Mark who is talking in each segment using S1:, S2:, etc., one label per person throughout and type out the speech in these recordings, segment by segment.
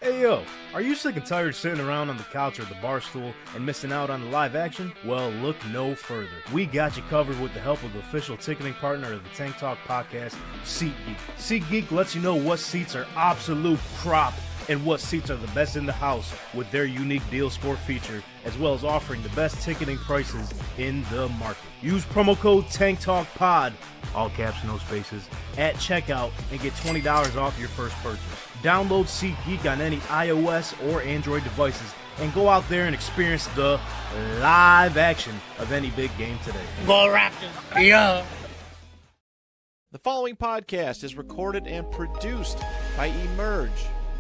S1: Hey yo, are you sick and tired sitting around on the couch or the bar stool and missing out on the live action? Well, look no further. We got you covered with the help of the official ticketing partner of the Tank Talk podcast, SeatGeek. SeatGeek lets you know what seats are absolute crop and what seats are the best in the house with their unique deal score feature, as well as offering the best ticketing prices in the market. Use promo code TANKTALKPOD, all caps, no spaces, at checkout and get $20 off your first purchase. Download SeatGeek on any iOS or Android devices and go out there and experience the live action of any big game today.
S2: Go Raptors! Yeah!
S3: The following podcast is recorded and produced by Emerge,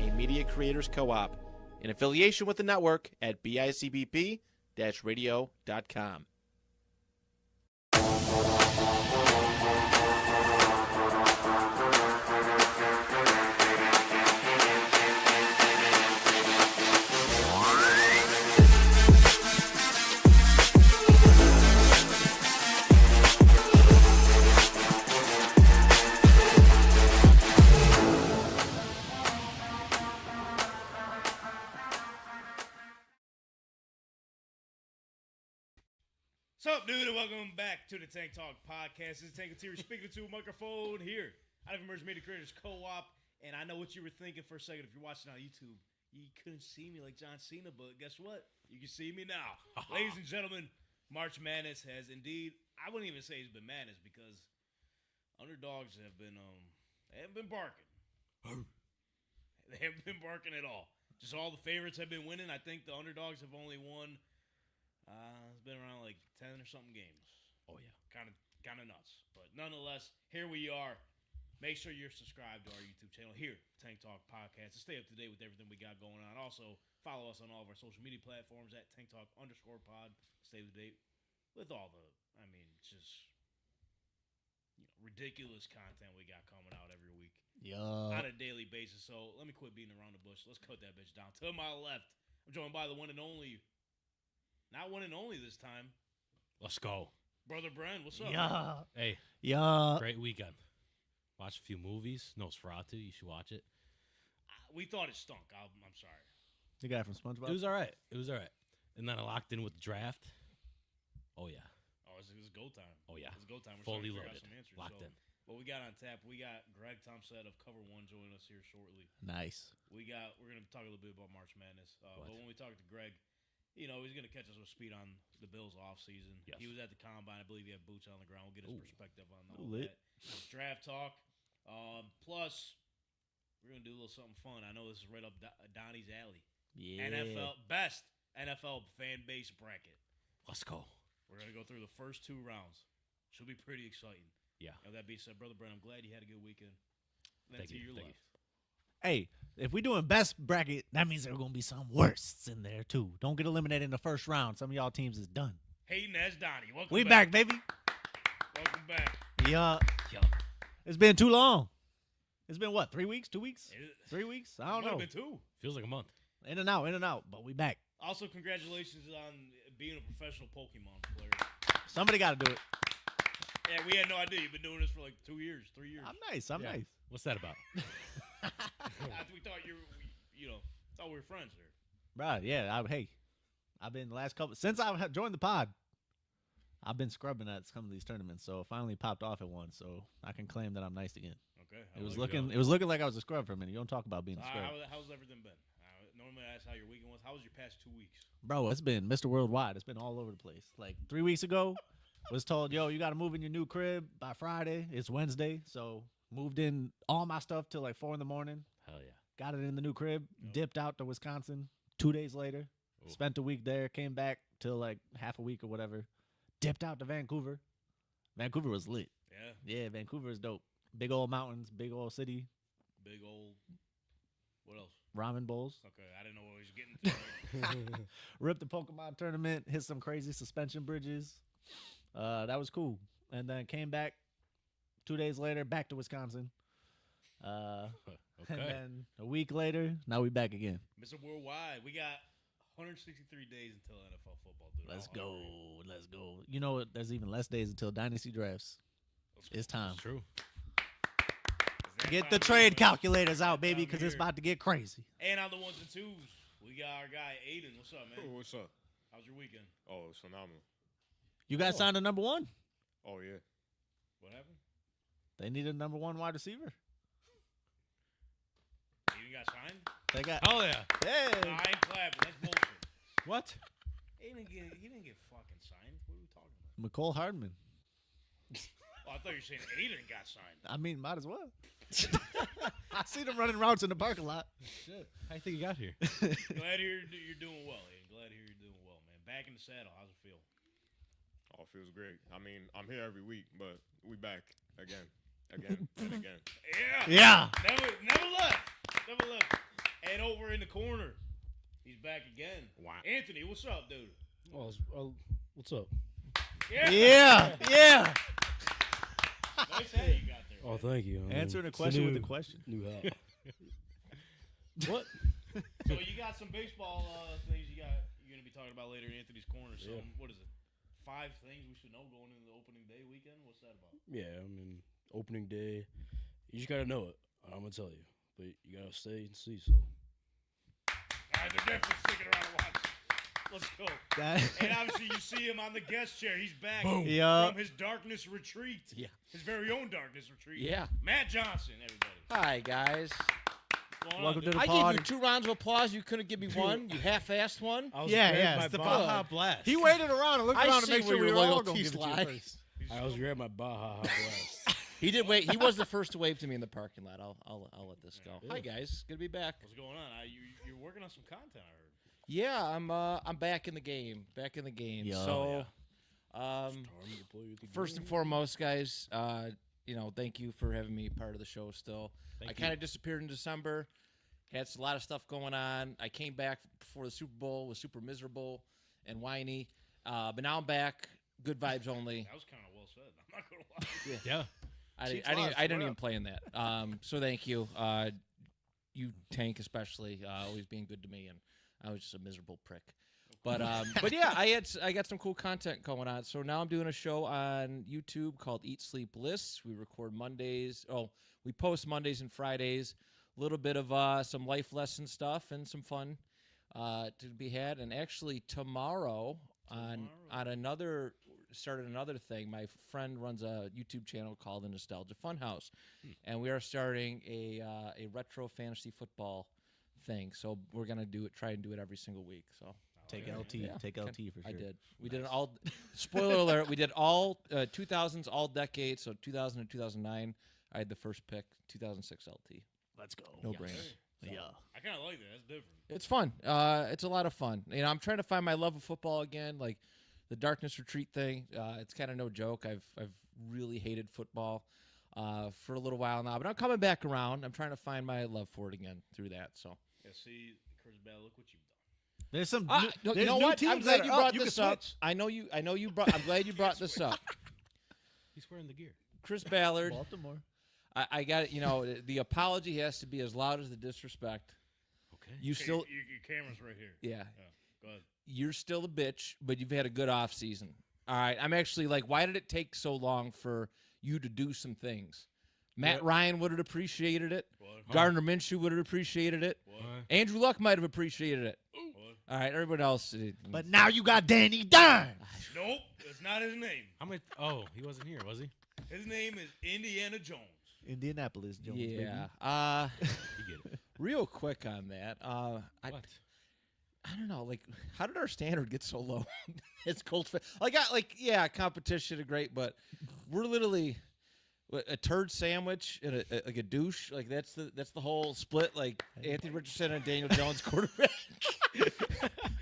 S3: a media creators co-op, in affiliation with the network at bicbp-radio.com.
S1: What's up, dude, and welcome back to the Tank Talk podcast. This is Tank T speaking to a microphone here out of Emerge Media Creators Co-op, and I know what you were thinking for a second. If you're watching on YouTube, you couldn't see me like John Cena, but guess what? You can see me now. Ladies and gentlemen, March Madness has indeed, I wouldn't even say it's been madness because underdogs have been, they haven't been barking. They haven't been barking at all. Just all the favorites have been winning. I think the underdogs have only won it's been around like 10 or something games.
S3: Oh, yeah.
S1: Kind of nuts. But nonetheless, here we are. Make sure you're subscribed to our YouTube channel here, Tank Talk Podcast, to stay up to date with everything we got going on. Also, follow us on all of our social media platforms at TankTalk_pod. Stay up to date with all the, just ridiculous content we got coming out every week. On a daily basis. So let me quit beating around the bush. Let's cut that bitch down. To my left, I'm joined by the one and only. Not one and only this time.
S4: Let's go.
S1: Brother Bren, what's up?
S4: Yeah. Hey.
S2: Yeah.
S4: Great weekend. Watched a few movies. Nosferatu. You should watch it.
S1: We thought it stunk. I'm sorry.
S2: The guy from SpongeBob?
S4: It was all right. And then I locked in with the draft. Oh, yeah.
S1: Oh, it's go time.
S4: Oh, yeah.
S1: It's go time. We're
S4: Fully
S1: starting to figure out
S4: loaded.
S1: some answers.
S4: Locked in.
S1: What we got on tap, we got Greg Tompsett of Cover One joining us here shortly.
S2: Nice.
S1: We're going to talk a little bit about March Madness. But when we talk to Greg, he's going to catch us with speed on the Bills' offseason.
S4: Yes.
S1: He was at the Combine. I believe he had boots on the ground. We'll get his perspective on all
S2: lit.
S1: that. Draft talk. Plus, we're going to do a little something fun. I know this is right up Donnie's alley.
S2: Yeah.
S1: Best NFL fan base bracket.
S4: Let's go.
S1: We're going to go through the first two rounds. Should be pretty exciting.
S4: Yeah.
S1: Now, that being said, Brother Brent, I'm glad you had a good weekend.
S4: Thank you.
S2: Hey, if we're doing best bracket, that means there are going to be some worsts in there, too. Don't get eliminated in the first round. Some of y'all teams is done.
S1: Hayden, that's Donnie. Welcome
S2: We back, baby.
S1: Welcome back.
S2: Yeah. It's been too long. It's been what, 3 weeks, 2 weeks? 3 weeks? I don't know.
S1: Might have been 2.
S4: Feels like a month.
S2: In and out, but we back.
S1: Also, congratulations on being a professional Pokemon player.
S2: Somebody got to do it.
S1: Yeah, we had no idea. You've been doing this for like 2 years, 3 years.
S2: I'm nice. Nice.
S4: What's that about?
S1: We thought thought we were friends there.
S2: Right, yeah. I've been the last couple, since I joined the pod, I've been scrubbing at some of these tournaments, so it finally popped off at one, so I can claim that I'm nice again.
S1: Okay.
S2: It was looking like I was a scrub for a minute. You don't talk about being a scrub.
S1: How's everything been? Normally I ask how your weekend was. How was your past 2 weeks?
S2: Bro, it's been Mr. Worldwide. It's been all over the place. Like 3 weeks ago, was told, yo, you got to move in your new crib by Friday. It's Wednesday, so moved in all my stuff till like 4 in the morning.
S4: Hell yeah.
S2: Got it in the new crib, dipped out to Wisconsin 2 days later, spent a week there, came back till like half a week or whatever, dipped out to Vancouver. Vancouver was lit. Yeah, Vancouver is dope. Big old mountains, big old city.
S1: Big old, what else?
S2: Ramen bowls.
S1: Okay, I didn't know what he was getting to.
S2: Ripped the Pokemon tournament, hit some crazy suspension bridges. That was cool. And then came back 2 days later, back to Wisconsin. And then a week later, now we back again.
S1: Mr. Worldwide, we got 163 days until NFL football, dude.
S2: Let's go. You know what? There's even less days until Dynasty drafts. It's time.
S4: It's true.
S2: Get the trade calculators out, baby, because it's about to get crazy.
S1: And on the ones and twos, we got our guy Aiden. What's up, man?
S5: Oh, what's up?
S1: How's your weekend?
S5: Oh, it's phenomenal.
S2: You guys signed a number one.
S5: Oh, yeah.
S1: What happened?
S2: They need a number one wide receiver.
S1: Aiden got signed?
S2: They got.
S4: Oh yeah.
S2: Hey.
S1: Nah, I ain't clapping. That's bullshit.
S4: What?
S1: He didn't get fucking signed. What are we talking about?
S2: McCole Hardman.
S1: Oh, I thought you were saying Aiden got signed.
S2: I mean, might as well. I seen him running routes in the parking lot.
S4: Shit. How you think you got here?
S1: Glad you're doing well, Aiden. Glad to hear you're doing well, man. Back in the saddle. How's it feel?
S5: Oh, it feels great. I mean, I'm here every week, but we back again, and again.
S2: Yeah.
S1: Never left. Never left. And over in the corner, he's back again.
S4: Wow.
S1: Anthony, what's up, dude?
S6: Oh, what's up?
S2: Yeah.
S1: Nice hat you got there.
S6: Oh, thank you.
S2: Answering a
S6: it's
S2: question with
S6: new-
S2: a question.
S6: New hat. What?
S1: So you got some baseball things you're going to be talking about later in Anthony's corner. So what is it? 5 things we should know going into the opening day weekend? What's that about?
S6: Yeah, I mean, opening day. You just gotta know it. I'm gonna tell you, but you gotta stay and see. So.
S1: All right, they're definitely sticking around to watch. Let's go. And obviously, you see him on the guest chair. He's back from his darkness retreat.
S4: Yeah.
S1: His very own darkness retreat.
S3: Yeah.
S1: Matt Johnson, everybody.
S3: Hi, guys.
S1: What's going
S2: Welcome
S1: on,
S2: to
S1: dude?
S2: the
S3: I
S2: party.
S3: gave you 2 rounds of applause. You couldn't give me one. You half-assed one.
S6: I was
S2: Yeah,
S6: grabbing
S2: yeah,
S6: my
S2: it's the
S6: Baja
S4: Baja Blast.
S2: He waited around and looked
S3: I
S2: around to
S3: see
S2: make
S3: where
S2: sure we
S3: your
S2: were all
S3: loyalties
S2: going to give it to you
S3: lie.
S2: first.
S6: I was grabbing my Baja Blast.
S3: He did wait. He was the first to wave to me in the parking lot. I'll let this go. Hi guys, good to be back.
S1: What's going on? You're working on some content, I heard.
S3: Yeah, I'm back in the game. Back in the game.
S2: Yeah.
S3: So,
S6: Time to play with the
S3: first and
S6: game.
S3: foremost, guys, thank you for having me part of the show. Still, I kind of disappeared in December. Had a lot of stuff going on. I came back before the Super Bowl, was super miserable and whiny, but now I'm back. Good vibes only.
S1: That was kind of well said. I'm not going to lie.
S4: Yeah.
S3: I didn't even play in that. So thank you. You Tank especially, always being good to me, and I was just a miserable prick. But yeah, I got some cool content going on. So now I'm doing a show on YouTube called Eat Sleep Bliss. We record Mondays. Oh, we post Mondays and Fridays. A little bit of some life lesson stuff and some fun to be had. And actually tomorrow on started another thing. My friend runs a YouTube channel called the Nostalgia Funhouse, and we are starting a retro fantasy football thing. So we're gonna try and do it every single week. So
S2: Take
S1: Yeah.
S2: LT.
S3: Yeah.
S2: Take LT for sure.
S3: I did. We did it all. Spoiler alert: we did all 2000s, all decades. So 2000 and 2009, I had the first pick. 2006 LT.
S2: Let's go.
S3: No brainer.
S2: Yeah.
S1: I kind of like that. That's different.
S3: It's fun. It's a lot of fun. I'm trying to find my love of football again. Like the Darkness Retreat thing. It's kind of no joke. I've really hated football for a little while now, but I'm coming back around. I'm trying to find my love for it again through that. So.
S1: Yeah, see, Chris Bell, look what you've done.
S2: There's some.
S3: You
S2: there's
S3: know
S2: new
S3: what? I'm
S2: teams that
S3: glad you
S2: are up.
S3: brought
S2: You can
S3: this up.
S2: switch.
S3: I know you brought. I'm glad you brought this up.
S4: He's wearing the gear.
S3: Chris Ballard.
S2: Baltimore.
S3: I got the apology has to be as loud as the disrespect.
S4: Okay.
S3: You
S1: Okay,
S3: still,
S1: your camera's right here.
S3: yeah,
S1: Go ahead.
S3: you're still a bitch, but you've had a good off season. All right, I'm actually like, why did it take so long for you to do some things? Matt Ryan would have appreciated it.
S1: What?
S3: Gardner Minshew would have appreciated it.
S1: What?
S3: Andrew Luck might have appreciated it.
S1: What?
S3: All right, everybody else.
S2: But now you got Danny Dimes.
S1: Nope, that's not his name.
S4: How many? Oh, he wasn't here, was he?
S1: His name is Indiana Jones.
S2: Indianapolis Jones.
S3: yeah.
S4: You get it.
S3: Real quick on that.
S4: What?
S3: I don't know. Like, how did our standard get so low? It's Colts. Competition is great, but we're literally a turd sandwich and a douche. Like that's the whole split. Like Anthony Richardson and Daniel Jones quarterback.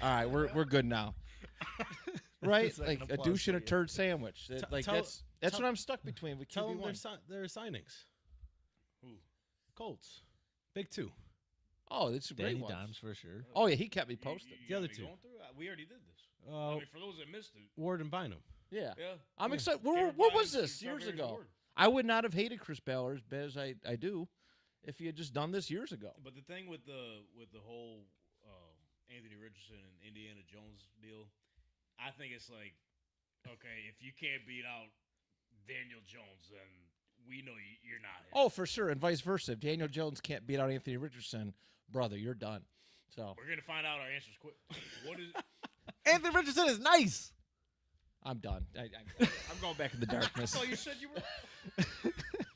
S3: All right, we're good now. Right,
S2: Second
S3: like a
S2: applause
S3: douche and a
S2: for you.
S3: turd sandwich.
S4: tell-
S3: That's what I'm stuck between with
S4: Tell them
S3: QB1.
S4: their signings.
S1: Who?
S4: Colts. Big 2.
S3: Oh, it's a great
S2: Danny
S3: one.
S2: Dimes for sure.
S3: Oh yeah, he kept me posted.
S1: You
S4: The
S1: got
S4: other
S1: me
S4: two.
S1: going through? We already did this. I mean, for those that missed it.
S4: Ward and Bynum.
S3: Yeah,
S1: Yeah.
S3: I'm excited.
S1: Garrett
S3: What
S1: Bynes,
S3: was this
S1: Steve
S3: years
S1: Trevor,
S3: ago?
S1: Ward.
S3: I would not have hated Chris Ballard as bad as I do if he had just done this years ago.
S1: But the thing with the whole Anthony Richardson and Indiana Jones deal, I think it's like, okay, if you can't beat out Daniel Jones, then
S6: we know you're not him.
S3: Oh, for sure, and vice versa. If Daniel Jones can't beat out Anthony Richardson, brother, you're done. So
S6: we're gonna find out our answers quick. What is?
S2: Anthony Richardson is nice.
S3: I'm done. I'm going back in the darkness.
S6: Oh, you said you were.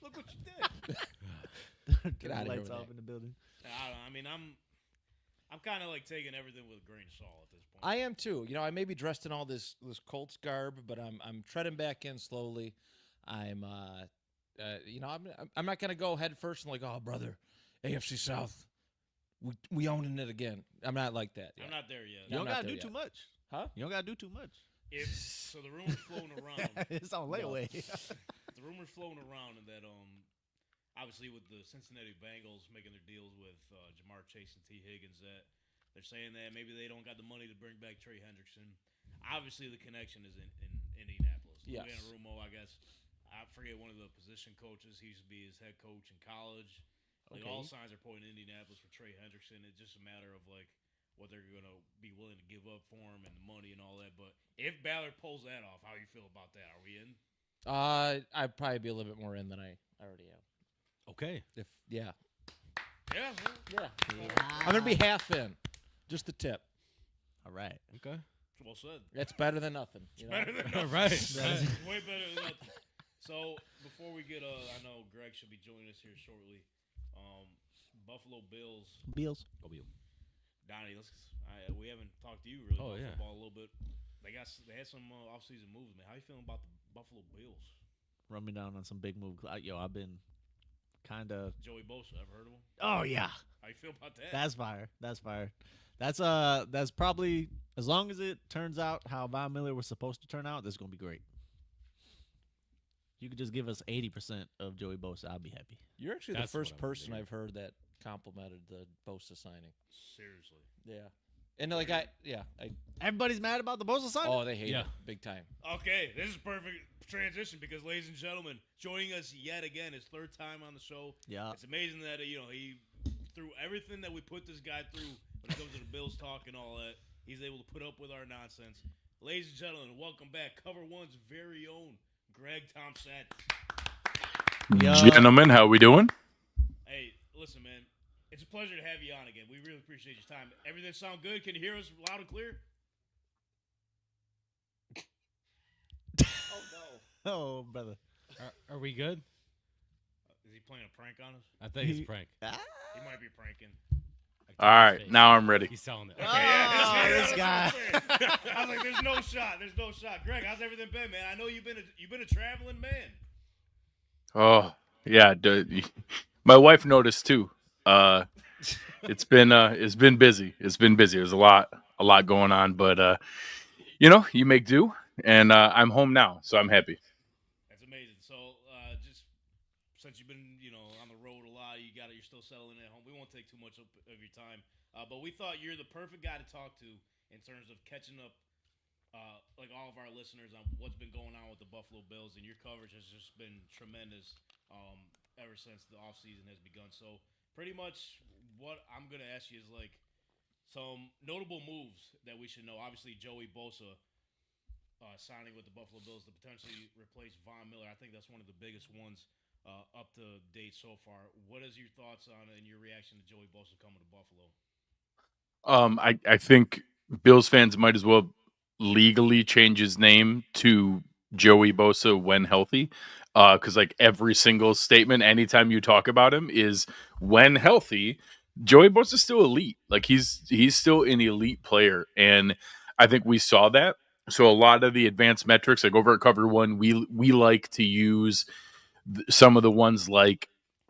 S6: Look what you did.
S3: Get out of here
S2: Lights
S3: with
S2: off
S3: that.
S2: in the building.
S6: I don't know. I mean, I'm kind of like taking everything with a grain of salt at this point.
S3: I am too. You know, I may be dressed in all this Colts garb, but I'm treading back in slowly. I'm I'm not gonna go head first and like, oh brother, AFC South, we owning it again. I'm not like that.
S6: I'm not there yet.
S2: You
S3: I'm
S2: don't
S3: not
S2: gotta do
S3: there
S2: too
S3: yet.
S2: much.
S3: Huh?
S2: You don't gotta do too much.
S6: So the rumors floating around.
S2: It's on layaway.
S6: The rumors floating around that obviously with the Cincinnati Bengals making their deals with Jamar Chase and T. Higgins, that they're saying that maybe they don't got the money to bring back Trey Hendrickson. Obviously, the connection is in Indianapolis.
S3: Yes.
S6: Luciano Rumo, I guess. I forget one of the position coaches. He used to be his head coach in college. Like
S2: Okay.
S6: all signs are pointing to Indianapolis for Trey Hendrickson. It's just a matter of like what they're gonna be willing to give up for him and the money and all that. But if Ballard pulls that off, how you feel about that? Are we in?
S3: I'd probably be a little bit more in than I already am.
S4: Okay.
S3: Yeah.
S6: Yeah.
S3: I'm gonna be half in, just the tip.
S2: All right.
S4: Okay.
S6: Well said.
S3: That's better than nothing. You know?
S6: Better than
S4: All
S6: nothing.
S4: right.
S6: Way better than nothing. So before we get, I know Greg should be joining us here shortly. Buffalo Bills.
S2: Bills.
S4: Go Bill.
S6: Donnie, we haven't talked to you really
S4: Oh,
S6: about
S4: yeah.
S6: football a little bit. They had some offseason moves, man. How you feeling about the Buffalo Bills?
S2: Run me down on some big moves. I've been kind of.
S6: Joey Bosa, ever heard of him?
S2: Oh yeah,
S6: How you feel about that?
S2: that's fire. That's fire. That's probably, as long as it turns out how Von Miller was supposed to turn out, this is gonna be great. You could just give us 80% of Joey Bosa, I'll be happy.
S3: You're actually
S4: That's
S3: the
S4: what
S3: first
S4: I wanna
S3: person
S4: hear.
S3: I've heard that complimented the Bosa signing.
S6: Seriously.
S3: Yeah. And like
S2: Everybody's mad about the Bosa signing.
S3: oh, they hate
S4: Yeah.
S3: it big time.
S6: Okay, this is perfect transition because, ladies and gentlemen, joining us yet again, his third time on the show.
S2: Yeah.
S6: It's amazing that he through everything that we put this guy through when it comes to the Bills talk and all that, he's able to put up with our nonsense. Ladies and gentlemen, welcome back, Cover One's very own Greg Tompsett.
S7: Gentlemen, how we doing?
S6: Hey, listen, man, it's a pleasure to have you on again. We really appreciate your time. Everything sound good? Can you hear us loud and clear?
S2: Oh brother.
S4: Are we good?
S6: Is he playing a prank on us?
S4: I think it's a prank.
S6: He might be pranking.
S7: All right, now I'm ready.
S4: He's selling it.
S2: Oh, this guy.
S6: I was like, "There's no shot. There's no shot." Greg, how's everything been, man? I know you've been a traveling man.
S7: Oh, yeah. My wife noticed too. It's been busy. It's been busy. There's a lot going on, but you make do, and I'm home now, so I'm happy.
S6: That's amazing. So, just since you've been, on the road a lot, you're still settling at home. We won't take too much of your time, but we thought you're the perfect guy to talk to in terms of catching up, like all of our listeners on what's been going on with the Buffalo Bills, and your coverage has just been tremendous ever since the offseason has begun. So, pretty much what I'm going to ask you is like some notable moves that we should know. Obviously, Joey Bosa signing with the Buffalo Bills to potentially replace Von Miller. I think that's one of the biggest ones up to date so far. What is your thoughts on it and your reaction to Joey Bosa coming to Buffalo?
S7: I think Bills fans might as well legally change his name to Joey Bosa when healthy, because like every single statement, anytime you talk about him, is when healthy. Joey Bosa's still elite. Like he's still an elite player, and I think we saw that. So a lot of the advanced metrics, like over at Cover One, we like to use some of the ones like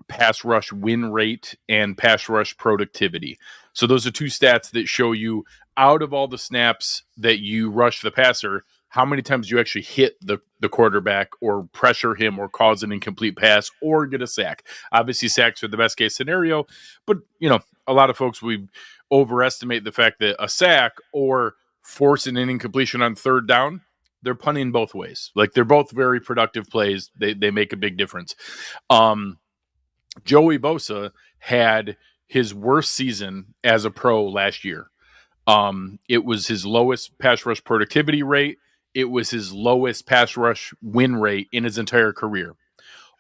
S7: pass rush win rate and pass rush productivity. So those are two stats that show you out of all the snaps that you rush the passer, how many times you actually hit the quarterback or pressure him or cause an incomplete pass or get a sack. Obviously, sacks are the best case scenario, but a lot of folks, we overestimate the fact that a sack or forcing an incompletion on third down, they're punting both ways. Like they're both very productive plays. They make a big difference. Joey Bosa had his worst season as a pro last year. It was his lowest pass rush productivity rate. It was his lowest pass rush win rate in his entire career.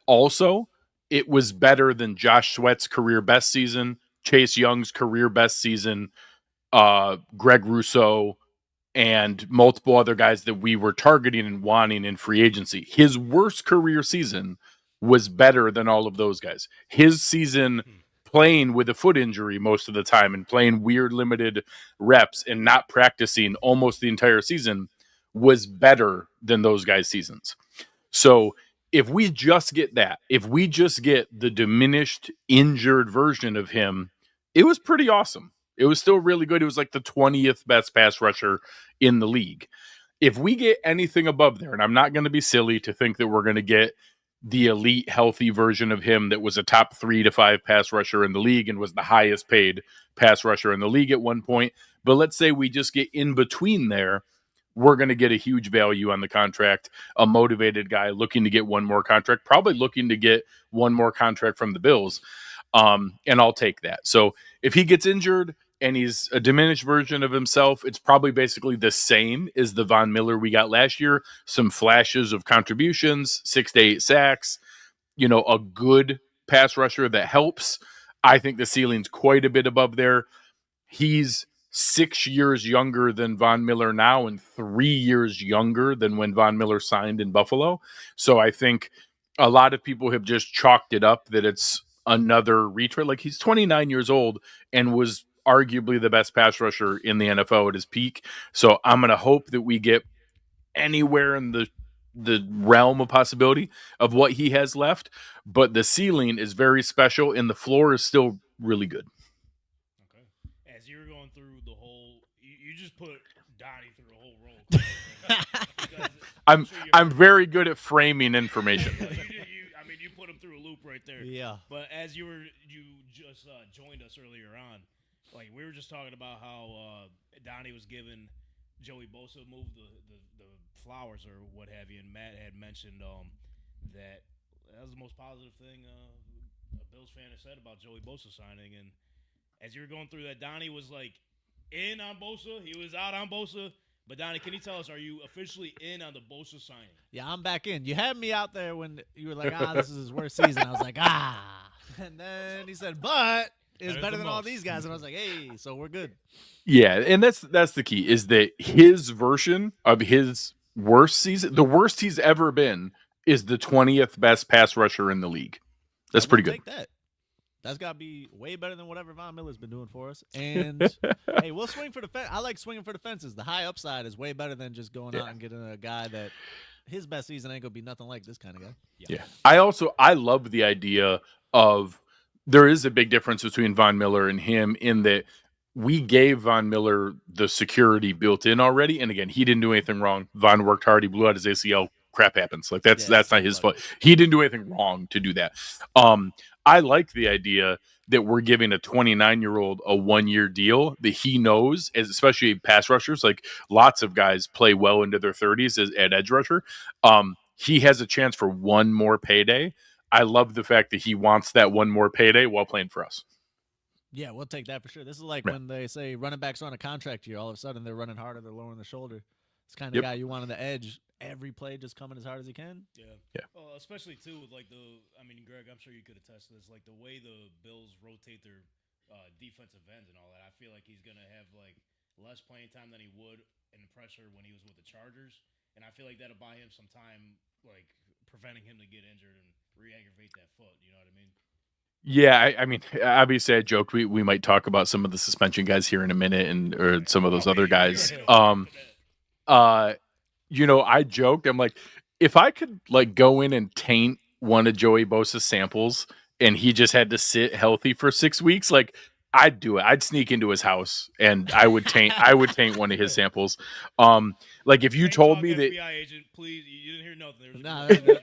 S7: Also, it was better than Josh Sweat's career best season, Chase Young's career best season, Greg Rousseau, and multiple other guys that we were targeting and wanting in free agency. His worst career season was better than all of those guys. His season playing with a foot injury most of the time and playing weird limited reps and not practicing almost the entire season was better than those guys' seasons. So if we just get that, if we just get the diminished, injured version of him, it was pretty awesome. It was still really good. It was like the 20th best pass rusher in the league. If we get anything above there, and I'm not going to be silly to think that we're going to get the elite, healthy version of him that was a top 3 to 5 pass rusher in the league and was the highest paid pass rusher in the league at one point. But let's say we just get in between there, we're going to get a huge value on the contract, a motivated guy looking to get one more contract, probably looking to get one more contract from the Bills. And I'll take that. So if he gets injured and he's a diminished version of himself, it's probably basically the same as the Von Miller we got last year. Some flashes of contributions, 6 to 8 sacks, a good pass rusher that helps. I think the ceiling's quite a bit above there. He's 6 years younger than Von Miller now and 3 years younger than when Von Miller signed in Buffalo. So I think a lot of people have just chalked it up that it's another retread. Like, he's 29 years old and was arguably the best pass rusher in the NFL at his peak. So I'm going to hope that we get anywhere in the realm of possibility of what he has left. But the ceiling is very special and the floor is still really good.
S6: Okay. As you were going through the whole, you just put Donnie through the whole role.
S7: I'm very good at framing information.
S6: You put him through a loop right there.
S2: Yeah.
S6: But as you just joined us earlier on, like, we were just talking about how Donnie was giving Joey Bosa moved the flowers or what have you, and Matt had mentioned that was the most positive thing a Bills fan has said about Joey Bosa signing. And as you were going through that, Donnie was like in on Bosa, he was out on Bosa. But Donnie, can you tell us, are you officially in on the Bosa signing?
S2: Yeah, I'm back in. You had me out there when you were like, this is his worst season. I was like, And then he said, but it's better than all these guys. And I was like, hey, so we're good.
S7: Yeah, and that's the key, is that his version of his worst season, the worst he's ever been, is the 20th best pass rusher in the league. That's pretty good.
S2: Take that. That's got to be way better than whatever Von Miller's been doing for us. And, hey, we'll swing for the fence. I like swinging for the fences. The high upside is way better than just going out and getting a guy that his best season ain't going to be nothing like this kind of guy.
S7: Yeah. I love the idea of there is a big difference between Von Miller and him in that we gave Von Miller the security built in already. And again, he didn't do anything wrong. Von worked hard. He blew out his ACL. Crap happens. Like, that's not his fault. He didn't do anything wrong to do that. I like the idea that we're giving a 29-year-old a 1-year deal that he knows, especially pass rushers. Like, lots of guys play well into their 30s at edge rusher. He has a chance for one more payday. I love the fact that he wants that one more payday while playing for us.
S2: Yeah, we'll take that for sure. This is like when they say running backs are on a contract year. All of a sudden, they're running harder. They're lowering the shoulder. It's kind of guy you want on the edge. Every play just coming as hard as he can.
S6: Yeah. Well, especially too with like Greg, I'm sure you could attest to this. Like, the way the Bills rotate their defensive ends and all that, I feel like he's gonna have like less playing time than he would in pressure when he was with the Chargers, and I feel like that'll buy him some time, like preventing him to get injured and re-aggravate that foot. You know what I mean?
S7: Yeah, I mean, obviously, I joked we might talk about some of the suspension guys here in a minute, or some of those other guys. I joked. I'm like, if I could like go in and taint one of Joey Bosa's samples, and he just had to sit healthy for 6 weeks, like, I'd do it. I'd sneak into his house and I would taint one of his samples. Like, if you told me that
S6: FBI agent, please, you didn't hear nothing. There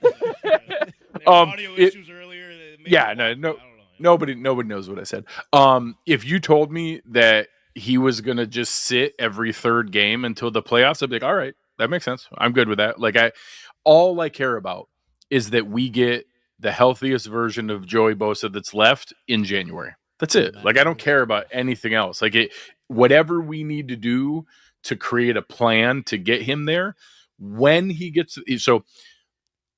S6: was audio issues earlier.
S7: Nobody knows what I said. If you told me that he was gonna just sit every third game until the playoffs, I'd be like, all right, that makes sense. I'm good with that. Like, all I care about is that we get the healthiest version of Joey Bosa that's left in January. That's it. Like, I don't care about anything else. Like, whatever we need to do to create a plan to get him there when he gets. So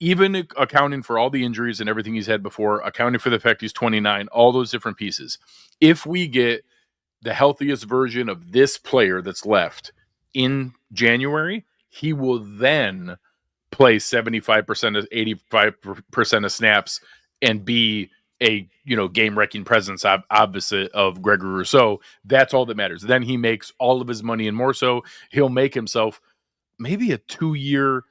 S7: even accounting for all the injuries and everything he's had before, accounting for the fact he's 29, all those different pieces, if we get the healthiest version of this player that's left in January, he will then play 75% of 85% of snaps and be a game-wrecking presence opposite of Gregory Rousseau. That's all that matters. Then he makes all of his money, and more so, he'll make himself maybe a 2-year,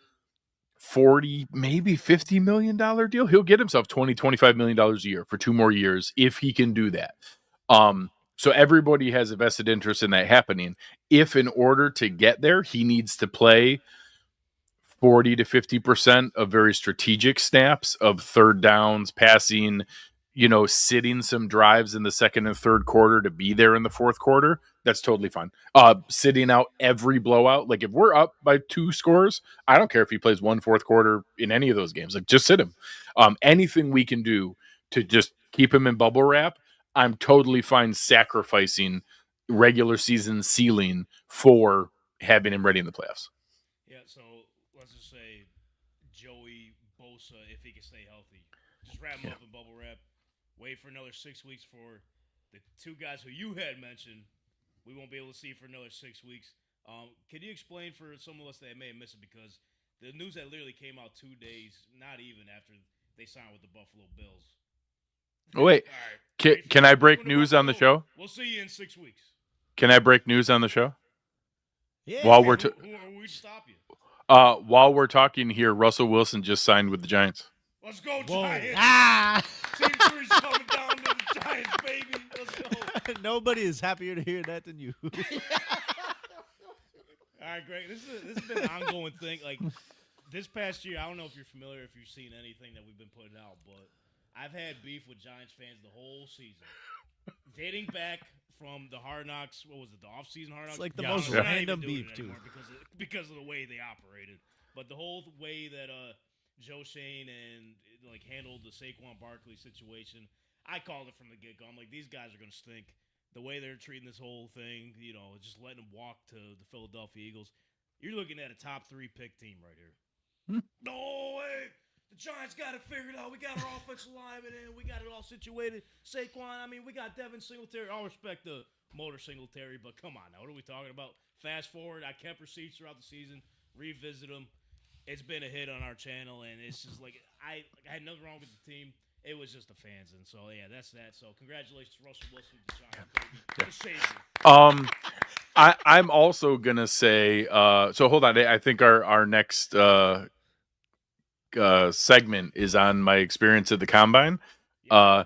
S7: $40, maybe $50 million deal. He'll get himself $20-25 million a year for 2 more years if he can do that. So everybody has a vested interest in that happening. If in order to get there, he needs to play 40 to 50% of very strategic snaps of third downs, passing, sitting some drives in the second and third quarter to be there in the fourth quarter, that's totally fine. Sitting out every blowout, like if we're up by 2 scores, I don't care if he plays 1 fourth quarter in any of those games. Like, just sit him. Anything we can do to just keep him in bubble wrap, I'm totally fine sacrificing regular season ceiling for having him ready in the playoffs.
S6: Yeah, so let's just say Joey Bosa, if he can stay healthy, just wrap him up in bubble wrap. Wait for another 6 weeks for the 2 guys who you had mentioned. We won't be able to see for another 6 weeks. Can you explain for some of us that may have missed it, because the news that literally came out 2 days, not even after they signed with the Buffalo Bills.
S7: Oh, wait.
S6: All right.
S7: Can I break news on the show?
S6: We'll see you in 6 weeks.
S7: Can I break news on the show?
S2: Yeah.
S7: While we're
S6: Who are we to stop you?
S7: while we're talking here, Russell Wilson just signed with the Giants.
S6: Let's go,
S2: Whoa.
S6: Giants.
S2: Ah!
S6: Team 3's coming down to the Giants, baby. Let's go.
S2: Nobody is happier to hear that than you.
S6: All right, Greg. This has been an ongoing thing. Like, this past year, I don't know if you're familiar, if you've seen anything that we've been putting out, but I've had beef with Giants fans the whole season, dating back from the Hard Knocks. What was it? The offseason Hard Knocks.
S2: It's like the
S6: Yeah,
S2: most
S6: we're not
S2: random
S6: even doing
S2: beef,
S6: it
S2: too.
S6: anymore because of the way they operated. But the whole way that Joe Shane and handled the Saquon Barkley situation, I called it from the get-go. I'm like, these guys are going to stink. The way they're treating this whole thing, just letting them walk to the Philadelphia Eagles. You're looking at a top 3 pick team right here. No way. The Giants got it figured out. We got our offensive lineman in. We got it all situated. Saquon, we got Devin Singletary. I'll respect the motor Singletary, but come on now. What are we talking about? Fast forward. I kept receipts throughout the season. Revisit them. It's been a hit on our channel, and it's just I had nothing wrong with the team. It was just the fans, and so yeah, that's that. So congratulations, Russell Wilson, the Giants, baby. The savior.
S7: I'm also gonna say. So hold on. I think our next segment is on my experience at the combine. I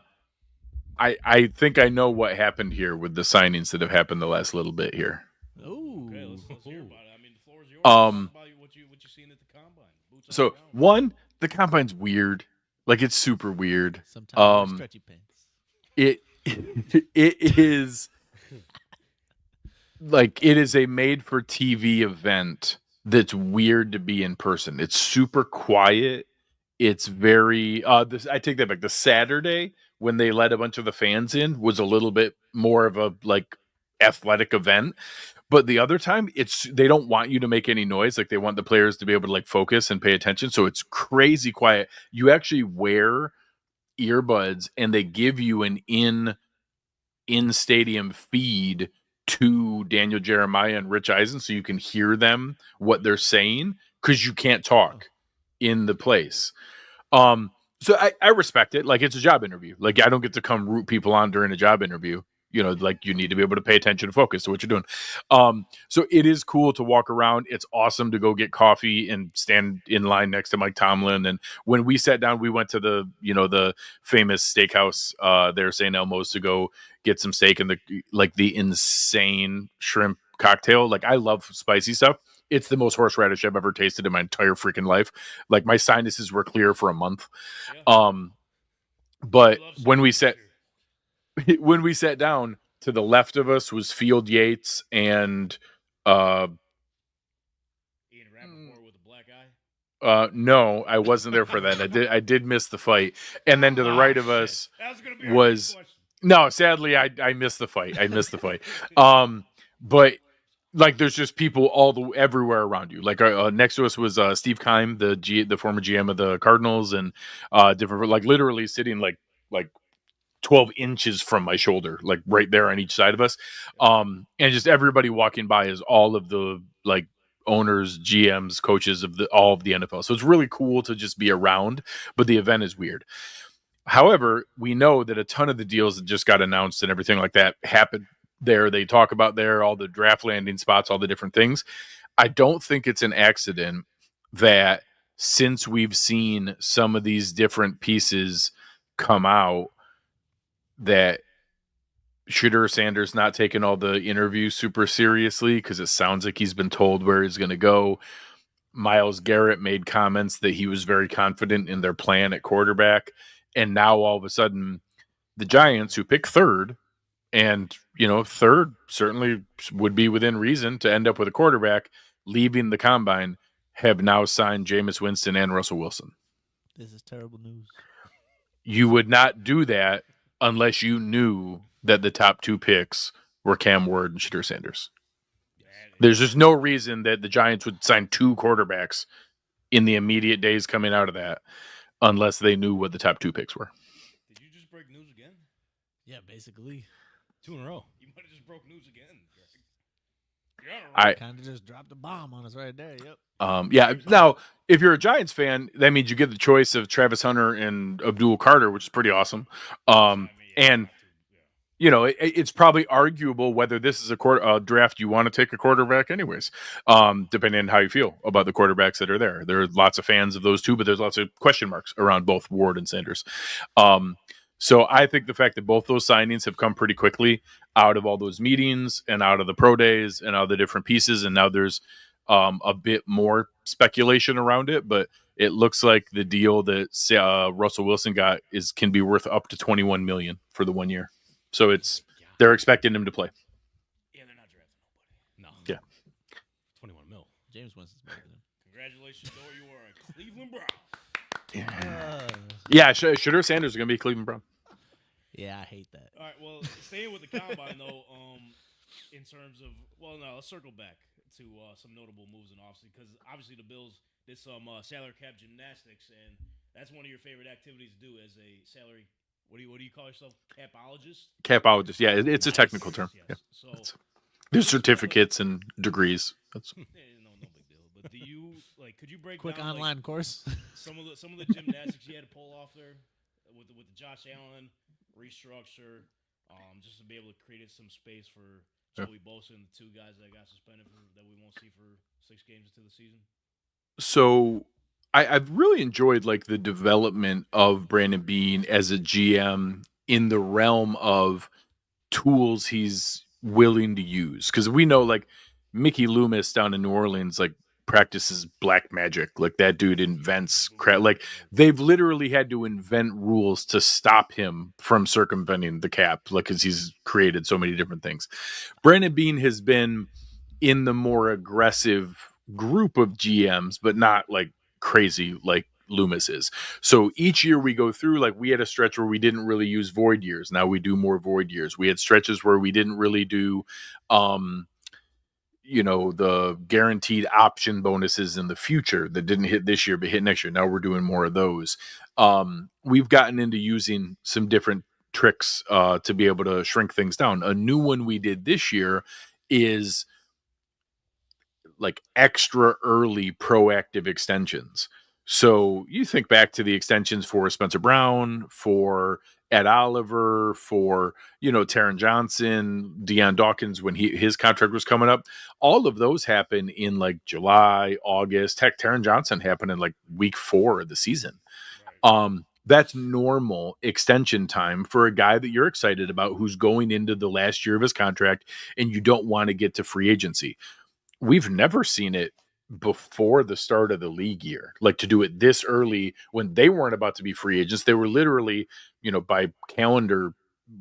S7: think I know what happened here with the signings that have happened the last little bit here.
S2: Ooh.
S6: Okay, let's hear about it. The floor is yours.
S7: Talk
S6: about what you seen at the combine. Boots on
S7: So
S6: the ground.
S7: one, the combine's weird. Like, it's super weird.
S2: Sometimes stretchy pants.
S7: It is it is a made for TV event that's weird to be in person. It's super quiet. It's very I take that back. The Saturday when they let a bunch of the fans in was a little bit more of a athletic event. But the other time, they don't want you to make any noise. They want the players to be able to focus and pay attention. So it's crazy quiet. You actually wear earbuds, and they give you an in-stadium feed to Daniel Jeremiah and Rich Eisen, so you can hear them, what they're saying, because you can't talk in the place. So I respect it. It's a job interview. I don't get to come root people on during a job interview. You need to be able to pay attention and focus to what you're doing. So it is cool to walk around. It's awesome to go get coffee and stand in line next to Mike Tomlin. And when we sat down, we went to the famous steakhouse there, St. Elmo's, to go get some steak and the insane shrimp cocktail. I love spicy stuff. It's the most horseradish I've ever tasted in my entire freaking life. My sinuses were clear for a month.
S6: Yeah.
S7: But when we sat down, to the left of us was Field Yates and
S6: Ian Rappaport with a black eye.
S7: no, I wasn't there for that. I did miss the fight. And then to the right of us
S6: That was gonna be our
S7: was
S6: next question.
S7: no, sadly I missed the fight. But like there's just people everywhere around you. Like next to us was Steve Keim, the former GM of the Cardinals, and different, like literally sitting like 12 inches from my shoulder, like right there on each side of us. And just everybody walking by is all of the like owners, GMs, coaches of all of the NFL. So it's really cool to just be around, but the event is weird. However, we know that a ton of the deals that just got announced and everything like that happened there. They talk about there, all the draft landing spots, all the different things. I don't think it's an accident that since we've seen some of these different pieces come out, that Shedeur Sanders not taking all the interviews super seriously because it sounds like he's been told where he's going to go. Myles Garrett made comments that he was very confident in their plan at quarterback. And now all of a sudden, the Giants, who pick third, and, third certainly would be within reason to end up with a quarterback, leaving the combine, have now signed Jameis Winston and Russell Wilson.
S2: This is terrible news.
S7: You would not do that unless you knew that the top two picks were Cam Ward and Shedeur Sanders. There's just no reason that the Giants would sign two quarterbacks in the immediate days coming out of that unless they knew what the top two picks were.
S6: Did you just break news again?
S2: Yeah, basically.
S4: 2 in a row.
S6: You might have just broke news again, Greg. Yeah,
S7: I
S2: kind of just dropped a bomb on us right there. Yep.
S7: Yeah. Now, if you're a Giants fan, that means you get the choice of Travis Hunter and Abdul Carter, which is pretty awesome. And it's probably arguable whether this is a draft you want to take a quarterback anyways, depending on how you feel about the quarterbacks that are there. There are lots of fans of those two, but there's lots of question marks around both Ward and Sanders. So I think the fact that both those signings have come pretty quickly out of all those meetings and out of the pro days and out of the different pieces, and now there's a bit more speculation around it, but it looks like the deal that Russell Wilson got can be worth up to $21 million for the 1 year. So they're expecting him to play.
S6: Yeah, they're not drafting nobody.
S4: No.
S7: Yeah.
S4: 21 mil.
S2: James Winston's better than him.
S6: Congratulations, though, you are a Cleveland Brown.
S7: Yeah, Shedeur Sanders is going to be a Cleveland Brown.
S2: Yeah, I hate that.
S6: All right, well, staying with the combine, though, in terms of, let's circle back to some notable moves in offseason, because obviously the Bills did some salary cap gymnastics, and that's one of your favorite activities to do as a salary. What do you call yourself? Capologist?
S7: Capologist, yeah, it's a technical term.
S6: Yes.
S7: Yeah.
S6: So
S7: There's certificates and degrees. That's
S6: no big deal. But do you could you break
S2: Quick
S6: down
S2: online course.
S6: some of the gymnastics you had to pull off there with the Josh Allen restructure, just to be able to create some space for Joey Bosa and the two guys that got suspended that we won't see for 6 games into the season?
S7: So I've really enjoyed the development of Brandon Beane as a GM in the realm of tools he's willing to use. Because we know Mickey Loomis down in New Orleans practices black magic. That dude invents crap. They've literally had to invent rules to stop him from circumventing the cap, because he's created so many different things. Brandon Beane has been in the more aggressive group of GMs, but not crazy like Loomis is. So each year we go through, we had a stretch where we didn't really use void years. Now we do more void years. We had stretches where we didn't really do the guaranteed option bonuses in the future that didn't hit this year but hit next year. Now we're doing more of those. We've gotten into using some different tricks to be able to shrink things down. A new one we did this year is extra early proactive extensions. So you think back to the extensions for Spencer Brown, for Ed Oliver, for, Taron Johnson, Deion Dawkins, when his contract was coming up. All of those happen in July, August. Heck, Taron Johnson happened in week 4 of the season. Right. That's normal extension time for a guy that you're excited about who's going into the last year of his contract and you don't want to get to free agency. We've never seen it before the start of the league year, to do it this early when they weren't about to be free agents. They were literally, by calendar,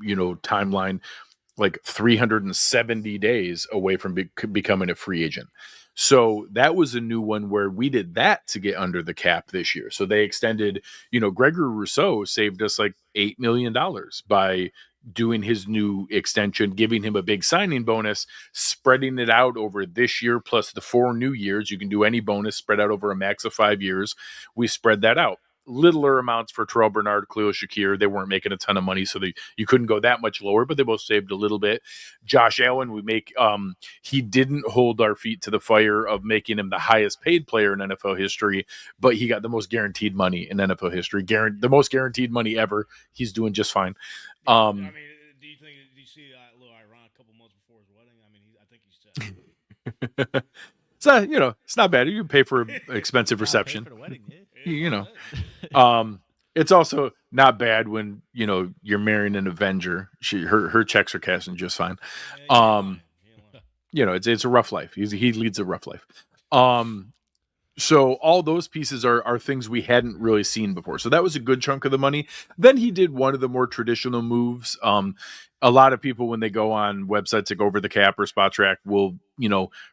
S7: timeline, 370 days away from becoming a free agent. So that was a new one where we did that to get under the cap this year. So they extended, Gregory Rousseau saved us $8 million by doing his new extension, giving him a big signing bonus, spreading it out over this year plus the 4 new years. You can do any bonus spread out over a max of 5 years. We spread that out. Littler amounts for Terrell Bernard, Khalil Shakir. They weren't making a ton of money, so you couldn't go that much lower, but they both saved a little bit. Josh Allen, he didn't hold our feet to the fire of making him the highest paid player in NFL history, but he got the most guaranteed money in NFL history. The most guaranteed money ever. He's doing just fine.
S6: I mean, do you see a little ironic a couple months before his wedding? I mean, I think he's set.
S7: So, it's not bad. You can pay for an expensive reception.
S2: For the wedding,
S7: It's also not bad when, you're marrying an Avenger. Her checks are cashing just fine. It's a rough life. He leads a rough life. So all those pieces are things we hadn't really seen before. So that was a good chunk of the money. Then he did one of the more traditional moves. A lot of people, when they go on websites like Over the Cap or Spot Track, will,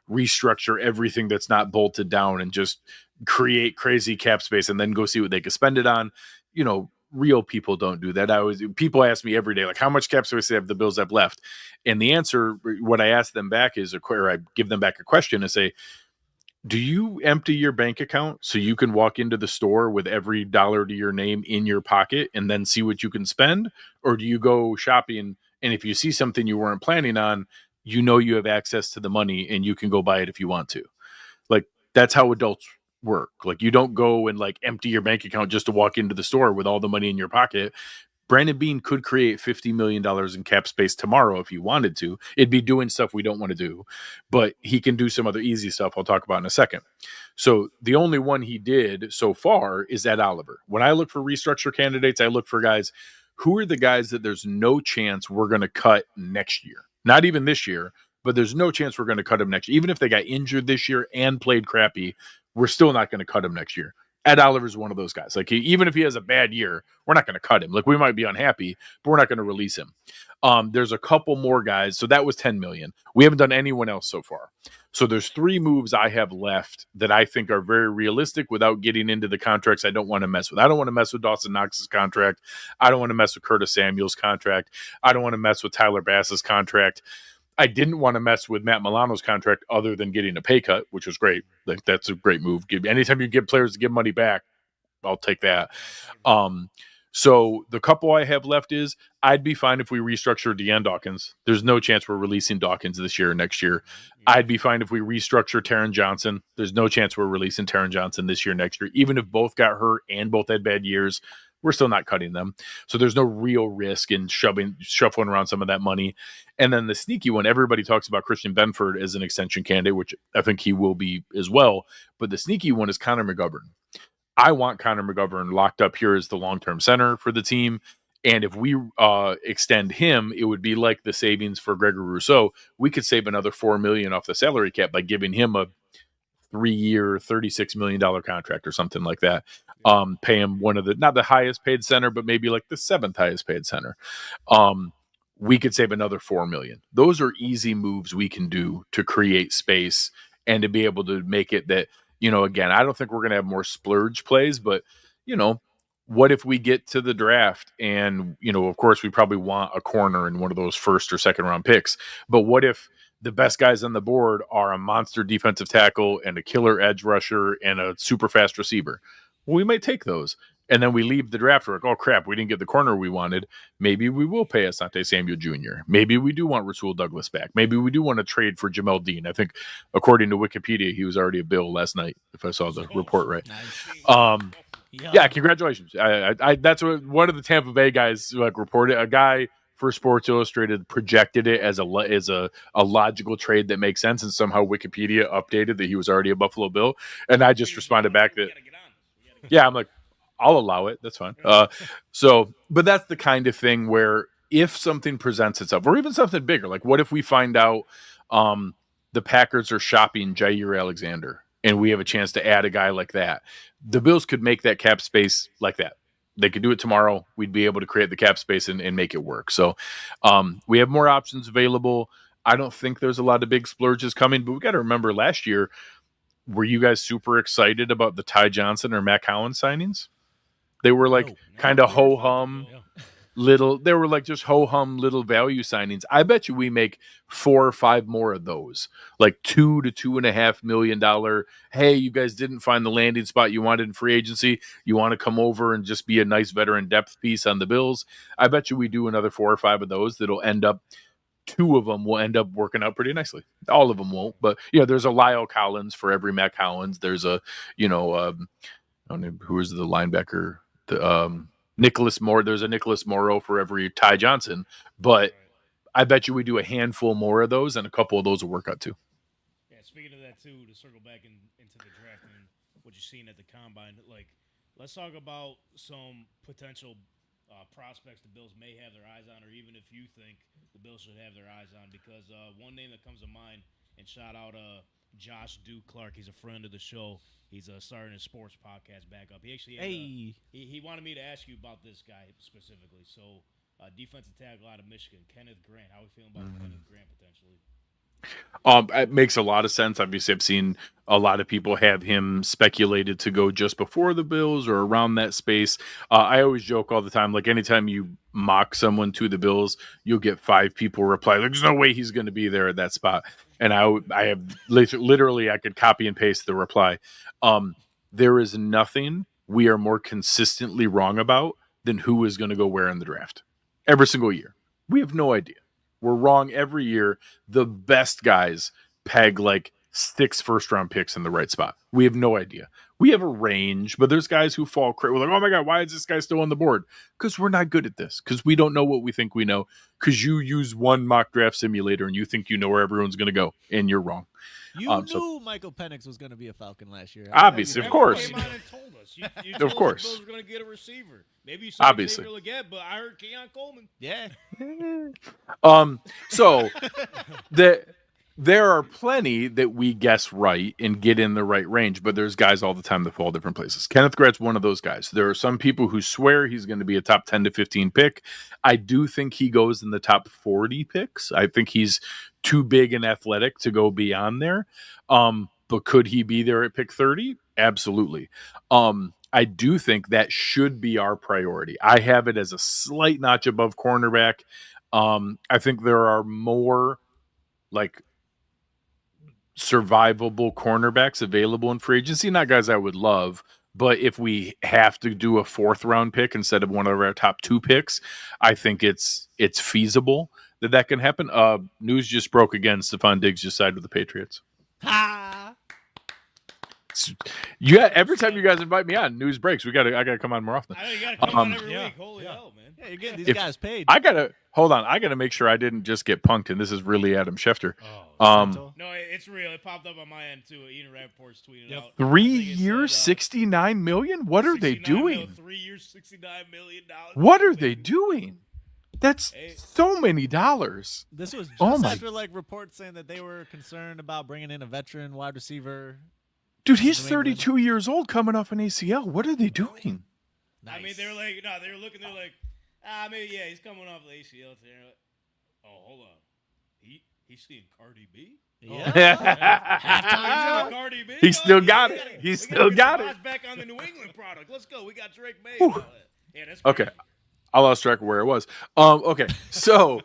S7: restructure everything that's not bolted down and just create crazy cap space and then go see what they can spend it on. Real people don't do that. People ask me every day, like, how much cap space have the Bills have left? And the answer, what I ask them back is, I give them back a question and say, do you empty your bank account so you can walk into the store with every dollar to your name in your pocket and then see what you can spend? Or do you go shopping, and if you see something you weren't planning on, you have access to the money and you can go buy it if you want to? Like, that's how adults work. Like, you don't go and empty your bank account just to walk into the store with all the money in your pocket. Brandon Beane could create $50 million in cap space tomorrow if he wanted to. It'd be doing stuff we don't want to do, but he can do some other easy stuff I'll talk about in a second. So the only one he did so far is Ed Oliver. When I look for restructure candidates, I look for guys who are the guys that there's no chance we're going to cut next year. Not even this year, but there's no chance we're going to cut him next year. Even if they got injured this year and played crappy, we're still not going to cut him next year. Ed Oliver is one of those guys. Even if he has a bad year, we're not going to cut him. We might be unhappy, but we're not going to release him. There's a couple more guys. So that was $10 million. We haven't done anyone else so far. So there's 3 moves I have left that I think are very realistic without getting into the contracts I don't want to mess with. I don't want to mess with Dawson Knox's contract. I don't want to mess with Curtis Samuel's contract. I don't want to mess with Tyler Bass's contract. I didn't want to mess with Matt Milano's contract other than getting a pay cut, which was great. That's a great move. Anytime you give players to give money back, I'll take that. So the couple I have left is I'd be fine if we restructure Deion Dawkins. There's no chance we're releasing Dawkins this year or next year. I'd be fine if we restructure Taron Johnson. There's no chance we're releasing Taron Johnson this year, next year. Even if both got hurt and both had bad years, we're still not cutting them. So there's no real risk in shuffling around some of that money. And then the sneaky one, everybody talks about Christian Benford as an extension candidate, which I think he will be as well. But the sneaky one is Connor McGovern. I want Connor McGovern locked up here as the long-term center for the team. And if we extend him, it would be like the savings for Gregory Rousseau. We could save another $4 million off the salary cap by giving him a 3-year, $36 million contract or something like that. Pay him one of not the highest paid center, but maybe like the 7th highest paid center. We could save another $4 million. Those are easy moves we can do to create space and to be able to make it that, again, I don't think we're going to have more splurge plays, but, what if we get to the draft and, of course, we probably want a corner in one of those 1st or 2nd round picks. But what if the best guys on the board are a monster defensive tackle and a killer edge rusher and a super fast receiver? Well, we might take those. And then we leave the draft. We're like, oh, crap, we didn't get the corner we wanted. Maybe we will pay Asante Samuel Jr. Maybe we do want Rasul Douglas back. Maybe we do want to trade for Jamel Dean. I think, according to Wikipedia, he was already a Bill last night, if I saw the report right.
S2: Nice.
S7: Yeah, congratulations. That's what one of the Tampa Bay guys reported. A guy for Sports Illustrated projected it as a logical trade that makes sense, and somehow Wikipedia updated that he was already a Buffalo Bill. And I just responded back that, yeah, I'm like, I'll allow it. That's fine. But that's the kind of thing where if something presents itself, or even something bigger, like what if we find out the Packers are shopping Jair Alexander and we have a chance to add a guy like that? The Bills could make that cap space like that. They could do it tomorrow. We'd be able to create the cap space and make it work. So we have more options available. I don't think there's a lot of big splurges coming, but we got to remember last year, were you guys super excited about the Ty Johnson or Matt Collins signings? They were kind of ho-hum. they were like just ho-hum little value signings. I bet you we make 4 or 5 more of those, like $2 to $2.5 million. Hey, you guys didn't find the landing spot you wanted in free agency. You want to come over and just be a nice veteran depth piece on the Bills. I bet you we do another 4 or 5 of those. That'll end up, 2 of them will end up working out pretty nicely. All of them won't, but there's a Lyle Collins for every Mac Hollins. There's a, I don't know who is the linebacker, Nicholas Moore. There's a Nicholas Morrow for every Ty Johnson, but I bet you we do a handful more of those, and a couple of those will work out too.
S6: Yeah, speaking of that too, to circle back into the draft and what you've seen at the combine, like let's talk about some potential prospects the Bills may have their eyes on, or even if you think the Bills should have their eyes on, because one name that comes to mind, and shout out Josh Duke Clark, he's a friend of the show. He's starting his sports podcast back up. He actually had, he wanted me to ask you about this guy specifically. So defensive tackle out of Michigan, Kenneth Grant. How are we feeling about Kenneth Grant potentially?
S7: It makes a lot of sense. Obviously, I've seen a lot of people have him speculated to go just before the Bills or around that space. I always joke all the time, like anytime you mock someone to the Bills, you'll get 5 people reply, like, there's no way he's going to be there at that spot. And I have literally, I could copy and paste the reply. There is nothing we are more consistently wrong about than who is going to go where in the draft. Every single year. We have no idea. We're wrong every year. The best guys peg like 6 first-round picks in the right spot. We have no idea. We have a range, but there's guys who fall crazy. We're like, oh my God, why is this guy still on the board? Because we're not good at this. Because we don't know what we think we know. Because you use one mock draft simulator and you think you know where everyone's going to go, and you're wrong.
S2: You knew Michael Penix was going to be a Falcon last year.
S7: Obviously, of course.
S6: Came out and told us. You
S7: Of
S6: told
S7: course.
S6: us the Bills were going to get a receiver. Maybe you saw
S7: Obviously.
S6: Xavier Legette, but I heard Keon Coleman.
S2: Yeah.
S7: So there are plenty that we guess right and get in the right range, but there's guys all the time that fall different places. Kenneth Grant's one of those guys. There are some people who swear he's going to be a top 10 to 15 pick. I do think he goes in the top 40 picks. I think he's too big and athletic to go beyond there. But could he be there at pick 30? Absolutely. I do think that should be our priority. I have it as a slight notch above cornerback. I think there are more like survivable cornerbacks available in free agency. Not guys I would love, but if we have to do a 4th round pick instead of one of our top 2 picks, I think it's feasible that can happen. News just broke again. Stefon Diggs just signed with the Patriots. Yeah, every time you guys invite me on, news breaks. I gotta come on more often.
S6: I know you got to come on every week. Holy hell, man.
S2: Yeah, you're getting these guys paid.
S7: I gotta make sure I didn't just get punked, and this is really Adam Schefter.
S6: No, it's real. It popped up on my end too. Ian Rappaport's tweeted out.
S7: 3 years, $69 million. What are they doing?
S6: 3 years, $69 million.
S7: What are they doing? That's so many dollars.
S2: This was just after like reports saying that they were concerned about bringing in a veteran wide receiver.
S7: Dude, he's 32 years old coming off an ACL. What are they doing?
S6: Nice. I mean, they were like, they were looking, they're like, he's coming off the ACL. Oh, hold on. He's seeing Cardi B?
S2: Yeah.
S6: Cardi B?
S7: He still got it. He still got it.
S6: Back on the New England product. Let's go. We got Drake May. Yeah, that's
S7: okay. I lost track of where it was. Okay. So,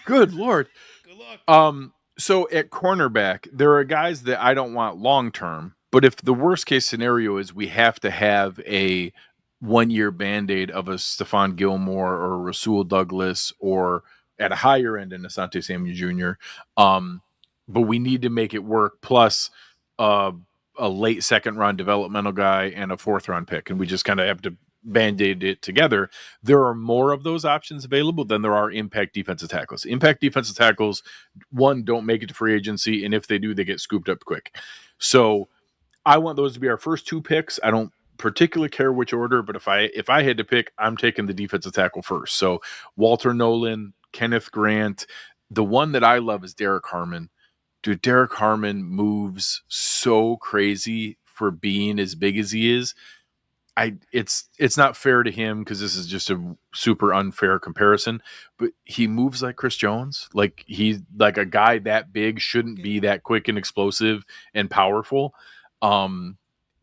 S7: good Lord.
S6: Good luck.
S7: So at cornerback, there are guys that I don't want long-term, but if the worst case scenario is we have to have a 1-year Band-Aid of a Stephon Gilmore or a Rasul Douglas or at a higher end in Asante Samuel Jr., but we need to make it work, plus a late 2nd round developmental guy and a 4th round pick, and we just kind of have to Band-Aid it together. There are more of those options available than there are impact defensive tackles. Impact defensive tackles, one, don't make it to free agency, and if they do, they get scooped up quick. So I want those to be our first 2 picks. I don't particularly care which order, but if I had to pick, I'm taking the defensive tackle first. So Walter Nolan, Kenneth Grant. The one that I love is Derek Harmon. Dude, Derek Harmon moves so crazy for being as big as he is. It's not fair to him because this is just a super unfair comparison, but he moves like Chris Jones. Like he's like a guy that big shouldn't be that quick and explosive and powerful.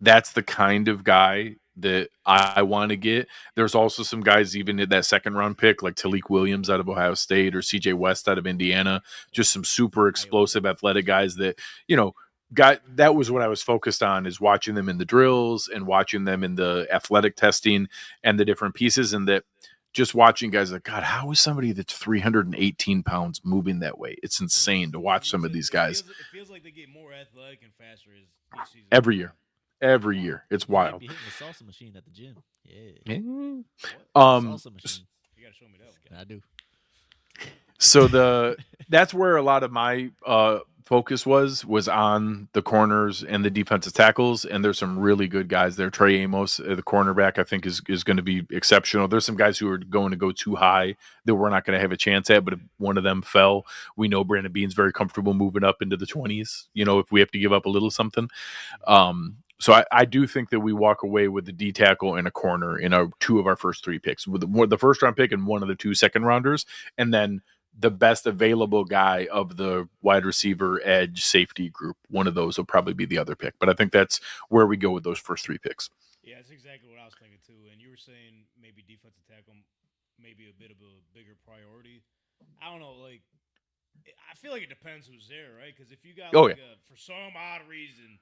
S7: That's the kind of guy that I want to get. There's also some guys even in that second round pick, like Talik Williams out of Ohio State or CJ West out of Indiana, just some super explosive athletic guys that, that was what I was focused on, is watching them in the drills and watching them in the athletic testing and the different pieces, and that just watching guys like, God, how is somebody that's 318 pounds moving that way? It's insane to watch some of these guys.
S6: It feels like they get more athletic and faster as each season.
S7: Every year. Every year. It's wild.
S2: Be hitting the salsa machine at the gym. Yeah.
S6: You
S2: Salsa machine.
S6: gotta show me that one.
S2: I do.
S7: So that's where a lot of my focus was on the corners and the defensive tackles, and there's some really good guys there. Trey Amos, the cornerback, I think is going to be exceptional. There's some guys who are going to go too high that we're not going to have a chance at, but if one of them fell, we know Brandon Beane's very comfortable moving up into the 20s, if we have to give up a little something. So I do think that we walk away with the D tackle and a corner in two of our first three picks, with the first round pick and one of the 2 second rounders, and then the best available guy of the wide receiver, edge, safety group. One of those will probably be the other pick. But I think that's where we go with those first 3 picks.
S6: Yeah, that's exactly what I was thinking too. And you were saying maybe defensive tackle maybe a bit of a bigger priority. I don't know, I feel like it depends who's there, right? Because if you got for some odd reason,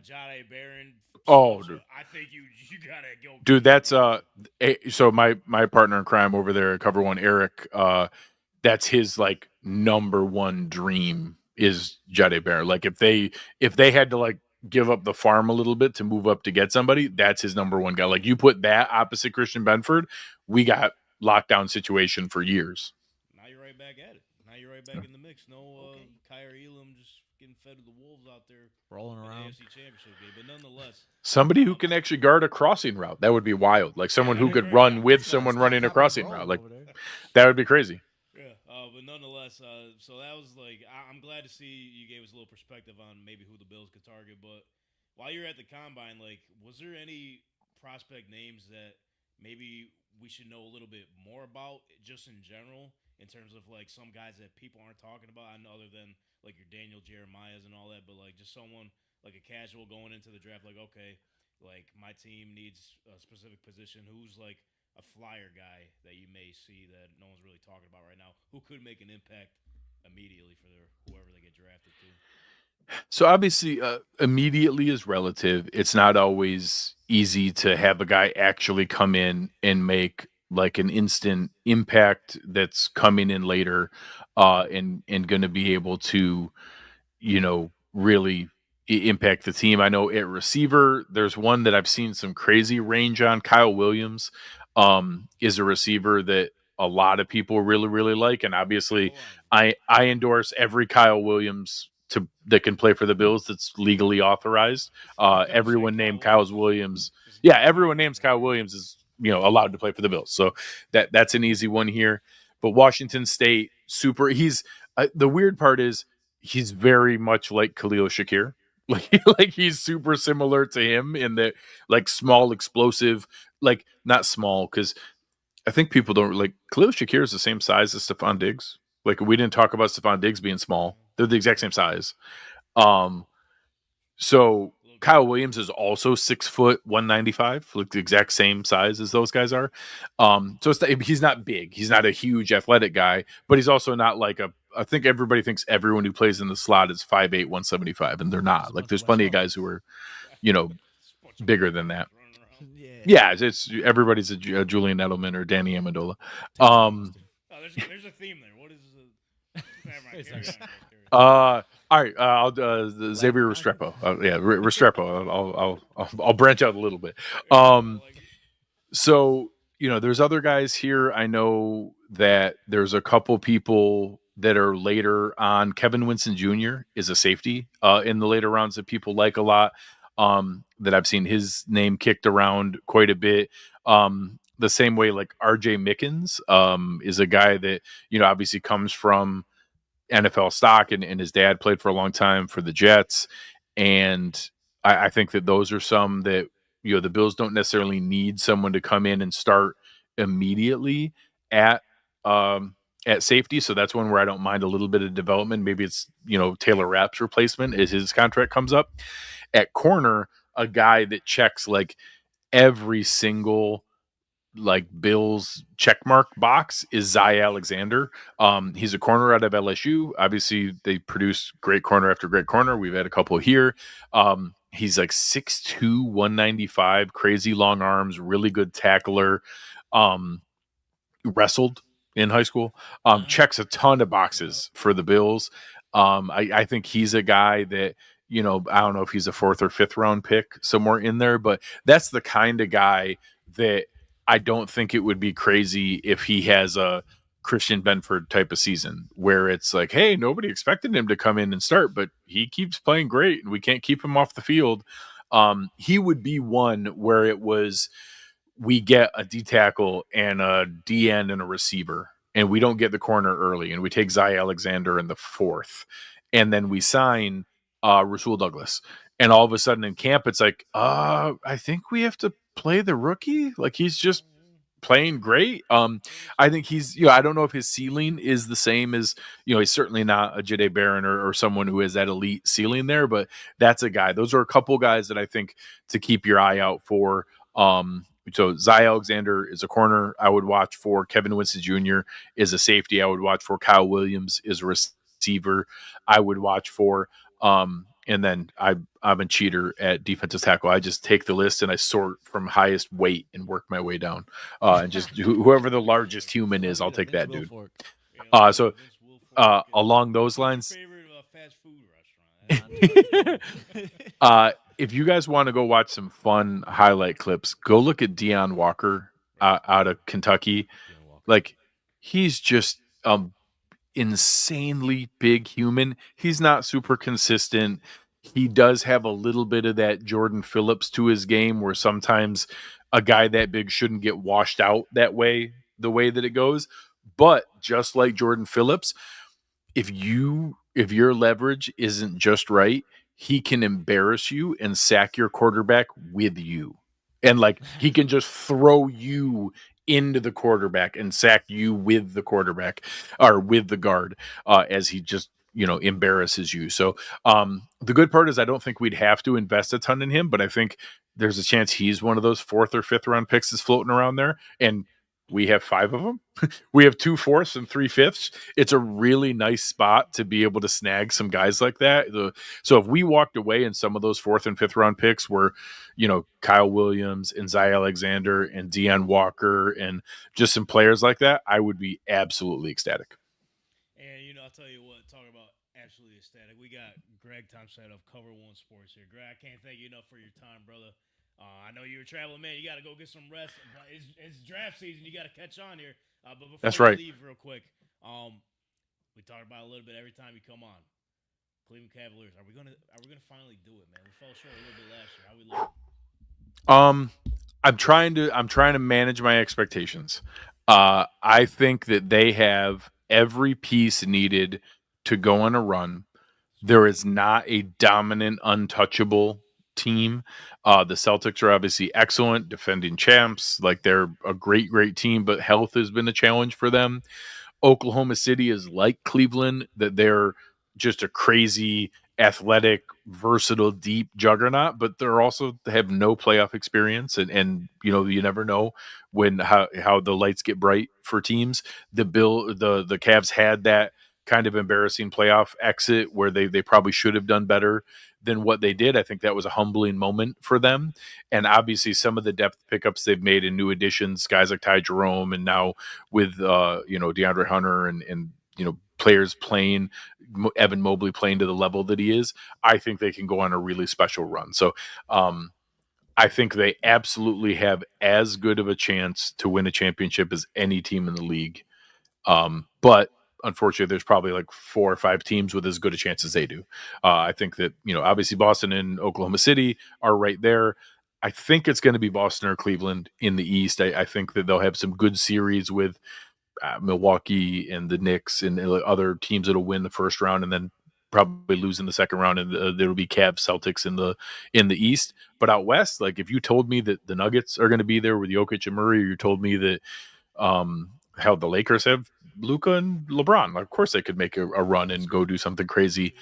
S6: Jahdae Barron.
S7: Dude.
S6: I think you gotta go.
S7: Dude, that's so my partner in crime over there at Cover One, Eric. That's his number one dream is Jahdae Barron. If they had to give up the farm a little bit to move up to get somebody, that's his number one guy. You put that opposite Christian Benford, we got lockdown situation for years.
S6: Now you're right back at it. Now you're right back in the mix. No Kyer Elam just getting fed to the wolves out there
S2: rolling around.
S6: In the AFC Championship game, but nonetheless,
S7: somebody who can actually guard a crossing route, that would be wild. Someone who could run with someone running a crossing route, that would be crazy.
S6: But nonetheless, so that was I'm glad to see you gave us a little perspective on maybe who the Bills could target. But while you're at the combine, was there any prospect names that maybe we should know a little bit more about, just in general, in terms of some guys that people aren't talking about, other than your Daniel Jeremiah's and all that, but just someone a casual going into the draft, okay, my team needs a specific position. Who's a flyer guy that you may see that no one's really talking about right now, who could make an impact immediately for whoever they get drafted to?
S7: So obviously, immediately is relative. It's not always easy to have a guy actually come in and make an instant impact that's coming in later, and going to be able to, really impact the team. I know at receiver, there's one that I've seen some crazy range on. Kyle Williams is a receiver that a lot of people really, really like. And obviously I endorse every Kyle Williams that can play for the Bills that's legally authorized. Everyone named Kyle Williams. Yeah, everyone names Kyle Williams is, allowed to play for the Bills. So that's an easy one here. But Washington State, he's the weird part is he's very much like Khalil Shakir. He's super similar to him in that small, explosive, not small, because I think people don't Khalil Shakir is the same size as Stefon Diggs. We didn't talk about Stefon Diggs being small. They're the exact same size. So Kyle Williams is also 6 foot 195, the exact same size as those guys are. So he's not big. He's not a huge athletic guy, but he's also not I think everybody thinks everyone who plays in the slot is 5'8", 175, and they're not. There's plenty of guys who are, bigger than that. Yeah, it's everybody's a Julian Edelman or Danny Amendola.
S6: There's a theme there. What is
S7: all right, I'll Xavier Restrepo. Restrepo. I'll branch out a little bit. So there's other guys here. I know that there's a couple people that are later on. Kevin Winston Jr. is a safety in the later rounds that people like a lot. That I've seen his name kicked around quite a bit. The same way RJ Mickens is a guy that obviously comes from NFL stock, and his dad played for a long time for the Jets. And I think that those are some that, the Bills don't necessarily need someone to come in and start immediately at safety. So that's one where I don't mind a little bit of development. Maybe it's, Taylor Rapp's replacement as his contract comes up. At corner, a guy that checks every single like Bills checkmark box is Zay Alexander. He's a corner out of LSU. Obviously, they produce great corner after great corner. We've had a couple here. He's like 6'2", 195, crazy long arms, really good tackler. Wrestled in high school. Checks a ton of boxes for the Bills. I think he's a guy that, I don't know if he's a 4th or 5th round pick somewhere in there, but that's the kind of guy that I don't think it would be crazy if he has a Christian Benford type of season where it's like, hey, nobody expected him to come in and start, but he keeps playing great and we can't keep him off the field. He would be one where it was, we get a D tackle and a DN and a receiver, and we don't get the corner early, and we take Zay Alexander in the 4th, and then we sign Rasul Douglas. And all of a sudden in camp, it's like, I think we have to play the rookie. Like, he's just playing great. I think he's, I don't know if his ceiling is the same as, he's certainly not a Jade Barron or someone who has that elite ceiling there, but that's a guy. Those are a couple guys that I think to keep your eye out for. So Zay Alexander is a corner I would watch for. Kevin Winston Jr. is a safety I would watch for. Kyle Williams is a receiver I would watch for. And then I'm a cheater at defensive tackle. I just take the list and I sort from highest weight and work my way down. And just whoever the largest human is, I'll take that dude. So along those lines, if you guys want to go watch some fun highlight clips, go look at Deion Walker out of Kentucky. Like, he's just insanely big human. He's not super consistent. He does have a little bit of that Jordan Phillips to his game where sometimes a guy that big shouldn't get washed out that way, the way that it goes. But just like Jordan Phillips, if your leverage isn't just right, he can embarrass you and sack your quarterback with you. And like, he can just throw you into the quarterback and sack you with the quarterback or with the guard as he just, embarrasses you. So the good part is I don't think we'd have to invest a ton in him, but I think there's a chance he's one of those 4th or 5th round picks that's floating around there. And we have 5 of them. We have 2 4ths and 3 5ths. It's a really nice spot to be able to snag some guys like that. So if we walked away and some of those 4th and 5th round picks were, Kyle Williams and Zay Alexander and Deion Walker and just some players like that, I would be absolutely ecstatic.
S6: And, I'll tell you what, talk about absolutely ecstatic. We got Greg Tompsett of Cover One Sports here. Greg, I can't thank you enough for your time, brother. I know you're a traveling man. You got to go get some rest. It's draft season. You got to catch on here. But before
S7: That's
S6: we
S7: right.
S6: leave real quick, we talk about it a little bit every time you come on. Cleveland Cavaliers. Are we gonna finally do it, man? We fell short a little bit last year. How we look?
S7: I'm trying to manage my expectations. I think that they have every piece needed to go on a run. There is not a dominant, untouchable team. The Celtics are obviously excellent, defending champs. Like, they're a great team, but health has been a challenge for them. Oklahoma City is like Cleveland, that they're just a crazy, athletic, versatile, deep juggernaut, but they have no playoff experience, and you never know how the lights get bright for teams. The Cavs had that kind of embarrassing playoff exit where they probably should have done better than what they did. I think that was a humbling moment for them. And obviously some of the depth pickups they've made in new additions, guys like Ty Jerome, and now with DeAndre Hunter and players playing, Evan Mobley playing to the level that he is, I think they can go on a really special run. So I think they absolutely have as good of a chance to win a championship as any team in the league. But unfortunately, there's probably like 4 or 5 teams with as good a chance as they do. I think that, obviously Boston and Oklahoma City are right there. I think it's going to be Boston or Cleveland in the East. I think that they'll have some good series with Milwaukee and the Knicks and other teams that'll win the first round and then probably lose in the second round. And there will be Cavs, Celtics in the East. But out West, like, if you told me that the Nuggets are going to be there with Jokic and Murray, or you told me that how the Lakers have Luka and LeBron, of course they could make a run and go do something crazy.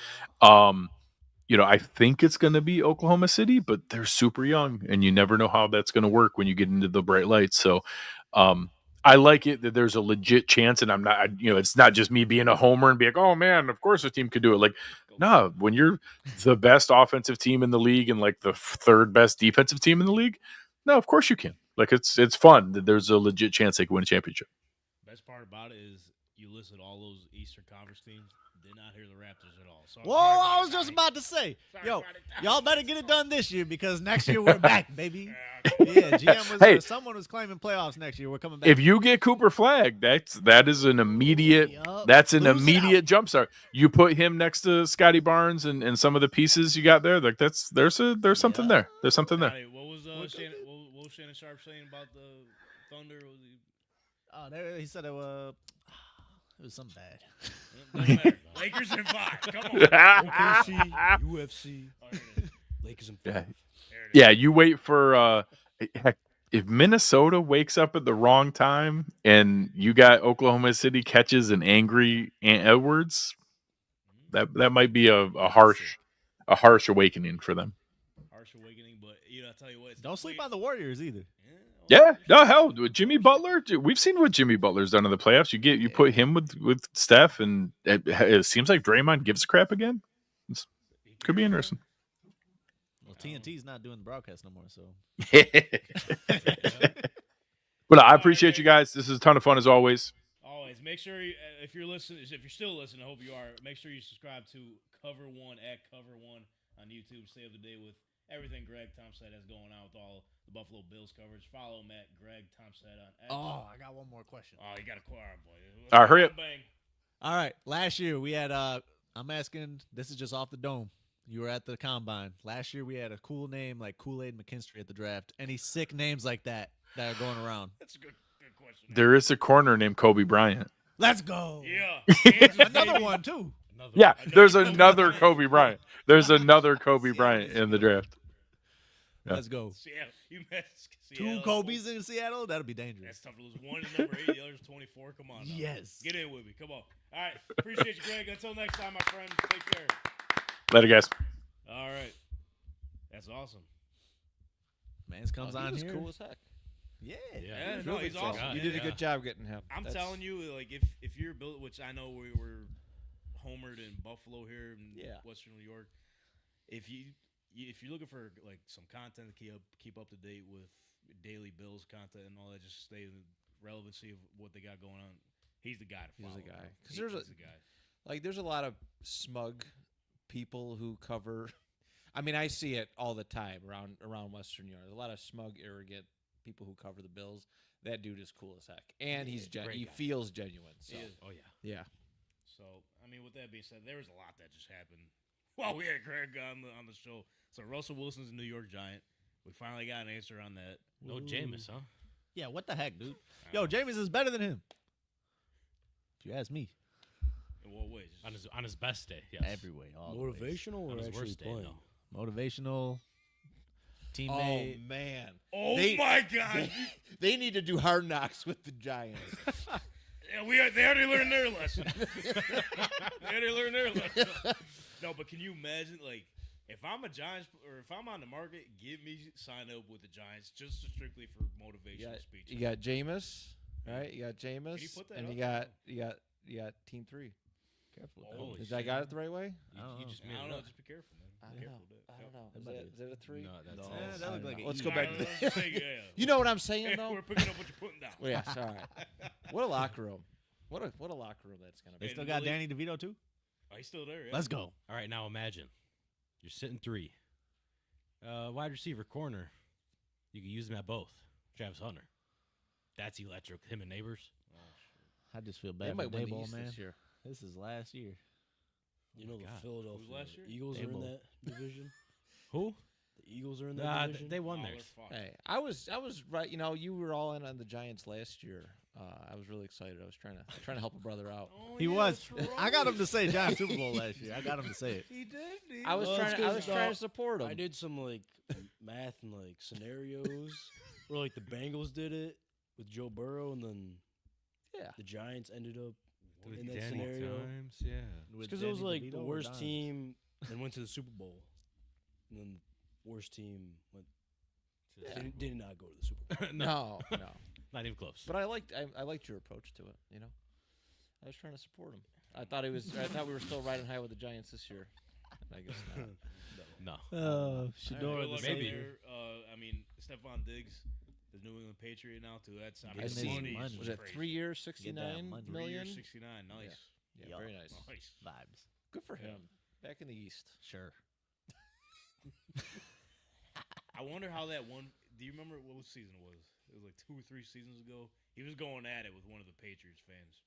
S7: I think it's going to be Oklahoma City, but they're super young, and you never know how that's going to work when you get into the bright lights. So, I like it that there's a legit chance, and I'm not, it's not just me being a homer and being like, oh man, of course a team could do it. Like, no, when you're the best offensive team in the league and like the third best defensive team in the league, no, of course you can. Like, it's fun that there's a legit chance they can win a championship.
S6: Best part about it is you listed all those Eastern Conference teams. Did not hear the Raptors at all. So
S2: Whoa, I was just about to say, y'all better get it done this year because next year we're back, baby. Yeah, GM was someone was claiming playoffs next year. We're coming back.
S7: If you get Cooper Flagg, that is an immediate immediate jump start. You put him next to Scotty Barnes and some of the pieces you got there. Like there's something there. There's something there.
S6: What was Shannon Sharp saying about the Thunder?
S2: He said it was something bad.
S6: Doesn't matter. Lakers in 5. Come on.
S8: OKC, UFC, Lakers in 5.
S7: Yeah, you wait for heck, if Minnesota wakes up at the wrong time and you got Oklahoma City catches an angry Edwards, that might be a harsh awakening for them.
S6: Harsh awakening, but I'll tell you what.
S2: Don't sleep on the Warriors either.
S7: Yeah, no, hell, Jimmy Butler. We've seen what Jimmy Butler's done in the playoffs. You put him with Steph, and it seems like Draymond gives a crap again. Could be interesting.
S2: Well, TNT's not doing the broadcast no more, so.
S7: But I appreciate you guys. This is a ton of fun as always.
S6: Always make sure if you're still listening, I hope you are. Make sure you subscribe to Cover One at Cover One on YouTube. Stay up to date with everything Greg Tompsett has going on with all the Buffalo Bills coverage. Follow him at Greg Tompsett on X.
S2: Oh, I got one more question.
S6: Oh, you got a boy.
S7: All right, hurry up.
S6: Bang.
S2: All right, last year we had I'm asking, this is just off the dome. You were at the combine. Last year we had a cool name like Kool-Aid McKinstry at the draft. Any sick names like that are going around?
S6: That's a good question.
S7: There is a corner named Kobe Bryant.
S2: Let's go.
S6: Yeah.
S2: Another one too.
S7: There's another Kobe Bryant. There's another Kobe Bryant in the draft. Yeah.
S2: Let's go.
S6: Seattle. You missed.
S2: 2 Kobe's in Seattle? That'll be dangerous.
S6: That's tough to lose. One is number 8, the other's 24. Come on. Now.
S2: Yes.
S6: Get in with me. Come on. All right. Appreciate you, Greg. Until next time, my friend. Take care.
S7: Later, guys.
S6: All right. That's awesome.
S2: Mans comes on
S3: was
S2: here.
S3: cool as heck.
S2: Yeah.
S6: No, he's awesome.
S3: You did a good job getting him.
S6: I'm telling you, like, if you're built, which I know we were homered in Buffalo here in Western New York, if you're looking for like some content to keep up to date with daily Bills content and all that, just stay in the relevancy of what they got going on. He's the guy to follow.
S3: He's the guy. Because
S6: he's the guy.
S3: Like, there's a lot of smug people who cover. I mean, I see it all the time around Western New York. There's a lot of smug, arrogant people who cover the Bills. That dude is cool as heck, and he feels genuine. So.
S4: Oh yeah.
S6: So I mean, with that being said, there was a lot that just happened while we had Greg on the show. So Russell Wilson's a New York Giant. We finally got an answer on that.
S4: No Jameis, huh?
S2: Yeah, what the heck, dude? Yo, Jameis is better than him. If you ask me.
S6: In what ways?
S4: On his best day, yes.
S2: Every way. All
S8: Motivational or
S4: his
S8: actually
S4: worst day,
S8: playing?
S4: no.
S2: Motivational. Teammate.
S3: Oh man!
S6: Oh my God!
S3: They need to do Hard Knocks with the Giants.
S6: Yeah, they already learned their lesson. No, but can you imagine, like, if I'm a Giants or if I'm on the market, get me signed up with the Giants just strictly for motivational speech.
S3: You got Jameis, right? You got Jameis,
S6: Can you put that
S3: and
S6: up?
S3: you got Team 3. Careful.
S6: Holy
S3: Did I got it the right way?
S4: You just made
S6: I don't
S4: it
S6: know.
S4: up.
S6: Just be careful, man.
S3: I
S6: Be
S3: don't
S6: careful with that.
S3: I don't know.
S2: That
S3: Is that a 3?
S4: No, that's
S2: that looked like
S3: Let's
S2: an
S3: go
S2: E.
S3: back to the.
S6: Yeah.
S3: You know what I'm saying, though?
S6: We're picking up what you're putting down.
S3: Well, yeah, sorry. What a locker room. What a locker room that's gonna
S2: They
S3: be.
S2: still got Danny DeVito, too?
S6: Oh, he's still there. Yeah.
S2: Let's go.
S4: All right, now imagine you're sitting 3. Wide receiver corner. You can use them at both. Travis Hunter. That's electric. Him and Neighbors.
S2: I just feel
S3: They
S2: bad for
S3: might win the
S2: Dayball,
S3: East
S2: man.
S3: this year.
S2: This is last year.
S8: You know, the
S6: Who's
S8: Philadelphia
S6: last year?
S8: Eagles are in
S2: Dayball.
S8: that division.
S4: Who?
S8: The Eagles are in that division.
S4: They won
S6: Oh,
S4: theirs.
S6: they're fucked.
S3: Hey, I was right. You know, you were all in on the Giants last year. I was really excited. I was trying to help a brother out.
S6: Oh,
S2: He
S6: yeah,
S2: was.
S6: that's
S2: I got him to
S6: right.
S2: say Giants Super Bowl last year. I got him to say it.
S6: He did.
S3: I was
S8: Well,
S3: trying.
S8: it's
S3: I
S8: 'cause,
S3: was trying to support him.
S8: I did some like math and like scenarios where like the Bengals did it with Joe Burrow, and then
S3: Yeah.
S8: the Giants ended up
S4: With
S8: in that
S4: Danny
S8: scenario.
S4: Times, yeah.
S8: Because it was like the worst team then went to the Super Bowl. And then the worst team went. Did not go to the Super Bowl.
S3: No.
S4: Not even close.
S3: But I liked your approach to it. You know, I was trying to support him. I thought we were still riding high with the Giants this year. I guess not.
S4: No.
S2: Shador,
S6: Good luck
S4: maybe.
S6: out there. I mean, Stefon Diggs, the New England Patriot now too. That's I mean,
S2: I
S6: the
S2: seen
S6: money
S2: money.
S6: is
S3: Was it
S6: crazy.
S3: 3 years,
S2: Get that
S3: 69
S2: money.
S6: 3
S3: million?
S6: years, 69. Nice.
S3: Yeah, very nice.
S6: Nice.
S2: vibes.
S3: Good for him. Back in the East.
S2: Sure.
S6: I wonder how that one. Do you remember what season it was? It was like 2 or 3 seasons ago. He was going at it with one of the Patriots fans.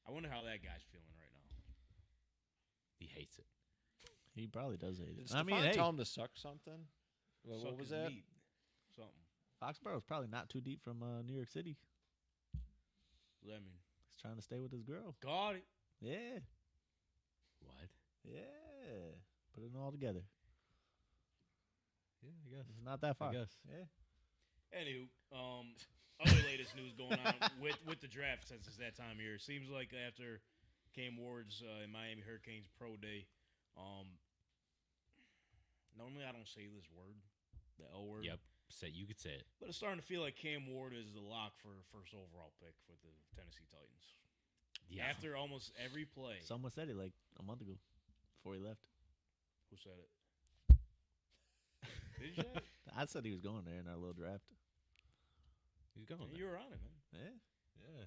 S6: I wonder how that guy's feeling right now.
S4: He hates it.
S2: He probably does hate it.
S3: Did
S2: I mean,
S3: Stefon
S2: hey,
S3: tell him to suck something? What
S6: Suck
S3: was
S6: his
S3: that?
S6: meat. Something.
S2: Foxborough's probably not too deep from New York City.
S6: What does that mean?
S2: He's trying to stay with his girl.
S6: Got it.
S2: Yeah.
S4: What?
S2: Yeah. Put it all together.
S4: Yeah, I guess.
S2: It's not that far.
S4: I guess.
S2: Yeah.
S6: Anywho, other latest news going on with the draft since it's that time of year. Seems like after Cam Ward's in Miami Hurricanes Pro Day, normally I don't say this word, the L word.
S4: Yep. You could say it.
S6: But it's starting to feel like Cam Ward is the lock for first overall pick for the Tennessee Titans.
S4: Yeah.
S6: After almost every play.
S2: Someone said it like a month ago before he left.
S6: Who said it? Did you say it?
S2: I said he was going there in our little draft.
S4: He's going.
S6: You were on it, man.
S2: Yeah.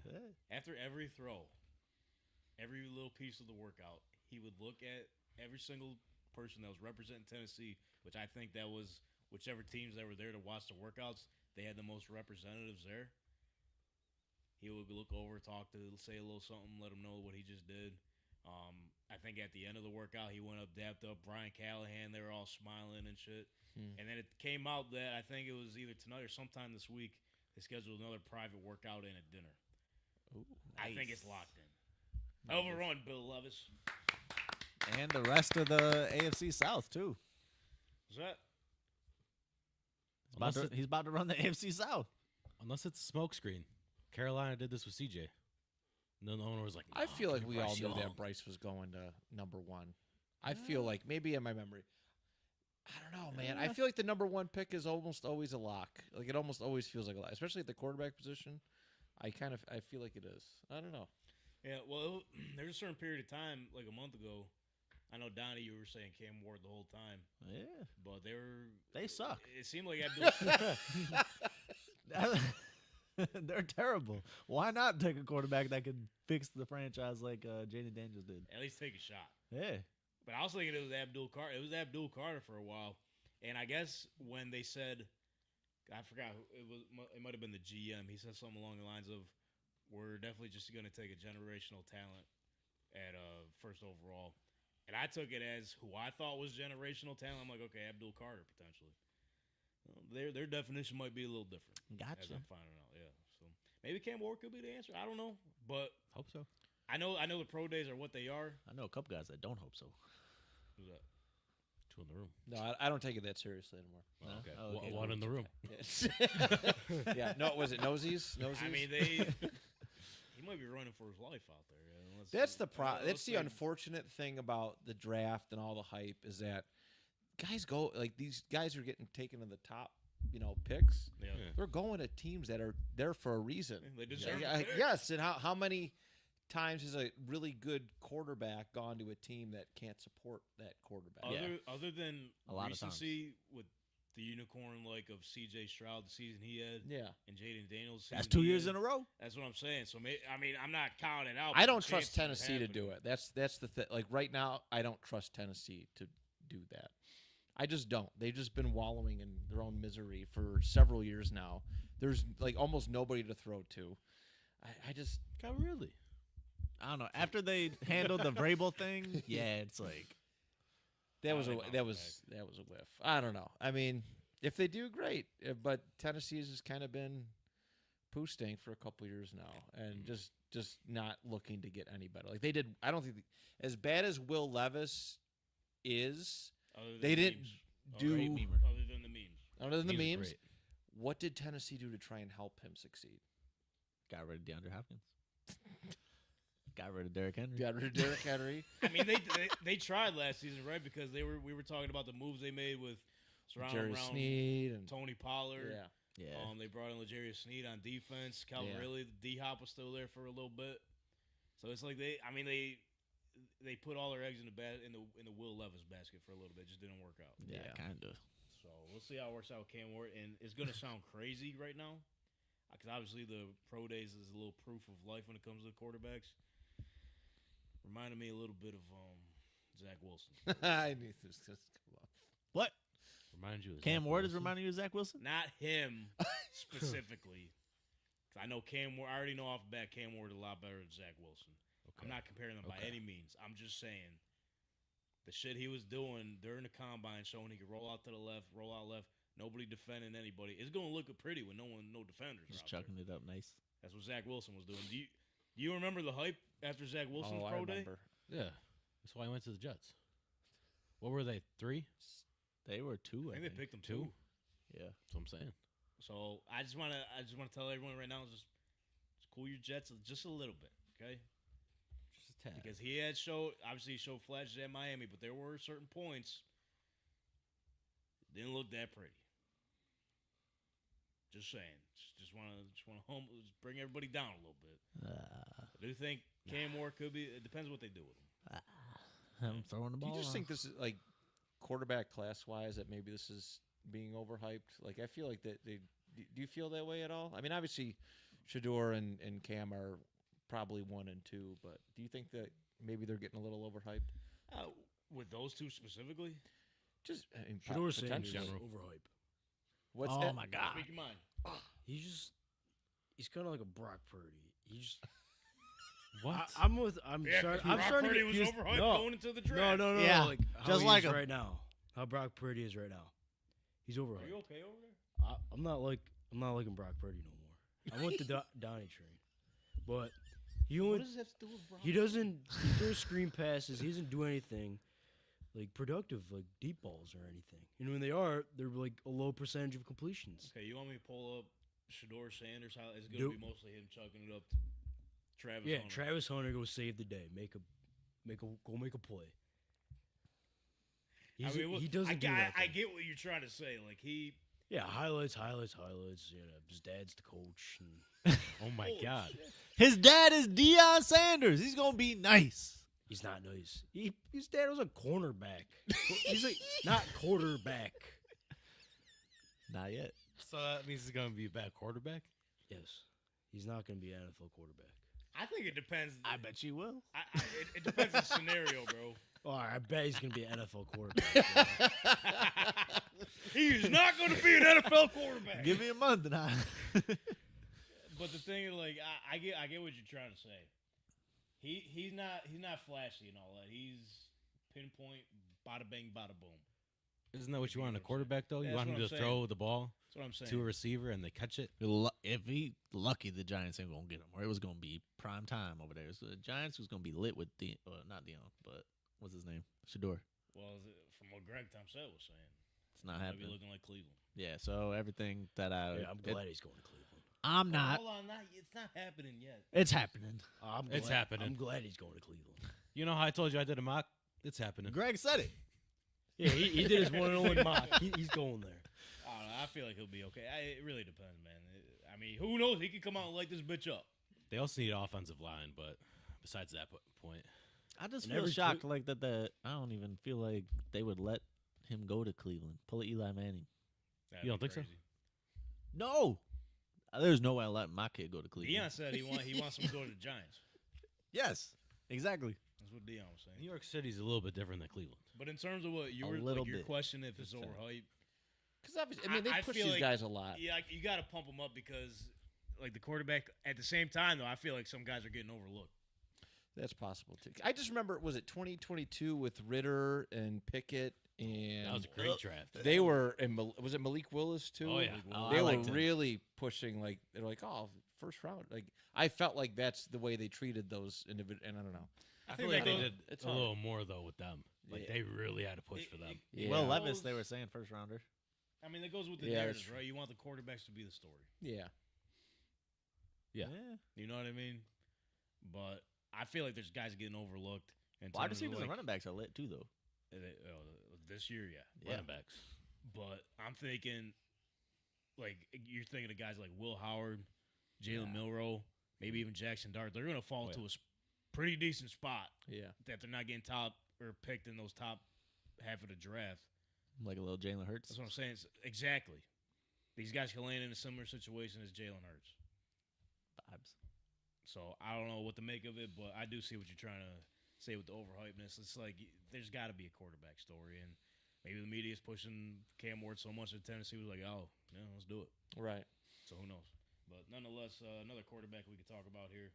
S2: Yeah.
S6: After every throw, every little piece of the workout, he would look at every single person that was representing Tennessee, which I think that was whichever teams that were there to watch the workouts, they had the most representatives there. He would look over, talk to, say a little something, let him know what he just did. I think at the end of the workout, he went up, dapped up Brian Callahan. They were all smiling and shit. And then it came out that I think it was either tonight or sometime this week, they scheduled another private workout and a dinner.
S2: Ooh,
S6: I think
S2: nice.
S6: it's locked in. Overrun, Bill Levis.
S2: And the rest of the AFC South, too.
S6: Is that?
S2: He's about to run the AFC South.
S4: Unless it's a smokescreen. Carolina did this with CJ. And then the owner was like,
S3: I
S4: "No,
S3: feel like
S4: give
S3: we
S4: Bryce
S3: all knew
S4: Young."
S3: that Bryce was going to number 1. I feel like maybe in my memory. I don't know, man. I feel like the number 1 pick is almost always a lock. Like it almost always feels like a lock, especially at the quarterback position. I feel like it is. I don't know.
S6: Yeah, well, there's a certain period of time, like a month ago. I know, Donnie, you were saying Cam Ward the whole time,
S2: Yeah.
S6: but
S2: They suck.
S6: It seemed like Abdul.
S2: They're terrible. Why not take a quarterback that could fix the franchise like Jaden Daniels did?
S6: At least take a shot.
S2: Yeah.
S6: But I was thinking it was Abdul Carter. It was Abdul Carter for a while, and I guess when they said, I forgot who it was. It might have been the GM. He said something along the lines of, "We're definitely just going to take a generational talent at first overall." And I took it as who I thought was generational talent. I'm like, okay, Abdul Carter potentially. Well, their definition might be a little different. As
S2: Gotcha.
S6: I'm finding out, yeah. So maybe Cam Ward could be the answer. I don't know, but
S2: Hope so.
S6: I know the pro days are what they are.
S2: I know a couple guys that don't hope so.
S6: Who's that?
S4: 2 in the room.
S3: No, I don't take it that seriously anymore.
S2: Huh?
S4: Okay.
S2: Oh, okay.
S4: One in the room.
S3: Yeah. No, was it Nosies?
S6: I mean, he might be running for his life out there.
S3: That's the
S6: let's
S3: That's the
S6: say-
S3: unfortunate thing about the draft and all the hype is that guys go like these guys are getting taken in the top, picks.
S6: Yeah.
S3: They're going to teams that are there for a reason.
S6: They deserve
S3: Yeah,
S6: it.
S3: yes, and how many times has a really good quarterback gone to a team that can't support that quarterback?
S6: Other than
S2: A lot of times.
S6: recency with the unicorn like of C.J. Stroud the season he had,
S3: Yeah.
S6: and Jaden Daniels.
S2: That's
S6: season
S2: 2
S6: he
S2: years
S6: had.
S2: in a row.
S6: That's what I'm saying. So I'm not counting it out.
S3: I
S6: but
S3: don't
S6: the
S3: trust
S6: chances of
S3: Tennessee to
S6: happening-
S3: do it. That's the thing. Like right now, I don't trust Tennessee to do that. I just don't. They've just been wallowing in their own misery for several years now. There's like almost nobody to throw to. I just
S4: God, really?
S2: I don't know. After they handled the Vrabel thing, yeah, it's like
S3: that
S6: Oh,
S3: was
S6: they
S3: a
S6: bounced
S3: that was a whiff. I don't know. I mean, if they do, great. But Tennessee has just kind of been poo stink for a couple years now, and just not looking to get any better. Like they did. I don't think as bad as Will Levis is.
S6: Other than
S3: They
S6: the
S3: didn't
S6: memes.
S3: do
S2: great memer.
S6: Other than the memes.
S3: other than the
S4: Memes are
S3: memes.
S4: great.
S3: What did Tennessee do to try and help him succeed?
S2: got rid of DeAndre Hopkins. Got rid of Derrick Henry.
S3: Got rid of Derrick Henry.
S6: I mean, they tried last season, right? Because we were talking about the moves they made with surrounding
S3: Jerry
S6: around
S3: Sneed and
S6: Tony Pollard.
S2: Yeah.
S6: They brought in L'Jarius Sneed on defense. Calvin Ridley, D-Hop was still there for a little bit. So it's like they put all their eggs in the Will Levis basket for a little bit. Just didn't work out.
S2: Yeah, kind of.
S6: So we'll see how it works out with Cam Ward. And it's going to sound crazy right now because obviously the pro days is a little proof of life when it comes to the quarterbacks. Reminded me a little bit of Zach Wilson.
S3: I knew this was come up.
S2: What?
S4: Remind you of
S2: Cam
S4: Zach
S2: Ward is
S4: Wilson?
S2: reminding you of Zach Wilson?
S6: Not him specifically. 'Cause I know Cam Ward. I already know off the bat Cam Ward is a lot better than Zach Wilson.
S4: Okay.
S6: I'm not comparing them by
S4: Okay.
S6: any means. I'm just saying the shit he was doing during the combine, showing he could roll out to the left, roll out left, nobody defending anybody. It's gonna look pretty with no defenders.
S2: Just
S6: out there.
S2: chucking it up nice.
S6: That's what Zach Wilson was doing. Do you remember the hype after Zach Wilson's
S3: I
S6: pro day?
S3: remember.
S4: Yeah. That's why I went to the Jets. What were they? 3?
S2: They were 2,
S6: I think they picked him too.
S2: Yeah.
S4: That's what I'm saying.
S6: So I just wanna tell everyone right now, just cool your jets just a little bit, okay?
S4: Just a tad.
S6: Because he showed flashes at Miami, but there were certain points didn't look that pretty. Just saying. Just want to bring everybody down a little bit. I do think Cam Ward could be. It depends what they do with him.
S2: I'm throwing the
S3: Do
S2: ball.
S3: you just
S2: around.
S3: think this is like quarterback class wise that maybe this is being overhyped? Like I feel like that. Do you feel that way at all? I mean, obviously, Shador and Cam are probably 1 and 2, but do you think that maybe they're getting a little overhyped?
S6: With those two specifically?
S3: Just I mean,
S8: Shador Sanders
S3: potentially.
S8: overhype.
S3: What's
S2: Oh
S3: that?
S2: my God.
S6: Speak your mind.
S8: He's kind of like a Brock Purdy. He just
S4: What?
S8: I'm
S6: Yeah,
S8: starting.
S6: 'cause
S8: I'm
S6: Brock
S8: starting
S6: Purdy
S8: to
S6: was
S8: get
S6: overhyped
S8: no,
S6: going into the draft.
S8: no.
S2: Yeah,
S8: Like how
S2: just
S8: he
S2: like
S8: is
S2: him.
S8: right now. How Brock Purdy is right now. He's overhyped.
S6: Are you okay over there?
S8: I'm not liking Brock Purdy no more. I went to Donnie train, but he only
S6: What does that have to do with Brock?
S8: he doesn't he throws screen passes. He doesn't do anything like productive, like deep balls or anything. And when they are, they're like a low percentage of completions.
S6: Okay, you want me to pull up Shador Sanders? How it's going
S8: Nope.
S6: to be mostly him chucking it up to Travis
S8: Yeah,
S6: Hunter.
S8: Travis Hunter goes save the day, make a play.
S6: I mean,
S8: he doesn't do that.
S6: I get what you're trying to say. Like
S8: Yeah, highlights. You know, his dad's the coach. And
S4: Oh my
S6: Holy
S4: God.
S6: shit.
S2: His dad is Deion Sanders. He's gonna be nice.
S8: he's not nice. His dad was a cornerback. He's like not quarterback.
S2: Not yet.
S4: So that means he's going to be a bad quarterback?
S8: Yes, he's not going to be an NFL quarterback.
S6: I think it depends.
S2: I bet you will.
S6: It depends on the scenario, bro.
S8: Oh, I bet he's going to be an NFL quarterback. bro.
S6: He's not going to be an NFL quarterback.
S2: Give me a month and I.
S6: But the thing is, like, I get what you're trying to say. He's not flashy and all that. He's pinpoint, bada bang, bada boom.
S4: Isn't that what you want in a quarterback, though? You
S6: That's
S4: want him
S6: what
S4: to
S6: I'm
S4: throw the ball
S6: That's what I'm saying.
S4: to a receiver and they catch it?
S2: If he lucky, the Giants ain't gonna get him, or it was gonna be prime time over there. So the Giants was gonna be lit with not Deion, but what's his name? Shador.
S6: Well, from what Greg Tompsett was saying,
S2: It's not
S6: might be
S2: happening.
S6: looking like Cleveland.
S2: Yeah. So everything that
S8: Yeah, I'm glad he's going to Cleveland.
S2: I'm not.
S6: Hold on, it's not happening yet.
S2: It's happening.
S4: It's happening.
S8: I'm glad he's going to Cleveland.
S4: You know how I told you I did a mock? It's happening.
S2: Greg said it.
S8: Yeah, he did his 1-0 mock. He's going there.
S6: I don't know. I feel like he'll be okay. It really depends, man. I mean, who knows? He could come out and light this bitch up.
S4: They also need an offensive line, but besides that point,
S2: I just
S8: And
S2: feel
S8: every
S2: shocked like that. I don't even feel like they would let him go to Cleveland. Pull Eli Manning.
S6: That'd
S4: You don't
S6: be
S4: think so?
S6: crazy.
S2: No. There's no way I'll let my kid go to Cleveland.
S6: Deion said he wants him to go to the Giants.
S2: Yes. Exactly.
S6: That's what Deion was saying.
S4: New York City's a little bit different than Cleveland.
S6: But in terms of what you were
S2: little
S6: your
S2: bit.
S6: question, if it's
S2: Just saying.
S6: overhyped,
S3: Because obviously, I mean, they
S6: I
S3: push
S6: feel
S3: these
S6: like-
S3: guys a lot.
S6: yeah, you got to pump them up because, like, the quarterback. At the same time, though, I feel like some guys are getting overlooked.
S3: That's possible too. I just remember, was it 2022 with Ritter and Pickett and
S4: That was a great draft.
S3: they were and was it Malik Willis too?
S4: Oh, yeah.
S2: Oh,
S3: They
S2: I
S3: were
S2: liked him.
S3: really pushing, like they're like, oh, first round. Like I felt like that's the way they treated those individuals, and I don't know.
S4: I
S6: think
S4: feel like
S6: that
S4: they
S6: goes-
S4: did
S3: it's
S4: a
S3: hard.
S4: little more, though, with them. Like,
S3: Yeah.
S4: they really had to push for them.
S3: Yeah.
S2: Will
S6: Well,
S2: Levis, they were saying first rounder.
S6: I mean, that goes with the
S3: Yeah, that's
S6: narrative,
S3: true.
S6: right? You want the quarterbacks to be the story.
S3: Yeah,
S4: Yeah.
S6: You know what I mean? But I feel like there's guys getting overlooked.
S2: Wide receivers and running backs are lit too, though.
S6: This year, yeah.
S4: Running backs.
S6: But I'm thinking, like, you're thinking of guys like Will Howard, Jalen Milroe, maybe even Jackson Dart. They're going to fall into a pretty decent spot.
S3: Yeah.
S6: That they're not getting top or picked in those top half of the draft.
S2: Like a little Jalen Hurts.
S6: That's what I'm saying. Exactly. These guys can land in a similar situation as Jalen Hurts.
S2: Vibes.
S6: So I don't know what to make of it, but I do see what you're trying to say with the overhypeness. It's like there's got to be a quarterback story, and maybe the media is pushing Cam Ward so much that Tennessee was like, oh, yeah, let's do it.
S3: Right.
S6: So who knows? But nonetheless, another quarterback we could talk about here.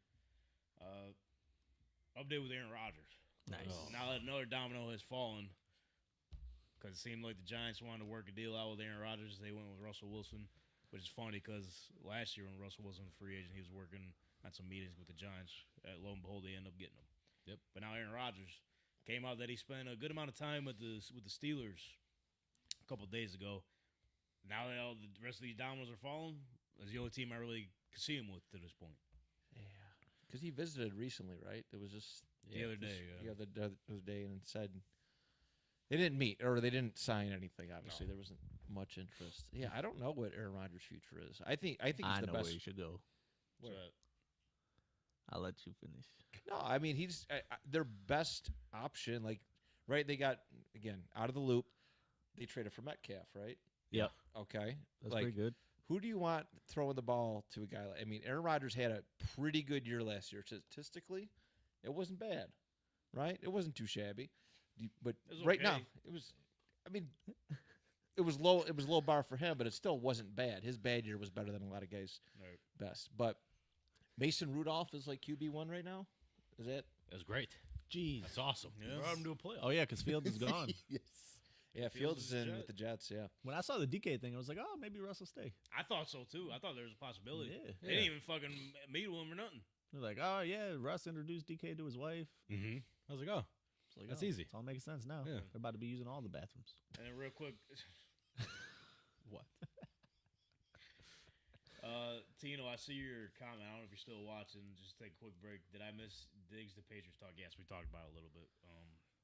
S6: Update with Aaron Rodgers.
S2: Nice.
S6: Now that another domino has fallen, because it seemed like the Giants wanted to work a deal out with Aaron Rodgers. They went with Russell Wilson, which is funny because last year when Russell was a free agent, he was working on some meetings with the Giants. Lo and behold, they end up getting him.
S4: Yep.
S6: But now Aaron Rodgers came out that he spent a good amount of time with the Steelers a couple of days ago. Now that all the rest of these dominoes are falling, that's the only team I really could see him with to this point.
S3: Yeah. Because he visited recently, right? It was just
S6: The other day,
S3: the other day, and said they didn't meet or they didn't sign anything. Obviously, there wasn't much interest. Yeah, I don't know what Aaron Rodgers' future is. I think he's the
S2: know
S3: best.
S2: where you should go.
S6: Where?
S2: I'll let you finish.
S3: No, I mean he's their best option. Like, right? They got again out of the loop. They traded for Metcalf, right?
S2: Yep.
S3: Okay,
S2: That's pretty good.
S3: Who do you want throwing the ball to a guy like? I mean, Aaron Rodgers had a pretty good year last year. Statistically, it wasn't bad, right? It wasn't too shabby. But right now, it was. I mean, it was low. It was low bar for him, but it still wasn't bad. His bad year was better than a lot of guys' best. But Mason Rudolph is like QB1 right now. Is that?
S4: That was great.
S2: Jeez.
S4: That's awesome.
S6: Yes.
S4: Brought him to a playoff.
S2: Oh, yeah, because Fields is gone.
S3: Yes. Yeah, Fields is in with the Jets. Yeah.
S2: When I saw the DK thing, I was like, oh, maybe Russ will stay.
S6: I thought so too. I thought there was a possibility.
S2: Yeah.
S6: They didn't even fucking meet with him or nothing.
S2: They're like, oh, yeah, Russ introduced DK to his wife.
S4: Mm-hmm. I was like, oh,
S2: It's like,
S4: that's
S2: oh,
S4: easy.
S2: It's all making sense now.
S4: Yeah.
S2: They're about to be using all the bathrooms.
S6: And then real quick,
S2: What?
S6: Tino, I see your comment. I don't know if you're still watching. Just take a quick break. Did I miss Diggs the Patriots talk? Yes, we talked about it a little bit.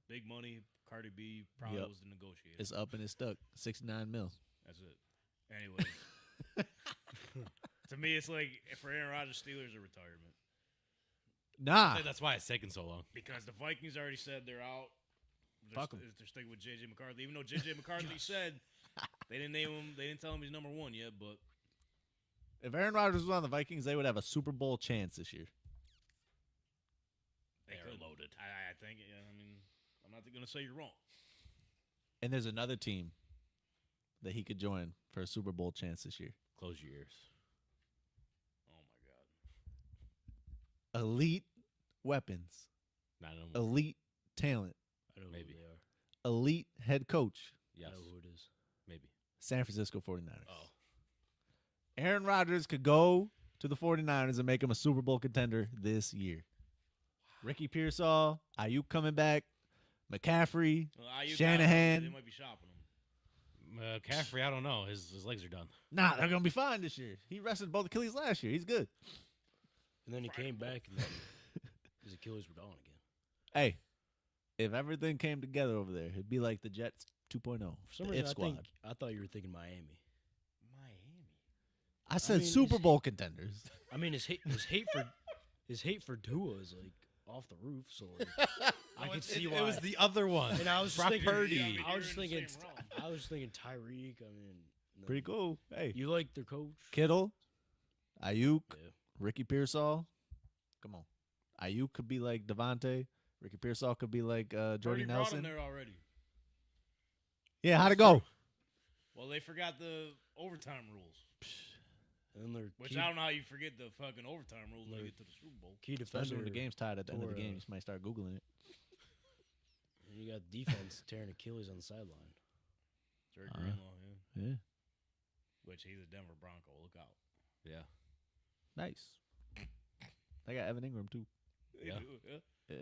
S6: Big money. Cardi B probably was the negotiator.
S2: It's up and it's stuck. 69 mil.
S6: That's it. Anyway, to me, it's like for Aaron Rodgers, Steelers are retirement
S2: Nah.
S4: That's why it's taking so long.
S6: because the Vikings already said they're out.
S2: Fuck 'em.
S6: They're sticking with JJ McCarthy, even though JJ McCarthy said they didn't name him. They didn't tell him he's number one yet, but.
S2: If Aaron Rodgers was on the Vikings, they would have a Super Bowl chance this year.
S6: They
S4: They're
S6: could.
S4: loaded.
S6: I think. Yeah, I mean, I'm not going to say you're wrong.
S2: And there's another team that he could join for a Super Bowl chance this year.
S4: Close your ears.
S6: Oh my God.
S2: Elite weapons,
S4: Not no more.
S2: elite talent,
S8: I know
S4: Maybe.
S8: who they are.
S2: elite head coach,
S4: Yes.
S8: I know who it is.
S4: Maybe.
S2: San Francisco 49ers.
S4: Oh.
S2: Aaron Rodgers could go to the 49ers and make him a Super Bowl contender this year. Ricky Pearsall, Ayuk coming back, McCaffrey,
S6: Well, Ayuk
S2: Shanahan.
S6: They might be shopping him.
S4: Caffrey, I don't know. His legs are done.
S2: Nah, they're going to be fine this year. He rested both Achilles last year. He's good.
S8: And then he came back, and then his Achilles were gone again.
S2: Hey, if everything came together over there, it'd be like the Jets 2.0.
S8: For some
S2: the
S8: reason,
S2: If squad.
S8: I thought you were thinking Miami.
S2: I said
S8: mean,
S2: Super
S8: is
S2: Bowl contenders.
S8: I mean, his hate for Tua is like off the roof. So like, I could see why.
S4: It was the other one.
S8: And I was just
S4: Brock
S8: thinking,
S4: Purdy.
S8: I was just
S6: You're in the
S8: thinking,
S6: same realm.
S8: I was thinking Tyreek. I mean, no.
S2: Pretty cool. Hey,
S8: You like their coach?
S2: Kittle, Ayuk,
S8: Yeah.
S2: Ricky Pearsall. Come on. Ayuk could be like Devontae. Ricky Pearsall could be like Jordy
S6: Purdy brought him
S2: Nelson.
S6: there already.
S2: Yeah, how'd it go?
S6: Well, they forgot the overtime rules.
S8: And their
S6: Which
S8: key,
S6: I don't know how you forget the fucking overtime rules when you get to the Super Bowl.
S8: key defender.
S2: Especially when the game's tied at the end of the
S8: tore,
S2: game. You might start Googling it.
S8: And you got defense tearing Achilles on the sideline.
S6: Jerry
S2: Uh,
S6: Greenlaw, yeah.
S2: Yeah.
S6: Which he's a Denver Bronco. Look out.
S4: Yeah.
S2: Nice. They got Evan Ingram too.
S4: Yeah.
S2: Yeah.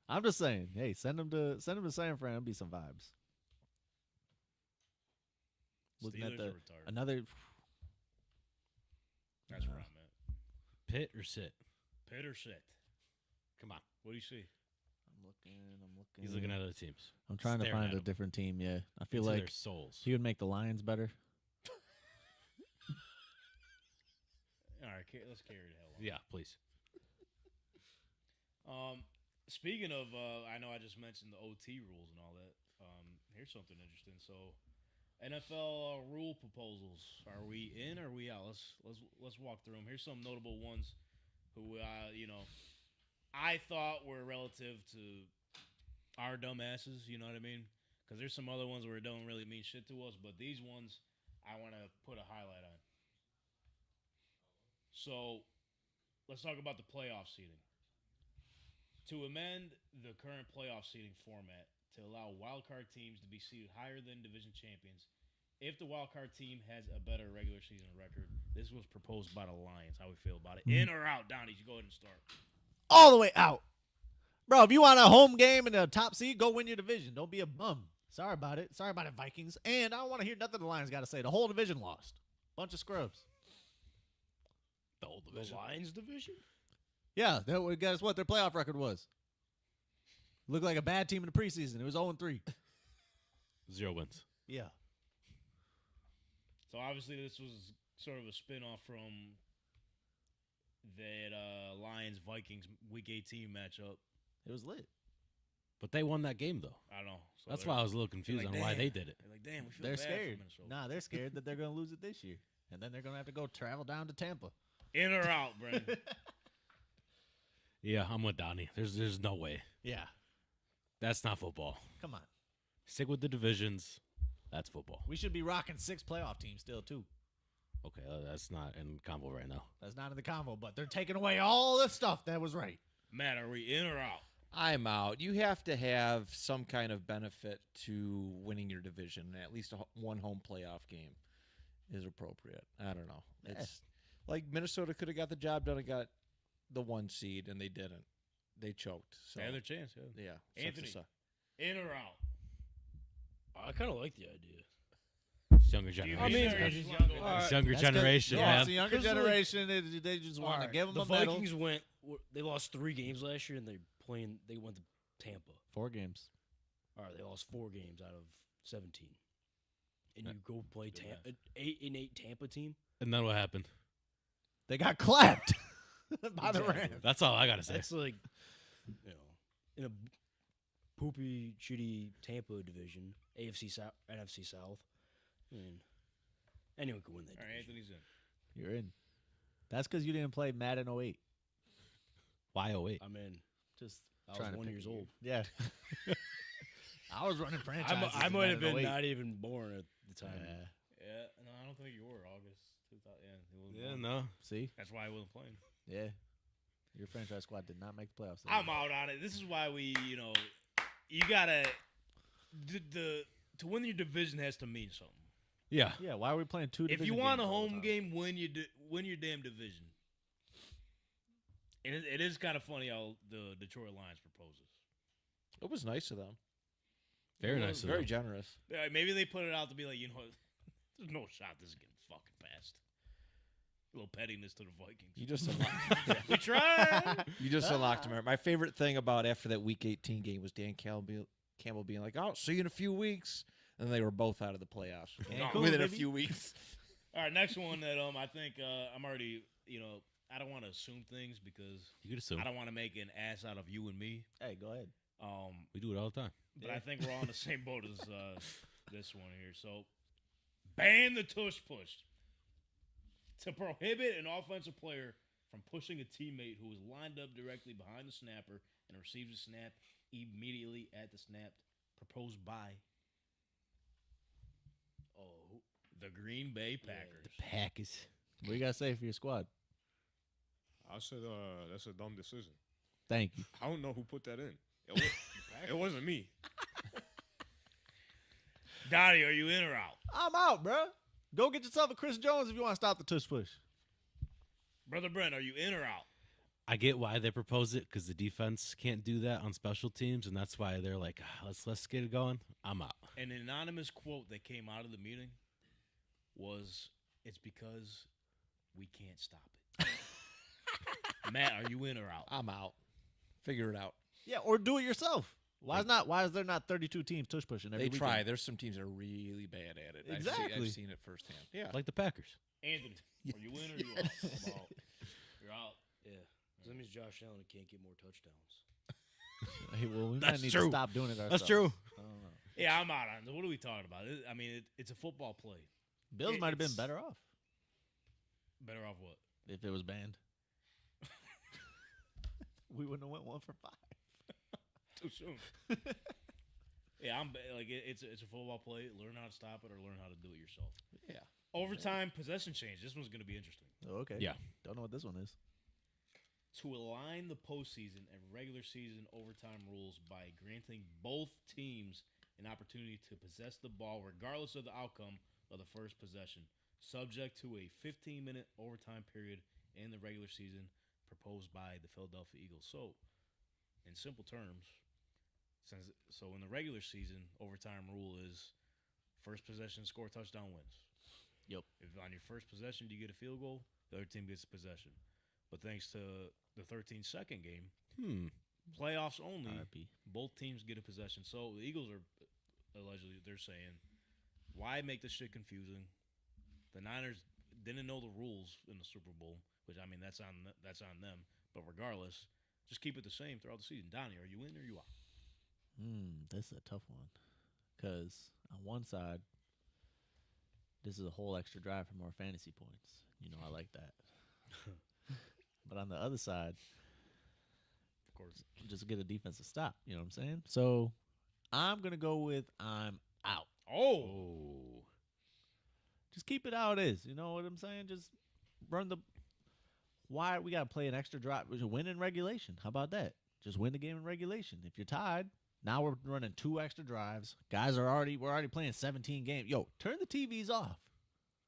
S2: I'm just saying, hey, send him to San Fran. Be some vibes. Looking
S6: Steelers
S2: at
S6: are
S2: the
S6: retired.
S2: another.
S6: That's where I'm at.
S4: Pitt or sit?
S6: Pitt or shit.
S4: Come on.
S6: What do you see?
S2: I'm looking.
S4: He's looking at other teams.
S2: I'm trying to
S4: staring
S2: find
S4: at
S2: a
S4: 'em.
S2: different team. Yeah, I feel
S4: Into
S2: like
S4: their souls.
S2: he would make the Lions better.
S6: All right, let's carry the hell on.
S4: Yeah, please.
S6: Speaking of, I know I just mentioned the OT rules and all that. Here's something interesting. So, NFL rule proposals. Are we in or are we out? Let's walk through them. Here's some notable ones who I thought were relative to our dumbasses. You know what I mean? Because there's some other ones where it don't really mean shit to us, but these ones I want to put a highlight on. So, let's talk about the playoff seeding. To amend the current playoff seeding format to allow wildcard teams to be seeded higher than division champions, if the wildcard team has a better regular season record, this was proposed by the Lions. How we feel about it? In or out, Donnie? You go ahead and start.
S2: All the way out, bro. If you want a home game and a top seed, go win your division. Don't be a bum. Sorry about it, Vikings. And I don't want to hear nothing the Lions got to say. The whole division lost. Bunch of scrubs.
S4: The whole
S8: The
S4: division.
S8: Lions division?
S2: Yeah, guess what? Their playoff record was. Looked like a bad team in the preseason. It was 0-3.
S4: 0 wins.
S2: Yeah.
S6: So obviously this was sort of a spin-off from that Lions-Vikings Week 18 matchup.
S2: It was lit.
S4: But they won that game, though.
S6: I don't know. So
S4: That's
S6: they're-
S4: why I was a little confused
S6: like,
S4: on why
S6: damn.
S4: they did it.
S6: They're like, damn, we feel
S2: They're
S6: bad for
S2: scared.
S6: Minnesota.
S2: Nah, they're scared that they're going to lose it this year. And then they're going to have to go travel down to Tampa.
S6: In or out, Brendan?
S4: Yeah, I'm with Donnie. There's no way.
S2: Yeah.
S4: That's not football.
S2: Come on.
S4: Stick with the divisions. That's football.
S2: We should be rocking 6 playoff teams still, too.
S4: Okay, that's not in combo right now.
S2: That's not in the combo, but they're taking away all the stuff that was right.
S6: Matt, are we in or out?
S3: I'm out. You have to have some kind of benefit to winning your division. At least one home playoff game is appropriate. I don't know. It's like Minnesota could have got the job done and got the 1 seed, and they didn't. They choked. So
S6: They had their chance, yeah.
S3: yeah.
S6: Anthony.
S3: sucks.
S6: In or out?
S8: I kind of like the idea.
S4: It's younger generation.
S8: I mean,
S6: Or you just wanna go
S8: all right.
S4: It's younger
S2: That's good.
S4: generation,
S2: Yeah,
S4: man.
S2: it's a younger
S8: 'Cause, like-
S2: generation. They just want to
S8: Alright,
S2: give them
S8: the
S2: a medal.
S8: Vikings they lost 3 games last year, and they went to Tampa.
S2: 4 games.
S8: All right, they lost 4 games out of 17. And
S4: Yeah.
S8: you go play an 8-8 Tampa team?
S4: And then what happened?
S2: They got clapped by the
S8: Exactly.
S2: Rams.
S4: That's all I got to say.
S8: That's like, in a poopy, shitty Tampa division, AFC South, NFC South. I mean, anyone could win that
S6: All right,
S8: division.
S6: Anthony's in.
S2: You're in. That's because you didn't play Madden 08.
S4: Why 08?
S8: I'm in.
S2: Just
S8: I was
S2: trying to
S8: 1
S2: pick
S8: years
S2: a year.
S8: old.
S2: Yeah. I was running franchises.
S8: I
S2: in
S8: might have
S2: Madden
S8: been
S2: 08.
S8: not even born at the time.
S2: Yeah.
S6: Yeah, no, I don't think you were August 2000. Yeah, he wasn't
S4: Yeah,
S6: playing.
S4: no.
S2: See?
S6: That's why I wasn't playing.
S2: Yeah. Your franchise squad did not make the playoffs. that
S6: I'm
S2: year.
S6: out on it. This is why we, you gotta to win your division has to mean something.
S4: Yeah.
S2: Yeah, why are we playing 2
S6: If
S2: division
S6: you want a
S2: games all the
S6: home
S2: time?
S6: game, win your damn division. And it is kind of funny how the Detroit Lions proposes.
S3: It was nice of them.
S4: Very
S3: It was
S4: nice of
S3: Very
S4: them.
S3: generous.
S6: Yeah, maybe they put it out to be like, there's no shot this is getting fucking passed. A little pettiness to the Vikings.
S3: You just unlocked,
S6: We tried.
S3: you just unlocked America. My favorite thing about after that Week 18 game was Dan Campbell being like, "Oh, see you in a few weeks," and they were both out of the playoffs
S2: Cancun,
S3: within a
S2: baby.
S3: few weeks.
S6: All right, next one that I think I'm already, I don't want to assume things because
S4: You could assume.
S6: I don't want to make an ass out of you and me.
S2: Hey, go ahead.
S4: We do it all the time.
S6: But I think we're all on the same boat as this one here. So, ban the tush push to prohibit an offensive player from pushing a teammate who is lined up directly behind the snapper and receives a snap immediately at the snap. Proposed by the Green Bay Packers.
S4: Packers.
S2: What do you got to say for your squad?
S5: I said that's a dumb decision.
S2: Thank you.
S5: I don't know who put that in. It wasn't me.
S6: Donnie, are you in or out?
S2: I'm out, bro. Go get yourself a Chris Jones if you want to stop the tush push.
S6: Brother Brent, are you in or out?
S4: I get why they propose it because the defense can't do that on special teams, and that's why they're like, let's get it going. I'm out.
S6: An anonymous quote that came out of the meeting was, "It's because we can't stop it." Matt, are you in or out?
S3: I'm out. Figure it out.
S2: Yeah, or do it yourself. Why is there not 32 teams tush pushing every
S3: They
S2: weekend?
S3: try. There's some teams that are really bad at it.
S2: Exactly.
S3: I've seen it firsthand. Yeah.
S4: Like the Packers.
S6: Anthony, are you in or you out? I'm out. You're out.
S8: Yeah. 'Cause that means Josh Allen can't get more touchdowns.
S2: Hey, well, we
S4: That's
S2: might need
S4: true.
S2: to stop doing it ourselves.
S4: That's true.
S2: I don't know.
S6: Yeah, I'm out on it. What are we talking about? I mean, it's a football play.
S2: Bills might have been
S6: It's-
S2: better off
S6: Better off what?
S2: if it was banned. We wouldn't have went 1 for 5.
S6: Too soon. Yeah, it's a football play. Learn how to stop it or learn how to do it yourself.
S3: Yeah.
S6: Overtime possession change. This one's going to be interesting.
S2: Oh, okay.
S4: Yeah.
S2: Don't know what this one is.
S6: To align the postseason and regular season overtime rules by granting both teams an opportunity to possess the ball regardless of the outcome of the first possession, subject to a 15-minute overtime period in the regular season proposed by the Philadelphia Eagles. So, in simple terms, in the regular season, overtime rule is first possession, score touchdown wins.
S2: Yep.
S6: If on your first possession you get a field goal, the other team gets possession. But thanks to the 13-second game, playoffs only,
S2: RIP.
S6: both teams get a possession. So the Eagles are allegedly, they're saying, why make this shit confusing? The Niners didn't know the rules in the Super Bowl, which I mean that's on them. But regardless, just keep it the same throughout the season. Donnie, are you in or are you out?
S2: This is a tough one. Because on one side, this is a whole extra drive for more fantasy points. You know, I like that. But on the other side,
S6: Of course.
S2: just get a defensive stop. You know what I'm saying? So I'm going to go with I'm out.
S6: Oh.
S2: Just keep it how it is. You know what I'm saying? Just run the. Why we got to play an extra drive? We should win in regulation. How about that? Just win the game in regulation. If you're tied, now we're running 2 extra drives. Guys we're already playing 17 games. Yo, turn the TVs off.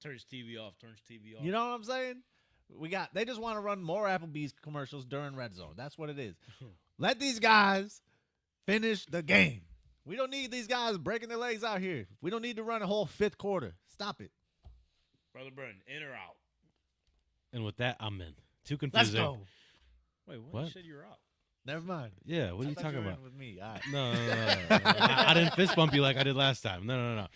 S6: Turns TV off.
S2: You know what I'm saying? They just want to run more Applebee's commercials during red zone. That's what it is. Let these guys finish the game. We don't need these guys breaking their legs out here. We don't need to run a whole 5th quarter. Stop it.
S6: Brother Brennan, in or out?
S4: And with that, I'm in. Too
S2: Let's
S4: confusing.
S2: go.
S6: Wait,
S4: What?
S6: You said you're out.
S2: Never mind.
S4: Yeah, what are you
S2: I thought
S4: talking
S2: were
S4: about?
S2: in with me. All right.
S4: No. I didn't fist bump you like I did last time. No.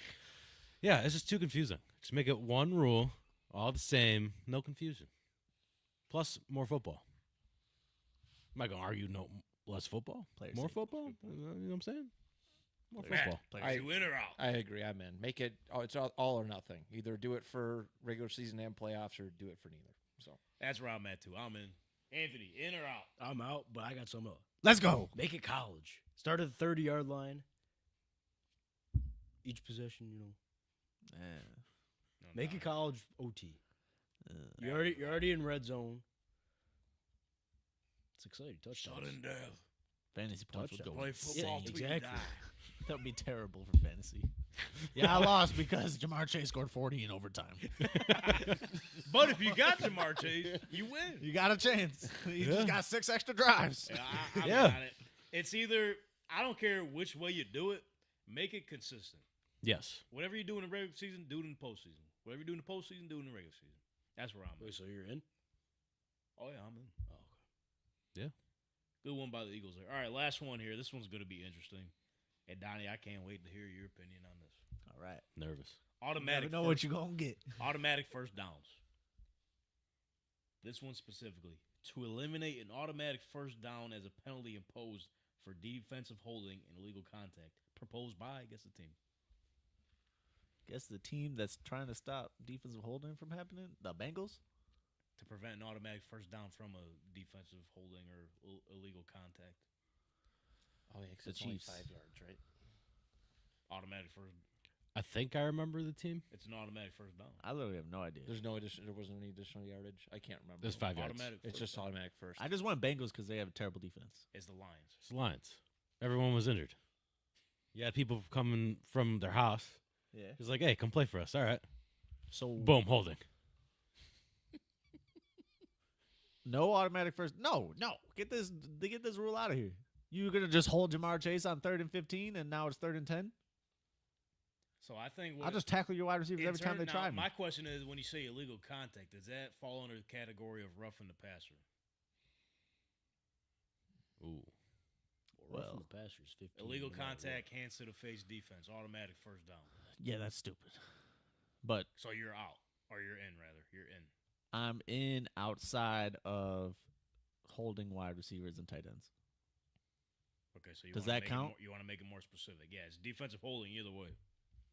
S4: Yeah, it's just too confusing. Just make it one rule, all the same, no confusion. Plus, more football. Am I going to argue less football?
S2: Player
S4: More
S2: safety.
S4: football? You know what I'm saying? More
S6: Matt,
S4: football.
S6: are you in or out?
S3: I agree. I'm in. Make it. Oh, it's all or nothing. Either do it for regular season and playoffs, or do it for neither. So
S6: That's where I'm at, too. I'm in. Anthony, in or out?
S8: I'm out, but I got some up.
S2: Let's go.
S8: Make it college. Start at the 30-yard line. Each possession,
S6: No,
S8: Make
S6: Donnie.
S8: it college OT. You're already in red zone. It's exciting. Touchdowns.
S6: Sudden death.
S2: Fantasy points would
S8: Touchdown.
S2: go.
S6: Play football till you
S8: exactly.
S6: die.
S2: That would be terrible for fantasy. Yeah, I lost because Jamar Chase scored 40 in overtime.
S6: But if you got Jamar Chase, you win.
S2: You got a chance. You just got 6 extra drives.
S6: Yeah, I'm
S4: Yeah.
S6: on it. It's either, I don't care which way you do it, make it consistent.
S4: Yes.
S6: Whatever you do in the regular season, do it in the postseason. Whatever you do in the postseason, do it in the regular season. That's where I'm at.
S8: Wait, so you're in?
S6: Oh, yeah, I'm in.
S8: Oh, okay.
S4: Yeah.
S6: Good one by the Eagles there. All right, last one here. This one's going to be interesting. And, Donnie, I can't wait to hear your opinion on this.
S2: All right.
S4: Nervous.
S2: Never
S6: Automatic
S2: know
S6: first,
S2: what you're going to get.
S6: automatic first downs. This one specifically. To eliminate an automatic first down as a penalty imposed for defensive holding and illegal contact. Proposed by, I guess, the team.
S2: Guess the team that's trying to stop defensive holding from happening, the Bengals?
S6: To prevent an automatic first down from a defensive holding or illegal contact.
S3: oh yeah, 'cause
S2: The
S3: it's only
S2: Chiefs.
S3: 5 yards, right?
S6: Automatic first.
S4: I think I remember the team.
S6: It's an automatic first down.
S2: I literally have no idea.
S3: There wasn't any additional yardage. I can't remember.
S4: There's 5 yards.
S6: Automatic.
S3: It's
S6: first
S3: just
S6: down.
S3: automatic first.
S2: I just went Bengals because they have a terrible defense.
S6: It's the Lions.
S4: It's the Lions. Everyone was injured. You had people coming from their house.
S2: Yeah.
S4: It's like, hey, come play for us. All right.
S2: So
S4: Boom, holding.
S2: no automatic first. No. Get this rule out of here. You're gonna just hold Jamar Chase on 3rd and 15, and now it's 3rd and 10.
S6: So I think
S2: I'll just tackle your wide receivers every time they
S6: now,
S2: try me.
S6: My question is, when you say illegal contact, does that fall under the category of roughing the passer?
S4: Ooh.
S8: Well,
S2: Well,
S8: from the Pastors, 15.
S6: Illegal
S8: no matter what.
S6: contact, hands to the face, defense, automatic first down.
S2: yeah, that's stupid. But
S6: So you're out, or you're in rather. You're in.
S2: I'm in outside of holding wide receivers and tight ends.
S6: Okay, so you
S2: Does
S6: wanna
S2: that
S6: make
S2: count?
S6: You want to make it more specific. Yeah, it's defensive holding either way.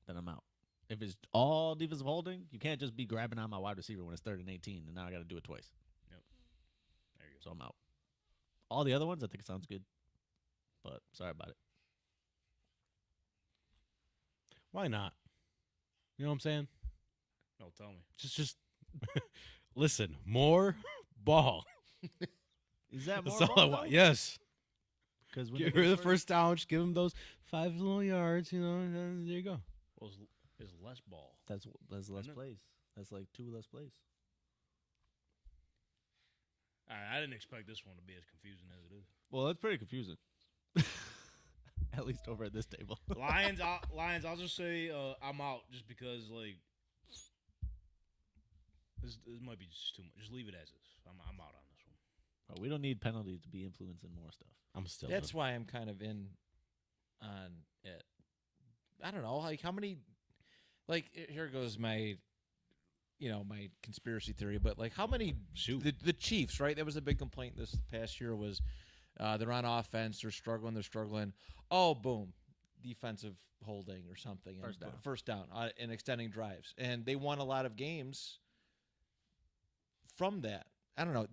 S2: Then I'm out. If it's all defensive holding, you can't just be grabbing on my wide receiver when it's 3rd and 18, and now I got to do it twice.
S6: There you go.
S2: So I'm out. All the other ones, I think it sounds good, but sorry about it.
S4: Why not? You know what I'm saying?
S6: No, tell me.
S4: Just listen. More ball.
S2: Is that more
S4: That's all I want. Yes.
S2: Because
S4: Get rid of the first down. Just give them those 5 little yards. You know, and there you go.
S6: Well, it's less ball.
S2: That's less
S6: Isn't it?
S2: plays. That's like 2 less plays.
S6: All right, I didn't expect this one to be as confusing as it is.
S2: Well, it's pretty confusing. At least over at this table.
S6: Lions, I'll just say I'm out just because like this might be just too much. Just leave it as is. I'm out on this one.
S2: Well, we don't need penalties to be influencing more stuff.
S4: I'm still.
S3: That's why I'm kind of in on it. I don't know, like how many. Like here goes my, my conspiracy theory. But like how many the Chiefs, right? That was a big complaint this past year was they're on offense, they're struggling. Oh, boom, defensive holding or something. First down and extending drives, and they won a lot of games from that. I don't know.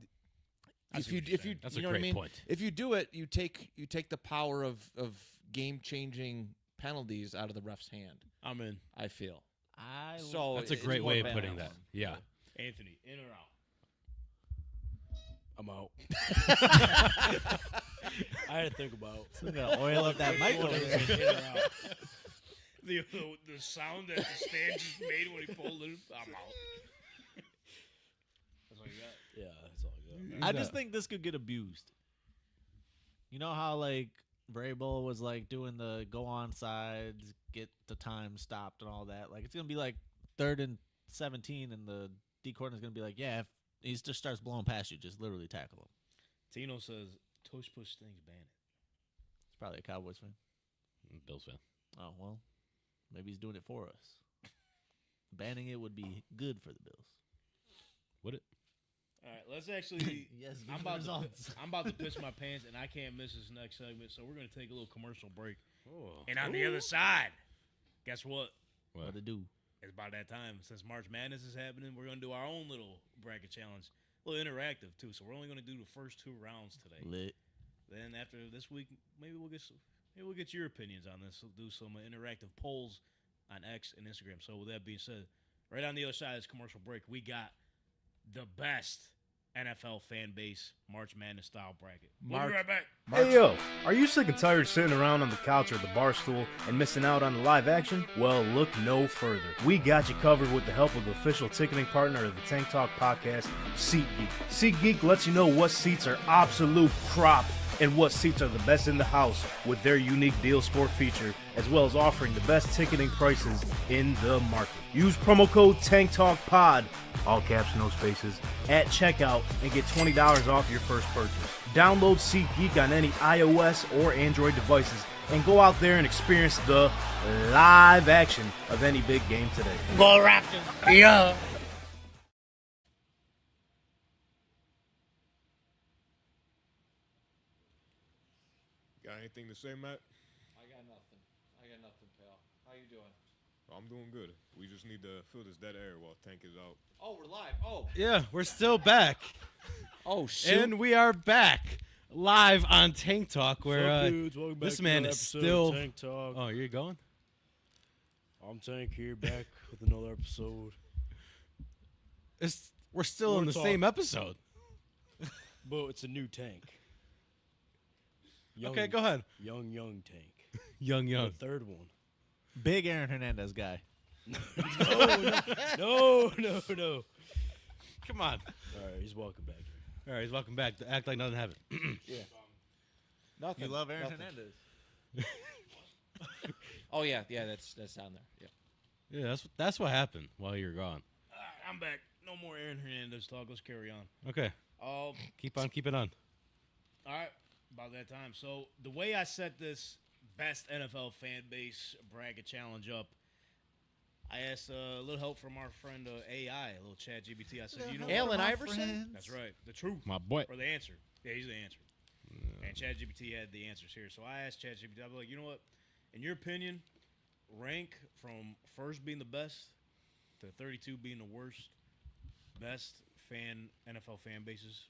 S3: If you
S4: That's
S3: you
S4: a
S3: know what I
S4: great
S3: mean?
S4: point.
S3: If you do it, you take the power of game changing penalties out of the ref's hand.
S6: I'm in.
S3: I feel.
S2: So
S4: That's a
S3: it's
S4: great
S3: more
S4: way of putting
S3: balanced.
S4: that. Yeah.
S6: Anthony, in or out?
S8: I'm out. I had to think about.
S2: Still gotta oil up that mic over there.
S8: In or out.
S6: The sound that the stand just made when he pulled it. I'm out. That's all you got.
S8: Yeah, that's all I got.
S2: I just think this could get abused. You know how like Vrabel was like doing the go on sides, get the time stopped and all that. Like it's gonna be like 3rd and 17, and the D coordinator's gonna be like, yeah, if he just starts blowing past you, just literally tackle him.
S6: Tino says, tush push things, ban it.
S2: It's probably a Cowboys fan.
S4: Bills fan.
S2: Oh well, maybe he's doing it for us. Banning it would be good for the Bills.
S4: Would it?
S6: All right, let's actually.
S2: Yes,
S6: I'm about to piss my pants, and I can't miss this next segment, so we're gonna take a little commercial break.
S4: Oh.
S6: And on the other side, guess what?
S2: What to do?
S6: It's about that time. Since March Madness is happening, we're gonna do our own little bracket challenge, a little interactive too. So we're only gonna do the first 2 rounds today.
S2: Lit.
S6: Then after this week, maybe we'll get your opinions on this. We'll do some interactive polls on X and Instagram. So with that being said, right on the other side of this commercial break, we got the best NFL fan base March Madness style bracket. We'll be right back.
S1: Hey yo, are you sick and tired of sitting around on the couch or the bar stool and missing out on the live action? Well, look no further. We got you covered with the help of the official ticketing partner of the Tank Talk podcast, SeatGeek. SeatGeek lets you know what seats are absolute crop and what seats are the best in the house with their unique deal score feature, as well as offering the best ticketing prices in the market. Use promo code TANKTALKPOD, all caps, no spaces, at checkout and get $20 off your first purchase. Download SeatGeek on any iOS or Android devices and go out there and experience the live action of any big game today.
S6: Go Raptors! Yeah.
S5: Got anything to say, Matt?
S3: I got nothing, pal. How you doing?
S5: I'm doing good. We just need to fill this dead air while Tank is out.
S3: Oh, we're live. Oh.
S4: Yeah, we're still back.
S3: Oh, shoot.
S4: And we are back live on Tank Talk, where
S8: What's up, dudes? Welcome back
S4: this
S8: to
S4: man
S8: another
S4: is
S8: episode
S4: still.
S8: of Tank Talk.
S4: Oh, you're going?
S8: I'm Tank here, back with another episode.
S4: We're still
S8: We're
S4: in the same episode.
S8: But it's a new Tank.
S4: Okay, go ahead.
S8: Young Tank.
S4: Young.
S8: The third one.
S2: Big Aaron Hernandez guy.
S8: No.
S4: Come on.
S8: All right, he's welcome back here.
S4: All right, he's welcome back. Act like nothing happened.
S3: Nothing.
S2: You love Aaron
S3: Nothing.
S2: Hernandez.
S3: Oh yeah, that's down there. Yeah.
S4: Yeah, that's what happened while you were gone.
S6: I'm back. No more Aaron Hernandez talk. Let's carry on.
S4: Okay, keep on keeping on.
S6: All right. About that time. So the way I set this best NFL fan base bracket challenge up, I asked a little help from our friend AI, a little chat GBT. I said, you know,
S3: Allen Iverson?
S6: that's right, the truth.
S4: My boy.
S6: Or the answer. Yeah, he's the answer. And ChatGPT had the answers here. So I asked ChatGPT, I was like, you know what? In your opinion, rank from first being the best to 32 being the worst, best NFL fan bases,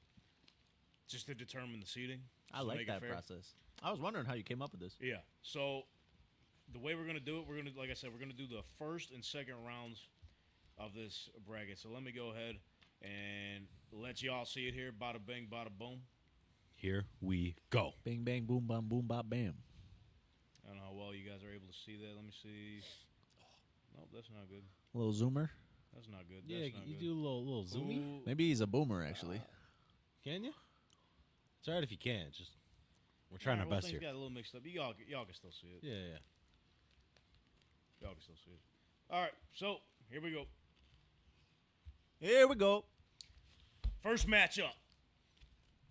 S6: just to determine the seeding.
S2: I
S6: just to
S2: like
S6: make it
S2: that
S6: fair.
S2: process. I was wondering how you came up with this.
S6: Yeah. So the way we're gonna do it, like I said, we're gonna do the first and second rounds of this bracket. So let me go ahead and let y'all see it here. Bada bing, bada boom.
S4: Here we go.
S2: Bing, bang, boom, bam, boom, bop, bam.
S6: I don't know how well you guys are able to see that. Let me see. Nope, that's not good.
S2: A little zoomer.
S6: That's not good.
S4: Yeah,
S6: That's not
S4: you
S6: good.
S4: do a little zoomy.
S6: Ooh.
S2: Maybe he's a boomer, actually.
S4: Can you? It's all right if you can. Just we're trying our
S6: Alright, well,
S4: best
S6: things
S4: here.
S6: got a little mixed up. Y'all can still see it.
S4: Yeah.
S6: Y'all can still see it. All right, so here we go.
S2: Here we go.
S6: First matchup.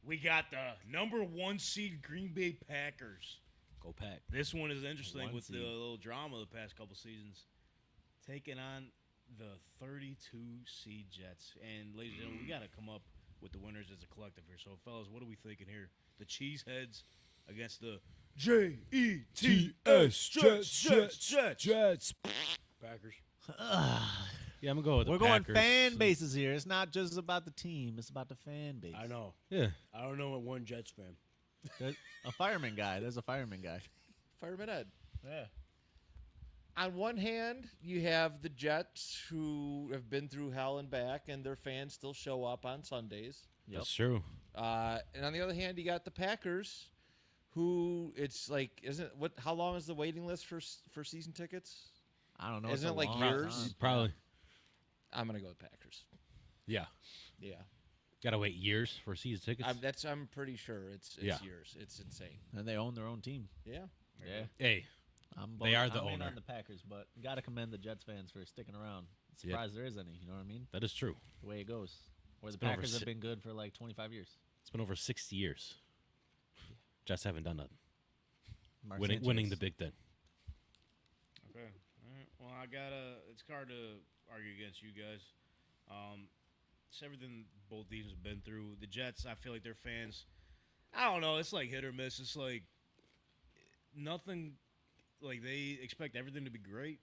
S6: We got the number 1 seed Green Bay Packers.
S2: Go Pack.
S6: This one is interesting
S2: 1
S6: with
S2: seed.
S6: the little drama the past couple seasons. Taking on the 32 seed Jets. And ladies and gentlemen, we got to come up with the winners as a collective here. So, fellas, what are we thinking here? The Cheeseheads against the Jets.
S8: Jets. Packers.
S4: Yeah, I'm gonna go with
S2: We're
S4: the
S2: going
S4: Packers.
S2: fan bases here. It's not just about the team. It's about the fan base.
S8: I know.
S4: Yeah.
S8: I don't know one Jets fan.
S2: There's a fireman guy. There's a fireman guy.
S3: Fireman Ed.
S2: Yeah.
S3: On one hand, you have the Jets who have been through hell and back, and their fans still show up on Sundays.
S4: That's true.
S3: And on the other hand, you got the Packers, who it's like, how long is the waiting list for season tickets?
S2: I don't know.
S3: Isn't
S2: it's a
S3: it like
S2: long
S3: years?
S2: time.
S4: Probably.
S3: I'm gonna go with Packers.
S4: Yeah.
S3: Yeah,
S4: Gotta wait years for season tickets.
S3: I'm pretty sure it's
S4: Yeah.
S3: years. It's insane.
S2: And they own their own team.
S3: Yeah.
S2: Yeah.
S4: Hey, They are the
S2: I'm in
S4: owner.
S2: on the Packers, but you got to commend the Jets fans for sticking around. Surprised there is any. You know what I mean?
S4: that is true.
S2: The way it goes. Where the
S4: been over
S2: Packers have
S4: si-
S2: been good for like 25 years.
S4: It's been over 60 years. Jets haven't done nothing.
S2: Mark
S4: Winning
S2: Sanchez.
S4: the big thing.
S6: Okay. All right. Well, it's hard to argue against you guys. It's everything both teams have been through. The Jets, I feel like their fans, I don't know, it's like hit or miss. It's like nothing, like they expect everything to be great,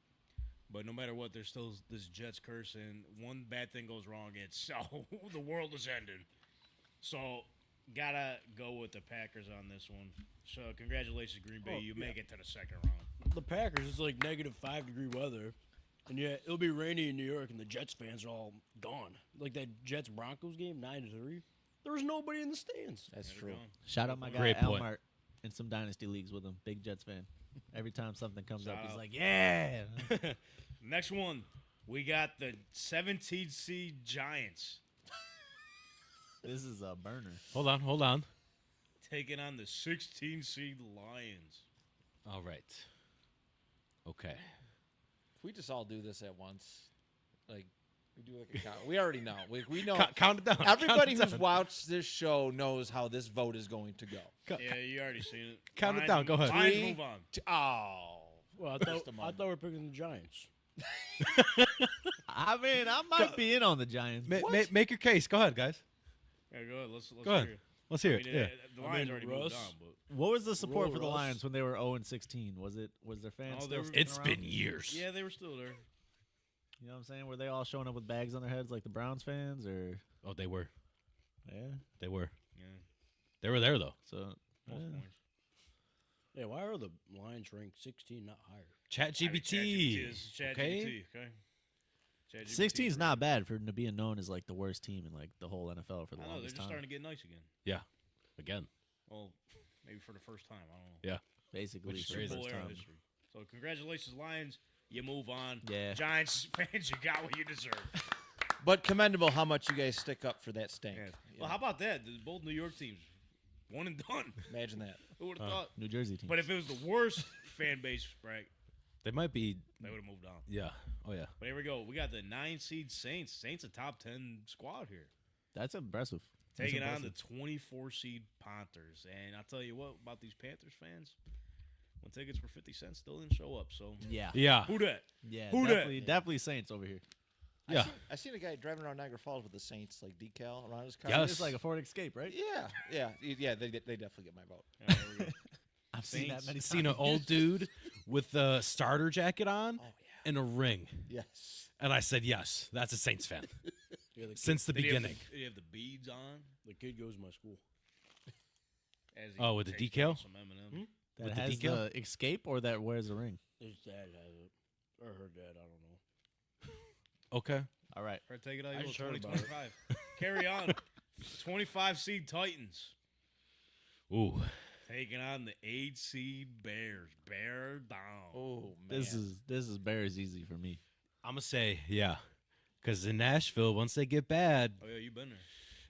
S6: but no matter what, there's still this Jets curse, and one bad thing goes wrong, it's, the world is ending. So, gotta go with the Packers on this one. So, congratulations, Green Bay. You make it to the second round.
S8: The Packers is like -5-degree weather, and yet it'll be rainy in New York, and the Jets fans are all gone. Like that Jets Broncos game, 9-3. There was nobody in the stands.
S3: That's true.
S2: Shout out my guy
S4: Great
S2: Al
S4: point.
S2: Mart in some dynasty leagues with him. Big Jets fan. Every time something comes up,
S6: Shout
S2: he's
S6: out.
S2: like, "Yeah."
S6: Next one, we got the 17 seed Giants
S2: This is a burner.
S4: Hold on.
S6: taking on the 16 seed Lions.
S4: All right. Okay.
S3: If we just all do this at once, like we do like a count. We already know. We know.
S4: Count it down.
S3: Everybody
S4: Count it
S3: who's
S4: down.
S3: watched this show knows how this vote is going to go.
S6: Yeah, you already seen it.
S4: Count it
S6: Lions-
S4: down. Go ahead.
S6: Lions
S3: Three.
S6: move on.
S3: Oh.
S8: Well,
S3: Just a
S8: I
S3: moment.
S8: thought we were picking the Giants.
S2: I mean, I might be in on the Giants.
S4: Make your case. Go ahead, guys.
S6: Yeah, go ahead. Let's
S4: Go ahead.
S6: hear it.
S4: Let's hear
S6: I
S4: it.
S6: mean,
S4: Yeah.
S6: the
S8: I
S6: Lions
S8: mean,
S6: already
S8: Russ-
S6: moved on, but
S2: What was the support
S8: Roll
S2: for the
S8: Russ.
S2: Lions when they were 0-16? Was their fans
S6: Oh,
S2: still
S6: they were-
S2: sticking
S4: It's
S2: around?
S4: been years.
S6: yeah, they were still there.
S2: You know what I'm saying? Were they all showing up with bags on their heads like the Browns fans, or
S4: Oh, they were.
S2: yeah?
S4: They were.
S6: Yeah,
S4: They were there though.
S2: So
S6: both
S2: yeah.
S6: points.
S8: Yeah, why are the Lions ranked 16, not higher?
S4: ChatGPT.
S6: ChatGPT,
S4: Okay.
S6: okay. ChatGPT
S2: 16 is
S6: is
S2: not bad for being known as like the worst team in like the whole NFL for the
S6: I know they're
S2: longest
S6: just
S2: time.
S6: starting to get nice again.
S4: Again.
S6: Well, maybe for the first time. I don't know.
S4: Yeah.
S2: Basically,
S4: Which is
S2: for the
S4: crazy.
S6: Full
S2: first
S6: era
S2: time.
S6: history. So congratulations, Lions. You move on.
S2: Yeah.
S6: Giants fans, you got what you deserve.
S3: But commendable how much you guys stick up for that stink.
S6: Yeah.
S3: You
S6: Well,
S3: know,
S6: how about that? Both New York teams, one and done.
S3: imagine that.
S6: Who would have thought?
S2: New Jersey team.
S6: But if it was the worst fan base, right,
S4: They might be.
S6: they would have moved on.
S4: Yeah. Oh yeah.
S6: But here we go. We got the 9 seed Saints. Saints a top 10 squad here.
S2: That's impressive.
S6: taking on the 24 seed Panthers. And I'll tell you what about these Panthers fans. When tickets were 50 cents, still didn't show up. So
S2: Yeah.
S4: Yeah.
S6: who that?
S2: Yeah.
S6: Who dat?
S2: definitely Saints over here.
S4: Yeah.
S3: I seen a guy driving around Niagara Falls with the Saints like decal around his car.
S4: Yes.
S2: It's like a Ford Escape, right?
S3: Yeah. They definitely get my vote.
S6: All right, there we go.
S2: I've seen that
S6: Saints.
S2: many times.
S4: Seen an old dude with the starter jacket on
S3: Oh
S4: and a ring.
S3: yeah. Yes.
S4: And I said, yes, that's a Saints fan.
S8: Yeah,
S4: Since the
S6: Did he have
S4: beginning.
S6: Did he have the beads on?
S8: the kid goes to my school.
S6: As he
S4: Oh, with the
S6: takes
S4: decal?
S6: down some M&Ms.
S2: That
S4: With the
S2: has
S4: decal?
S2: the Escape or that wears the ring?
S8: His dad has it. Or her dad, I don't know.
S4: Okay.
S2: All right.
S6: Or take it out.
S8: I
S6: You
S8: just
S6: will
S8: heard about it.
S6: 2025. Carry on. 25 seed Titans
S4: Ooh.
S6: taking on the 8 seed Bears. Bear down.
S3: Oh man.
S2: This is Bears easy for me.
S4: I'm going to say, yeah. Because in Nashville, once they get bad,
S6: Oh yeah, you been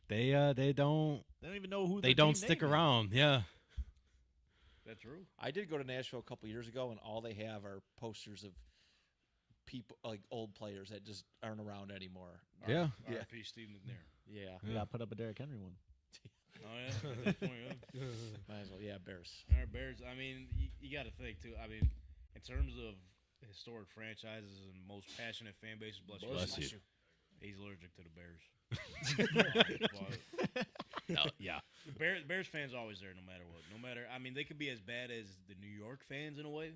S6: there.
S4: they don't
S2: They don't even know who
S4: they
S2: their
S4: don't
S2: team
S4: stick
S2: name is.
S4: around. Yeah.
S6: That's true.
S3: I did go to Nashville a couple years ago, and all they have are posters of people like old players that just aren't around anymore.
S4: Yeah.
S6: R.I.P. Steve McNair.
S3: Yeah.
S2: We got to put up a Derrick Henry one.
S6: Oh yeah. At this point, yeah.
S3: Might as well. Yeah, Bears.
S6: All right, Bears. I mean, you got to think too. I mean, in terms of historic franchises and most passionate fan bases, bless
S4: Bless
S6: you.
S4: you.
S6: He's allergic to the Bears. But
S4: No, yeah.
S6: Bears fans always there, no matter what. No matter. I mean, they could be as bad as the New York fans in a way.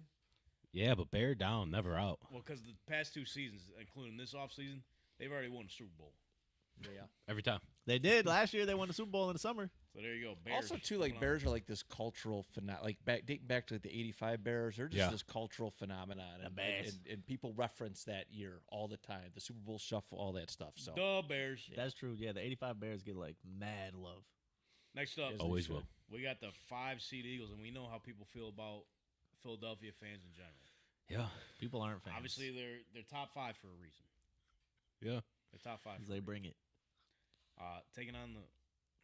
S4: Yeah, but bear down, never out.
S6: Well, because the past 2 seasons, including this offseason, they've already won a Super Bowl.
S3: Yeah.
S4: Every time.
S2: They did. Last year they won the Super Bowl in the summer.
S6: So there you go. Bears.
S3: Also, too, like
S6: Come on.
S3: Bears are like this cultural phenomenon. Like dating back to like, the '85 Bears, they're just
S4: Yeah.
S3: this cultural phenomenon, and people reference that year all the time. The Super Bowl shuffle, all that stuff. So
S6: The Bears.
S2: That's true. Yeah, the 85 Bears get like mad love.
S6: Next up,
S3: Yes, they
S4: Always
S3: should.
S4: will.
S6: we got the 5 seed Eagles, and we know how people feel about Philadelphia fans in general.
S4: Yeah.
S2: People aren't fans.
S6: Obviously, they're top 5 for a reason.
S4: Yeah.
S6: They're top 5.
S2: 'Cause
S6: For
S2: they
S6: a
S2: bring it.
S6: reason. Taking on the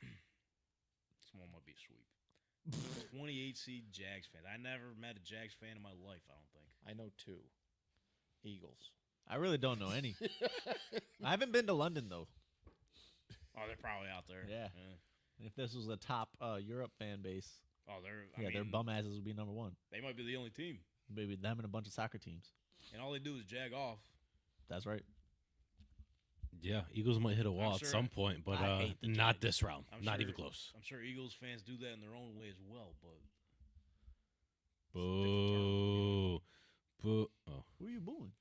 S6: this one might be a sweep. 28 seed Jags fan. I never met a Jags fan in my life. I don't think.
S3: I know 2 Eagles.
S2: I really don't know any. I haven't been to London though.
S6: Oh, they're probably out there.
S2: Yeah. If this was a top Europe fan base,
S6: Oh,
S2: their bum asses would be number 1.
S6: They might be the only team,
S2: Maybe them and a bunch of soccer teams.
S6: and all they do is jag off.
S2: That's right.
S4: Yeah. Eagles might hit a wall
S6: sure-
S4: at some point, but
S2: I hate the
S4: not
S2: Jags.
S4: this round.
S6: I'm
S4: Not
S6: sure-
S4: even close.
S6: I'm sure Eagles fans do that in their own way as well, but
S4: Boo. Boo. Oh.
S2: Who are you booing?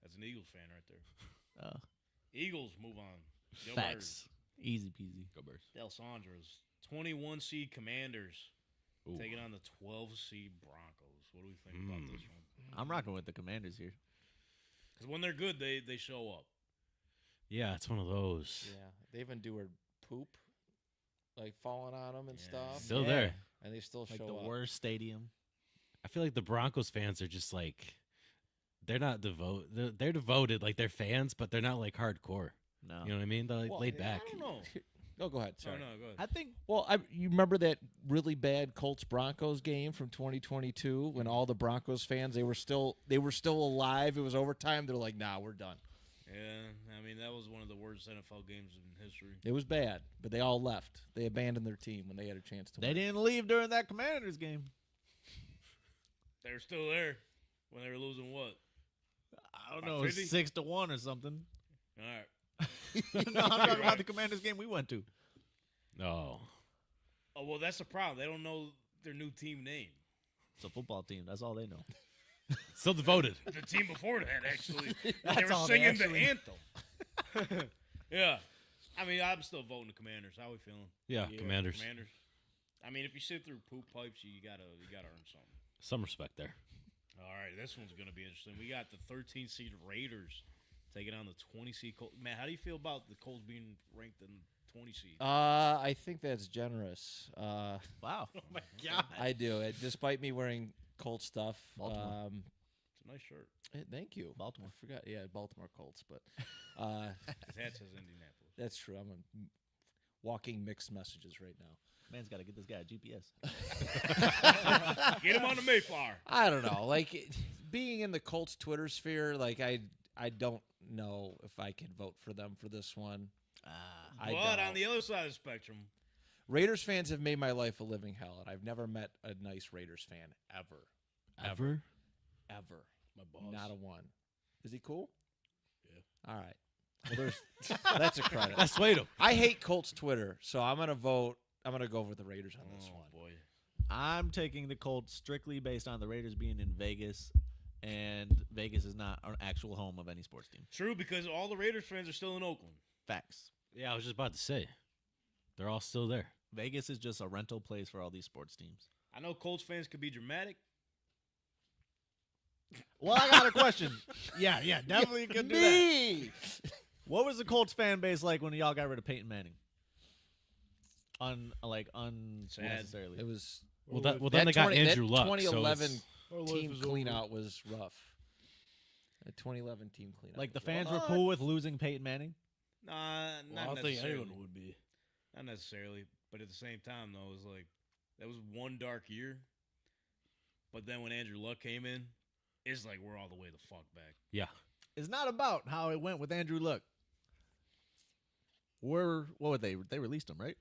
S6: that's an Eagles fan right there.
S2: Uh,
S6: Eagles move on. Go
S2: facts. Easy peasy.
S4: Go Bears.
S6: Del Sandro's 21 seed Commanders
S4: Ooh.
S6: taking on the 12 seed Broncos. What do we think about this one?
S2: I'm rocking with the Commanders here.
S6: Because when they're good, they show up.
S4: Yeah, it's one of those.
S3: Yeah, they've endured poop, like falling on them and
S6: Yeah.
S3: stuff,
S4: Still
S2: Yeah.
S4: there.
S3: and they still
S2: Like
S3: show
S2: the
S3: up.
S2: worst stadium.
S4: I feel like the Broncos fans are just like they're not devoted. They're devoted, like they're fans, but they're not like hardcore.
S2: No.
S4: You know what I mean? They're like
S3: Well,
S4: laid
S6: I
S4: back.
S6: don't know.
S3: Oh, go ahead.
S6: Oh,
S3: Sorry.
S6: no, go ahead.
S2: I think
S3: Well, you remember that really bad Colts Broncos game from 2022 when all the Broncos fans they were still alive. It was overtime. They're like, nah, we're done.
S6: Yeah, I mean, that was one of the worst NFL games in history.
S3: It was bad, but they all left. They abandoned their team when they had a chance to
S2: they
S3: win.
S2: didn't leave during that Commanders game.
S6: They were still there when they were losing what?
S2: I don't
S6: About
S2: know,
S6: 50?
S2: 6-1 or something.
S6: All right.
S2: No, I'm talking about the Commanders game we went to.
S4: No.
S6: Oh, well, that's the problem. They don't know their new team name.
S2: It's a football team. That's all they know.
S4: Still devoted.
S6: The team before that, actually. they
S2: That's
S6: were
S2: all they
S6: singing the
S2: actually-
S6: anthem. Yeah. I mean, I'm still voting the Commanders. How we feeling?
S4: Yeah, Commanders.
S6: Commanders. I mean, if you sit through poop pipes, you gotta earn something.
S4: Some respect there.
S6: All right, this one's gonna be interesting. We got the 13 seed Raiders taking on the 20 seed Colts. Man, how do you feel about the Colts being ranked in 20 seed?
S3: I think that's generous.
S2: Wow.
S6: Oh my god,
S3: I do. Despite me wearing Colts stuff.
S2: Baltimore.
S6: it's a nice shirt.
S3: Thank you.
S2: Baltimore.
S3: I forgot. Yeah, Baltimore Colts, but
S6: His hat says Indianapolis.
S3: that's true. I'm walking mixed messages right now.
S2: Man's got to get this guy a GPS.
S6: Get him on the Mayflower.
S3: I don't know. Like being in the Colts Twitter sphere, like I don't know if I can vote for them for this one. I
S6: But
S3: doubt.
S6: on the other side of the spectrum,
S3: Raiders fans have made my life a living hell, and I've never met a nice Raiders fan ever.
S4: Ever?
S3: Ever.
S8: My boss.
S3: Not a one. Is he cool?
S8: Yeah.
S3: All right. Well, there's that's a credit.
S4: Let's wait him.
S3: I hate Colts Twitter, so I'm gonna vote. I'm gonna go with the Raiders on this one.
S6: boy.
S2: I'm taking the Colts strictly based on the Raiders being in Vegas, and Vegas is not an actual home of any sports team.
S6: True, because all the Raiders fans are still in Oakland.
S2: Facts.
S4: Yeah, I was just about to say. They're all still there.
S2: Vegas is just a rental place for all these sports teams.
S6: I know Colts fans could be dramatic.
S2: Well, I got a question. yeah, definitely could do that. What was the Colts fan base like when y'all got rid of Peyton Manning? Unnecessarily.
S3: It was
S4: Well, then they got Andrew Luck.
S3: 2011
S4: so
S3: team cleanout was rough. The 2011 team cleanout.
S2: Like the
S3: was
S2: fans
S3: rough.
S2: were cool with losing Peyton Manning.
S6: Nah, not
S8: I don't think
S6: necessarily.
S8: anyone would be.
S6: Not necessarily, but at the same time, though, it was like that was one dark year. But then when Andrew Luck came in, it's like we're all the way the fuck back.
S4: yeah.
S2: It's not about how it went with Andrew Luck. What would they released him, right?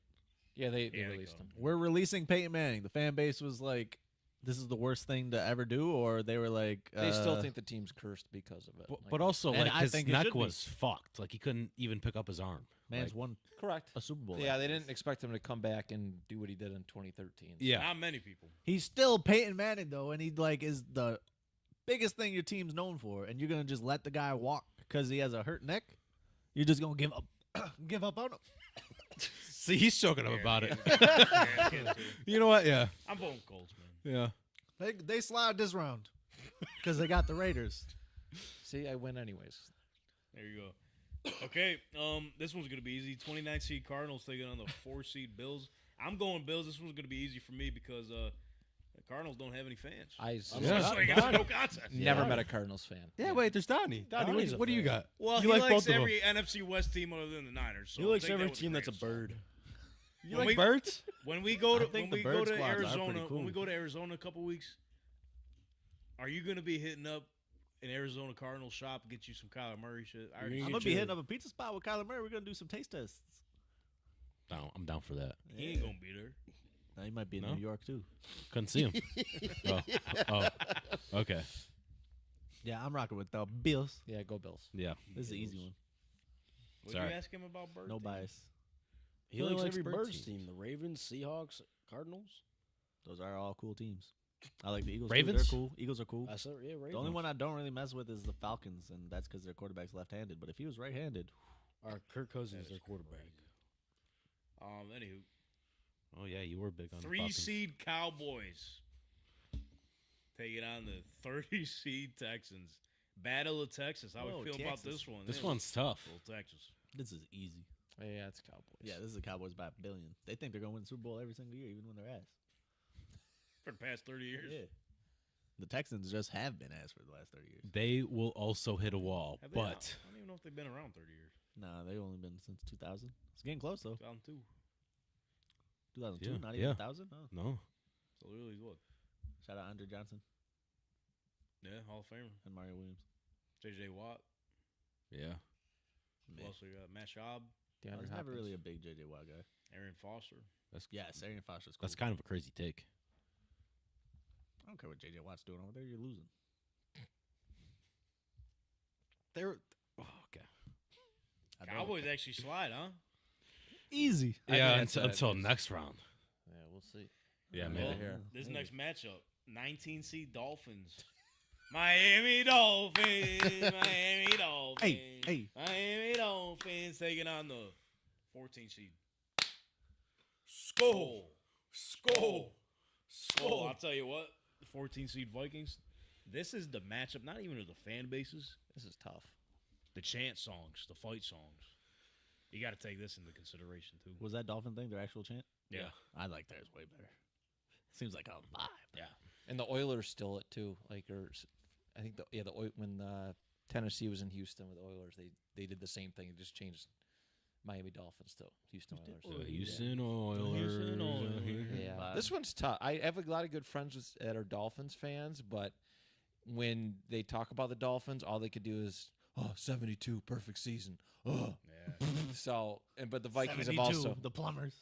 S3: Yeah, they
S6: Yeah, they
S3: released
S6: go.
S3: him.
S2: We're releasing Peyton Manning. The fan base was like, this is the worst thing to ever do, or they were like,
S3: They still think the team's cursed because of it.
S4: But also,
S2: And
S4: like,
S2: I
S4: his
S2: think it
S4: neck
S2: should be.
S4: was fucked. Like, he couldn't even pick up his arm.
S2: man's
S4: Like,
S2: won
S3: correct.
S2: a Super Bowl.
S3: Yeah,
S2: after
S3: they
S2: this.
S3: didn't expect him to come back and do what he did in 2013.
S4: Yeah.
S6: Not many people.
S2: He's still Peyton Manning though, and he like is the biggest thing your team's known for, and you're gonna just let the guy walk because he has a hurt neck. You're just gonna give up on him.
S4: See, he's choking up about it.
S6: Yeah,
S4: You know what? Yeah.
S6: I'm voting Colts, man.
S4: Yeah.
S2: They slide this round because they got the Raiders.
S3: See, I win anyways.
S6: There you go. Okay, this one's gonna be easy. 29 seed Cardinals taking on the 4 seed Bills. I'm going Bills. This one's gonna be easy for me because the Cardinals don't have any fans.
S4: Yeah.
S6: So you got no contest.
S3: Never met a Cardinals fan.
S4: Yeah, wait, there's Donnie. Donnie,
S8: Donnie's
S4: what do you
S8: a fan.
S4: got?
S6: Well,
S4: You
S6: he
S4: like
S6: likes
S4: both of them.
S6: every NFC West team other than the Niners. So
S8: He likes
S6: take
S8: every
S6: that with
S8: team that's a
S6: grain of salt.
S8: bird.
S4: You
S6: When
S4: like
S6: we-
S4: birds?
S6: When we go to
S2: I think
S6: when
S2: the
S6: we go
S2: bird
S6: to
S2: squads are pretty
S6: Arizona,
S2: cool.
S6: when we go to Arizona in a couple weeks, are you gonna be hitting up an Arizona Cardinals shop and get you some Kyler Murray shit? I already
S8: You
S2: I'm
S8: get
S2: gonna be
S8: your-
S2: hitting up a pizza spot with Kyler Murray. We're gonna do some taste tests.
S4: No, I'm down for that.
S6: he ain't gonna be there.
S2: He might be in
S4: No?
S2: New York too.
S4: Couldn't see him. oh, okay.
S2: Yeah, I'm rocking with the Bills.
S3: Yeah, go Bills.
S4: Yeah.
S2: This is an easy one.
S6: Would
S4: Sorry.
S6: you ask him about Bird?
S2: No
S6: team?
S2: bias.
S8: He
S4: Really
S8: likes
S4: likes
S8: every
S4: bird
S8: Birds
S4: teams.
S8: team. The Ravens, Seahawks, Cardinals.
S2: Those are all cool teams. I like the Eagles.
S4: Ravens?
S2: Too. They're cool. Eagles are cool.
S8: I said, yeah, Ravens.
S2: The only one I don't really mess with is the Falcons, and that's because their quarterback's left-handed. But if he was right-handed,
S8: Our Kirk Cousins,
S6: That
S8: their
S6: is
S8: quarterback.
S6: Anywho,
S4: Oh, yeah, you were big on the
S6: 3
S4: Falcons.
S6: seed Cowboys taking on the 30 seed Texans. Battle of Texas. How
S2: Oh,
S6: we feel about
S2: Texas.
S6: this one?
S4: This
S6: Yeah.
S4: one's tough.
S6: Little Texas.
S2: this is easy.
S3: Yeah, it's Cowboys.
S2: Yeah, this is the Cowboys by a billion. They think they're going to win the Super Bowl every single year, even when they're ass.
S6: For the past 30 years.
S2: Yeah. The Texans just have been ass for the last 30 years.
S4: They will also hit a wall,
S6: Have they?
S4: but
S6: I don't even know if they've been around 30 years.
S2: Nah, they've only been since 2000. It's getting close, though.
S6: 2002.
S2: 2002,
S4: Yeah,
S2: not
S4: yeah.
S2: even 1000. Oh.
S4: no.
S6: So literally what?
S2: Shout out Andre Johnson
S6: Yeah, Hall of Famer.
S2: and Mario Williams.
S6: J.J. Watt.
S4: Yeah.
S6: Who else we got? Matt Schaub.
S2: I
S3: DeAndre
S2: was never
S3: Hopkins.
S2: really a big J.J. Watt guy.
S6: Aaron Foster.
S2: Yes, Arian Foster's cool.
S4: That's kind of a crazy take.
S2: I don't care what J.J. Watt's doing over there. You're losing.
S4: They're okay.
S2: I don't-
S6: Cowboys actually slide, huh?
S2: Easy.
S3: I
S4: Yeah,
S3: think that's
S4: until
S3: it.
S4: next round.
S3: Yeah, we'll see.
S4: Yeah,
S3: Well,
S4: maybe.
S3: here.
S6: This next matchup, 19 seed Dolphins. Miami Dolphins. Miami Dolphins.
S2: Hey.
S6: Miami Dolphins taking on the 14 seed. Skull. I'll tell you what, the 14 seed Vikings, this is the matchup, not even of the fan bases,
S3: This is tough.
S6: the chant songs, the fight songs. You got to take this into consideration, too.
S2: Was that Dolphin thing their actual chant?
S6: Yeah.
S2: I like theirs way better. Seems like a vibe.
S6: Yeah.
S3: And the Oilers stole it too. Like, I think when Tennessee was in Houston with the Oilers, they did the same thing. It just changed Miami Dolphins to Houston Oilers.
S4: Houston Oilers.
S6: Houston Oilers.
S3: Yeah,
S2: Vibe.
S3: this one's tough. I have a lot of good friends that are Dolphins fans, but when they talk about the Dolphins, all they could do is, 72, perfect season. Oh, So, but the Vikings have
S2: 72,
S3: also.
S2: the plumbers.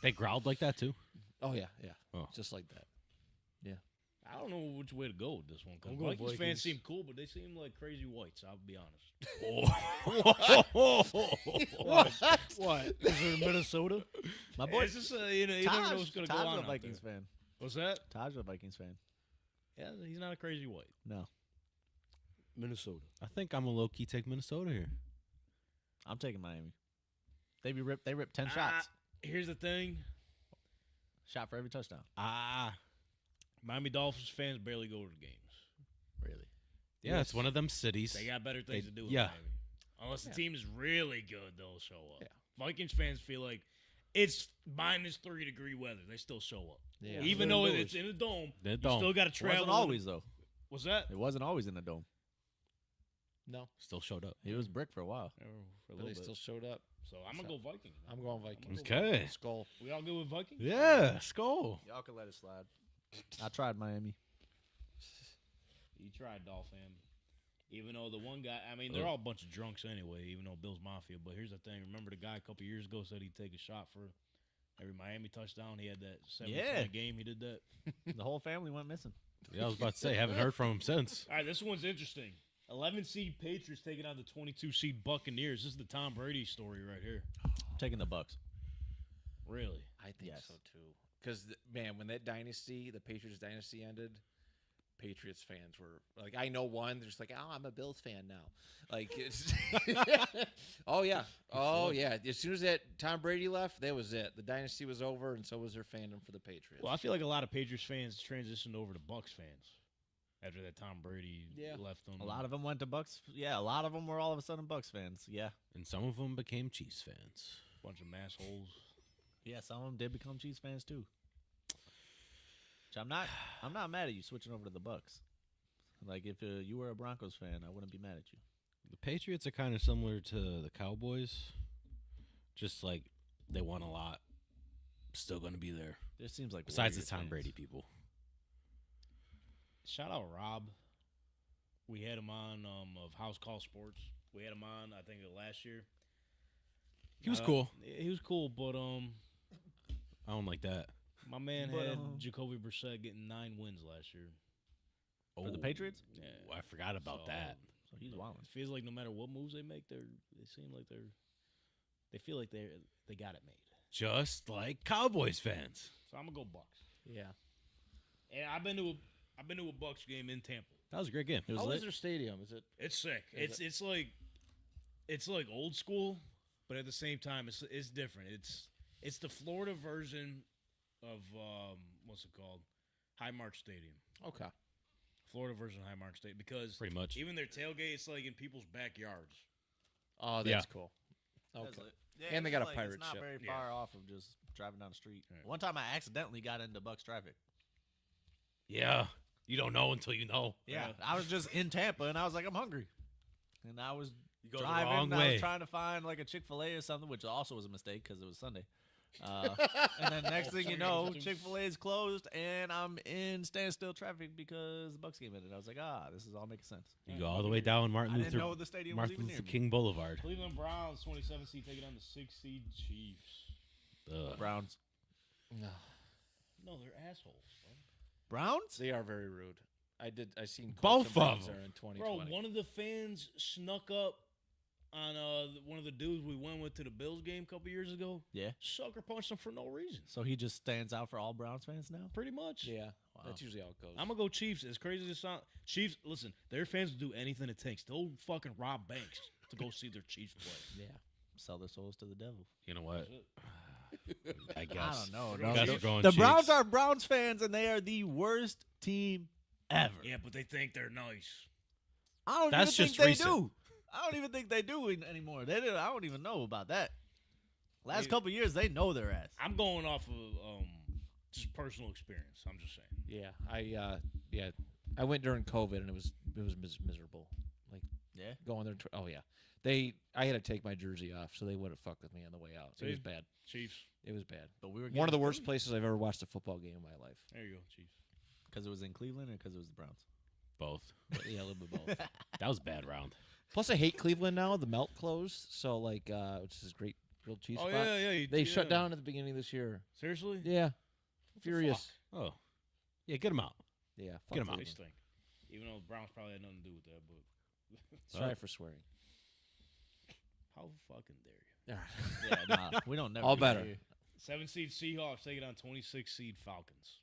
S4: They growled like that too.
S3: Oh yeah,
S4: Oh.
S3: just like that.
S6: I don't know which way to go with this one. 'Cause
S8: I'm going
S6: Vikings fans
S8: Vikings.
S6: seem cool, but they seem like crazy whites. I'll be honest.
S8: What? Is it Minnesota?
S2: My boy,
S6: It's just you never know what's going to go
S2: Todd's
S6: on
S2: a
S6: out
S2: Vikings
S6: there.
S2: fan.
S6: What's that?
S2: Todd's a Vikings fan.
S6: Yeah, he's not a crazy white.
S2: No,
S8: Minnesota.
S4: I think I'm a low key take Minnesota here.
S2: I'm taking Miami. They ripped 10 shots.
S6: Here's the thing.
S2: Shot for every touchdown.
S6: Miami Dolphins fans barely go to the games.
S2: Really?
S4: Yeah, it's one of them cities.
S6: They got better things to do in
S4: yeah.
S6: Miami. Unless the team is really good, they'll show up.
S3: Yeah.
S6: Vikings fans feel like it's -3-degree weather. They still show up.
S3: Yeah.
S6: Even though it's in a dome,
S4: The
S6: you
S4: dome.
S6: still got to
S2: It
S6: travel.
S2: wasn't always though.
S6: What's that?
S2: It wasn't always in the dome.
S3: No,
S4: Still showed up.
S2: It was brick for a while.
S6: For a
S3: but
S6: little
S3: they
S6: bit.
S3: still showed up.
S6: So I'm going to go Vikings. man.
S3: I'm going Vikings.
S4: Okay.
S3: Skull.
S6: We all good with Vikings?
S4: Yeah, skull.
S2: Y'all can let it slide. I tried Miami.
S6: You tried Dolphin. Even though the one guy, I mean, they're all a bunch of drunks anyway, even though Bill's Mafia. But here's the thing. Remember the guy a couple years ago said he'd take a shot for every Miami touchdown? He had that 7-point game. He did that.
S2: The whole family went missing.
S4: Yeah, I was about to say, haven't heard from him since.
S6: All right, this one's interesting. 11-seed Patriots taking on the 22-seed Buccaneers. This is the Tom Brady story right here.
S2: I'm taking the Bucks.
S6: Really?
S3: I think
S2: Yes.
S3: so too. Because man, when that dynasty, the Patriots dynasty ended, Patriots fans were like, I know one. They're just like, oh, I'm a Bills fan now. Like, it's oh yeah, As soon as that Tom Brady left, that was it. The dynasty was over, and so was their fandom for the Patriots.
S6: Well, I feel like a lot of Patriots fans transitioned over to Bucks fans after that Tom Brady left them.
S2: A lot of them went to Bucks. Yeah, a lot of them were all of a sudden Bucks fans. Yeah.
S4: And some of them became Chiefs fans.
S6: bunch of massholes.
S2: Yeah, some of them did become Chiefs fans too. Which I'm not mad at you switching over to the Bucks. Like if you were a Broncos fan, I wouldn't be mad at you.
S4: The Patriots are kind of similar to the Cowboys. Just like they won a lot. Still going to be there.
S2: It seems like
S4: Besides the
S2: Warriors
S4: Tom
S2: fans.
S4: Brady people.
S6: Shout out Rob. We had him on of House Call Sports. We had him on, I think, last year.
S4: He was cool.
S6: He was cool, but
S4: I don't like that.
S6: my man
S2: But,
S6: had Jacoby Brissett getting 9 wins last year.
S2: For the Patriots?
S6: Yeah.
S4: Oh, I forgot about
S6: So,
S4: that.
S2: So he's wilding.
S6: It feels like no matter what moves they make, they seem like they feel like they got it made.
S4: Just like Cowboys fans.
S6: So I'm gonna go Bucks.
S3: Yeah.
S6: And I've been to a Bucks game in Tampa.
S4: That was a great game.
S2: It was
S3: How
S2: lit.
S3: is their stadium? Is it?
S6: It's sick.
S3: Is
S6: It's like old school, but at the same time it's different. It's the Florida version of what's it called? Highmark Stadium.
S3: Okay.
S6: Florida version of Highmark Stadium because
S4: Pretty much.
S6: even their tailgate it's like in people's backyards.
S3: Oh, that's
S4: Yeah.
S3: cool.
S2: That's
S3: Okay.
S2: lit. Yeah,
S3: And they
S2: it's
S3: got a
S2: like,
S3: pirate
S2: It's not
S3: ship.
S2: very
S6: Yeah.
S2: far off of just driving down the street.
S6: Right.
S2: One time I accidentally got into Bucks traffic.
S4: Yeah. You don't know until you know.
S2: Yeah, I was just in Tampa and I was like, I'm hungry, and I was
S4: go the
S2: driving.
S4: wrong
S2: and I
S4: way.
S2: was trying to find like a Chick-fil-A or something, which also was a mistake because it was Sunday. And then next thing you know, Chick-fil-A is closed, and I'm in standstill traffic because the Bucks game ended. I was like, this is all making sense.
S4: You go all the way down Martin
S2: I didn't know
S4: Luther,
S2: the stadium was
S4: Martin
S2: even near
S4: Luther
S2: me.
S4: King Boulevard.
S6: Cleveland Browns 27 seed taking on the 6 seed Chiefs.
S2: Browns.
S6: No, they're assholes. Bro.
S2: Browns?
S3: They are very rude. I seen
S4: Both
S3: clips
S4: of
S3: Browns
S4: them.
S3: there in 2020.
S6: Bro, one of the fans snuck up on one of the dudes we went with to the Bills game a couple years ago.
S2: Yeah.
S6: Sucker punched him for no reason.
S2: So he just stands out for all Browns fans now?
S6: Pretty much.
S3: Yeah,
S2: Wow.
S3: that's usually how it goes.
S6: I'm going to go Chiefs. As crazy as it sounds. Chiefs, listen, their fans will do anything it takes. They'll fucking rob banks to go see their Chiefs play.
S3: Yeah.
S2: Sell their souls to the devil.
S4: You know what? I
S2: I
S4: guess.
S2: don't
S4: I
S2: know.
S4: guess
S2: no.
S4: we're going
S2: The Browns
S4: Chiefs.
S2: are Browns fans, and they are the worst team ever.
S6: Yeah, but they think they're nice.
S2: I don't
S4: That's
S2: even
S4: just
S2: think
S4: recent.
S2: they do. I don't even think they do anymore. They did. I don't even know about that. Last couple of years, they know their ass.
S6: I'm going off of just personal experience. I'm just saying.
S3: Yeah, I went during COVID and it was miserable. Like
S2: Yeah.
S3: going there. Oh yeah, I had to take my jersey off so they wouldn't fuck with me on the way out. It was
S6: See?
S3: bad.
S6: Chiefs.
S3: It was bad.
S2: But we were
S3: One of the worst places I've ever watched a football game in my life.
S6: There you go, Chiefs.
S2: because it was in Cleveland or because it was the Browns.
S4: Both.
S3: But yeah, a little bit both.
S4: That was a bad round.
S3: Plus, I hate Cleveland now. The melt closed, so which is a great grilled cheese
S6: Oh
S3: spot.
S6: yeah.
S3: They shut down at the beginning of this year.
S6: Seriously?
S3: Yeah, furious.
S4: Oh, yeah, get him out.
S3: Yeah,
S4: Get 'em out.
S6: They stink. Even though the Browns probably had nothing to do with that, but
S3: Sorry for swearing.
S6: how fucking dare you?
S2: Yeah, nah, we don't never.
S3: All
S2: do
S3: better.
S2: here.
S6: 7-seed Seahawks taking on 26-seed Falcons.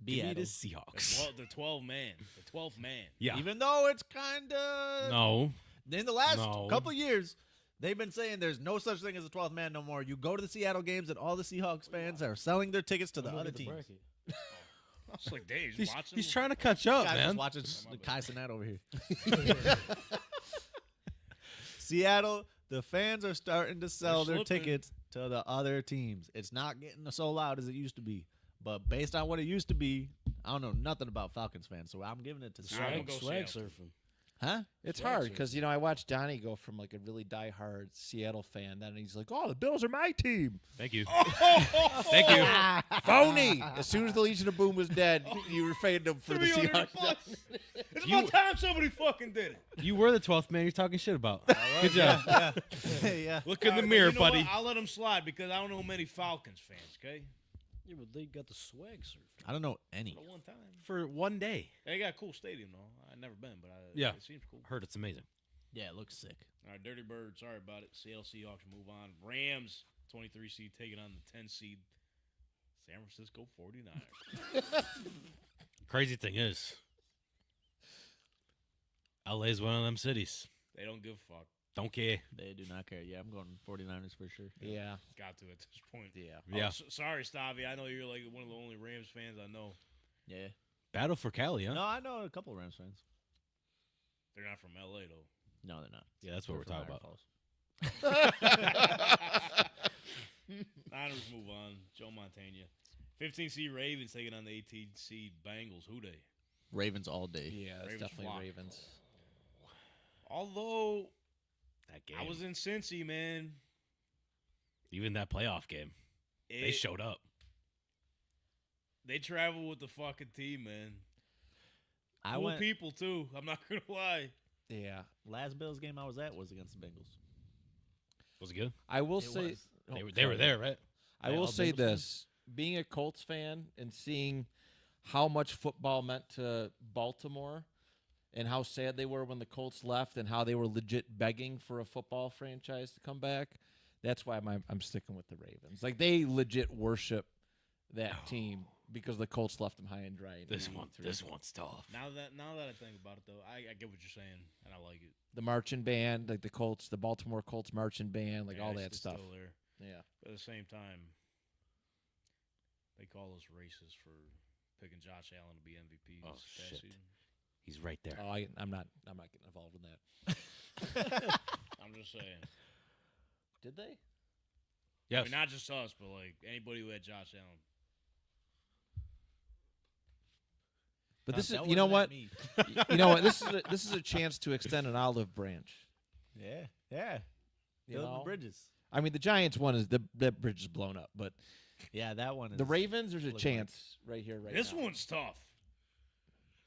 S4: Give me
S2: Seattle.
S4: the Seahawks.
S6: The 12 man. The 12th man.
S4: Yeah.
S2: Even though it's kind of
S4: No.
S2: in the last
S4: No.
S2: couple years, they've been saying there's no such thing as a 12th man no more. You go to the Seattle games, and all the Seahawks fans are selling their tickets to the
S8: I'm looking
S2: other
S8: at the
S2: teams.
S8: bracket.
S6: I was like, Dave's
S4: He's,
S6: watching.
S4: he's trying to catch up,
S2: Guys,
S4: man.
S2: just watching
S6: Oh, my
S2: Kai
S6: bad.
S2: Cenat over here. Seattle, the fans are starting to sell
S6: They're
S2: their
S6: slipping.
S2: tickets to the other teams. It's not getting so loud as it used to be. But based on what it used to be, I don't know nothing about Falcons fans, so I'm giving it to
S6: I
S2: Seattle.
S6: don't go
S8: Swag
S6: Seattle.
S8: surfing.
S2: Huh?
S3: It's
S8: Swag
S3: hard
S8: surfing.
S3: because I watched Donnie go from a really diehard Seattle fan, then he's like, "Oh, the Bills are my team."
S4: Thank you.
S3: Thank you. Phony. As soon as the Legion of Boom was dead, you were fading him for the
S6: 300
S3: Seahawks.
S6: bucks. It's
S4: You-
S6: about time somebody fucking did it.
S4: You were the 12th man you're talking shit about. Good job.
S2: Yeah.
S4: Look in
S6: All
S4: the
S6: right,
S4: mirror,
S6: but you know
S4: buddy.
S6: what? I'll let him slide because I don't know many Falcons fans, okay?
S8: Yeah, but they got the swag surfing.
S2: I don't know any.
S6: For one time.
S4: For one day.
S6: They got a cool stadium, though. I've never been, but
S4: Yeah.
S6: it seems cool.
S4: Heard it's amazing.
S2: Yeah, it looks sick.
S6: All right, Dirty Bird, sorry about it. Seattle Seahawks move on. Rams, 23 seed, taking on the 10 seed San Francisco 49ers.
S4: Crazy thing is, LA is one of them cities.
S6: They don't give a fuck.
S4: Don't care.
S2: They do not care. Yeah, I'm going 49ers for sure.
S3: Yeah.
S6: Got to at this point.
S3: Yeah.
S4: Yeah.
S6: Sorry, Stavi. I know you're like one of the only Rams fans I know.
S2: Yeah.
S4: Battle for Cali, huh?
S2: No, I know a couple of Rams fans.
S6: They're not from LA, though.
S2: No, they're not.
S4: Yeah, that's what we're
S2: They're
S4: talking
S2: from
S4: about.
S2: Niagara Falls.
S6: Niners move on. Joe Montana. 15 seed Ravens taking on the 18 seed Bengals. Who they?
S2: Ravens all day.
S3: Yeah, it's
S6: Ravens
S3: definitely
S6: flock.
S3: Ravens.
S6: Although
S4: That game.
S6: I was in Cincy, man.
S4: Even that playoff game. They showed up.
S6: They travel with the fucking team, man.
S2: I
S6: Cool
S2: went
S6: people too. I'm not gonna lie.
S3: Yeah.
S2: last Bills game I was at was against the Bengals.
S4: Was it good?
S3: I will
S2: It
S3: say
S2: was.
S4: They were there, right?
S3: I
S2: Yeah,
S3: will
S2: all
S3: say
S2: Bengals fans?
S3: this: being a Colts fan and seeing how much football meant to Baltimore, and how sad they were when the Colts left, and how they were legit begging for a football franchise to come back. That's why I'm sticking with the Ravens. Like they legit worship that team because the Colts left them high and dry. in
S4: This
S3: 83.
S4: one's tough.
S6: Now that I think about it, though, I get what you're saying, and I like it.
S3: The marching band, like the Colts, the Baltimore Colts marching band, like
S6: Yeah,
S3: all
S6: it's
S3: that stuff.
S6: Still there.
S3: Yeah.
S6: But at the same time, they call us racist for picking Josh Allen to be MVP
S4: Oh,
S6: this past
S4: shit.
S6: season.
S4: He's right there.
S3: Oh, I'm not getting involved in that.
S6: I'm just saying.
S3: Did they?
S6: I
S4: Yes.
S6: mean, not just us, but like anybody who had Josh Allen.
S3: But this is,
S2: That
S3: you know
S2: wasn't
S3: what?
S2: at me.
S3: You know what? This is a chance to extend an olive branch.
S2: Yeah, yeah.
S3: You
S2: Building
S3: know?
S2: the bridges.
S3: I mean, the Giants one is that bridge is blown up, but
S2: Yeah, that one is.
S3: the Ravens, there's a
S2: looking
S3: chance right here, right
S6: This
S3: now.
S6: one's tough.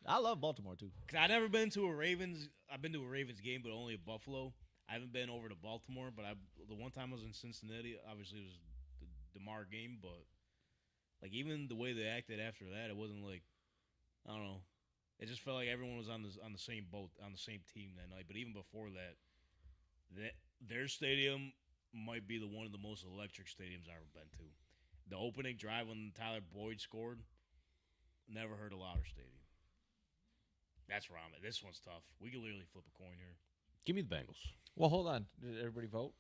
S2: I love Baltimore too.
S6: 'Cause I've never been to a Ravens. I've been to a Ravens game, but only at Buffalo. I haven't been over to Baltimore, but the one time I was in Cincinnati, obviously it was the DeMar game, but like even the way they acted after that, it wasn't like I don't know. It just felt like everyone was on the same boat, on the same team that night. But even before that, their stadium might be one of the most electric stadiums I've ever been to. The opening drive when Tyler Boyd scored, never heard a louder stadium. That's where I'm at. This one's tough. We could literally flip a coin here.
S4: Give me the Bengals.
S3: Well, hold on. Did everybody vote?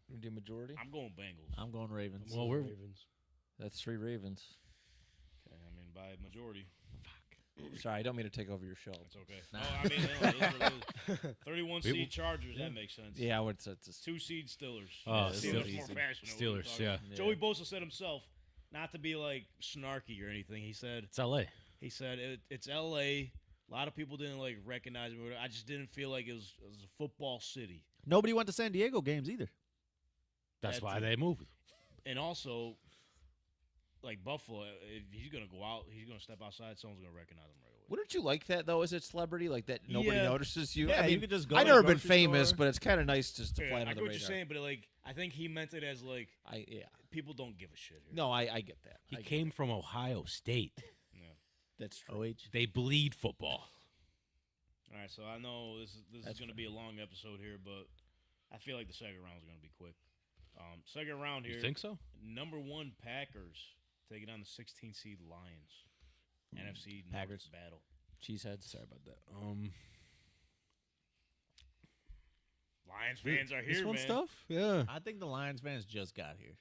S3: We do majority?
S6: I'm going Bengals.
S2: I'm going Ravens.
S4: Well, we're
S8: Ravens.
S3: That's 3 Ravens.
S6: Okay, I mean, by majority.
S3: Sorry, I don't mean to take over your show.
S6: That's okay.
S2: Nah.
S6: No, I mean, no, it is what it is. 31
S4: We-
S6: seed Chargers. That makes sense.
S3: Yeah, it's
S6: 2 seed Steelers.
S4: Oh,
S6: Steelers
S2: Steelers.
S6: more passionate.
S4: Steelers, yeah.
S6: Joey Bosa said himself, not to be like snarky or anything. He said
S4: It's LA.
S6: it's L.A. A lot of people didn't like recognize me. I just didn't feel like it was a football city.
S2: Nobody went to San Diego games either.
S4: That's
S6: That's
S4: why
S6: it.
S4: they moved.
S6: And also, like Buffalo, if he's gonna go out, he's gonna step outside. Someone's gonna recognize him right away.
S3: Wouldn't you like that though, as a celebrity, like that nobody
S6: Yeah.
S3: notices you?
S2: Yeah,
S3: I mean,
S2: you could just go
S3: I've
S2: to a
S3: never been
S2: grocery
S3: famous,
S2: store.
S3: but it's kind of nice just to
S6: Yeah,
S3: fly
S6: I
S3: under
S6: get
S3: the
S6: what
S3: radar.
S6: you're saying, but like I think he meant it as like
S3: Yeah.
S6: people don't give a shit here.
S3: No, I get that.
S4: He
S3: I get
S4: came
S3: that.
S4: from Ohio State.
S3: That's true.
S2: OH.
S4: They bleed football.
S6: All right, so I know this is going to be a long episode here, but I feel like the second round is going to be quick. Second round here.
S4: You think so?
S6: Number 1 Packers taking on the 16 seed Lions. NFC North
S2: Packers.
S6: battle.
S3: Cheeseheads.
S4: Sorry about that.
S6: Lions fans are
S4: this
S6: here,
S4: one's
S6: man.
S4: tough. Yeah.
S2: I think the Lions fans just got here.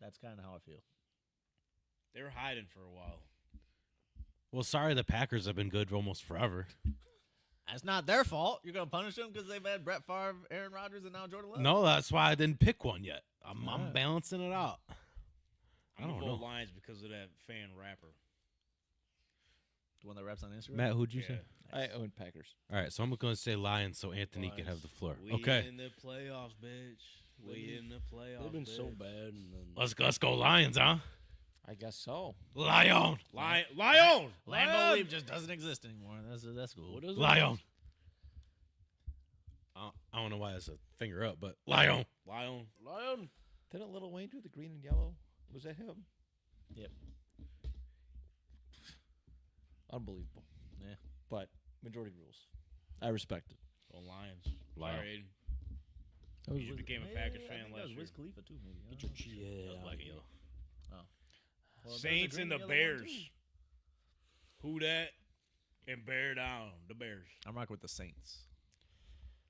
S2: That's kind of how I feel.
S6: They were hiding for a while.
S4: Well, sorry, the Packers have been good almost forever.
S2: That's not their fault. You're gonna punish them because they've had Brett Favre, Aaron Rodgers, and now Jordan Love.
S4: No, that's why I didn't pick one yet. I'm
S2: Alright.
S4: balancing it out.
S6: I'm going
S4: don't
S6: to vote
S4: know.
S6: Lions because of that fan rapper.
S2: The one that raps on Instagram.
S4: Matt, who'd you
S6: Yeah.
S4: say?
S3: I own Packers.
S4: All right, so I'm going to say Lions so Anthony can have the floor.
S6: We
S4: Okay.
S6: in the playoffs, bitch. We in the playoffs.
S8: They've been so
S6: bitch.
S8: bad. And then
S4: Let's go Lions, huh?
S3: I guess so.
S4: Lion.
S6: Lion!
S2: Lambeau Leap just doesn't exist anymore. That's cool.
S8: What is
S4: Lion. I don't know why it's a finger up, but Lion.
S6: Lion.
S3: Didn't Lil Wayne do the green and yellow? Was that him?
S2: Yep.
S3: Unbelievable.
S2: Yeah.
S3: But majority rules. I respect it.
S6: Oh, Lions.
S4: Lion.
S6: Sorry, Aiden. You just became a Packers fan last year.
S2: Wiz Khalifa too, maybe. I
S8: Get
S2: don't
S8: your
S2: know.
S8: yeah.
S2: That was black and yellow. Oh. Well, there's a
S6: Saints
S2: green
S6: and the
S2: yellow one,
S6: Bears.
S2: too.
S6: Who that? And bear down. The Bears.
S2: I'm rocking with the Saints.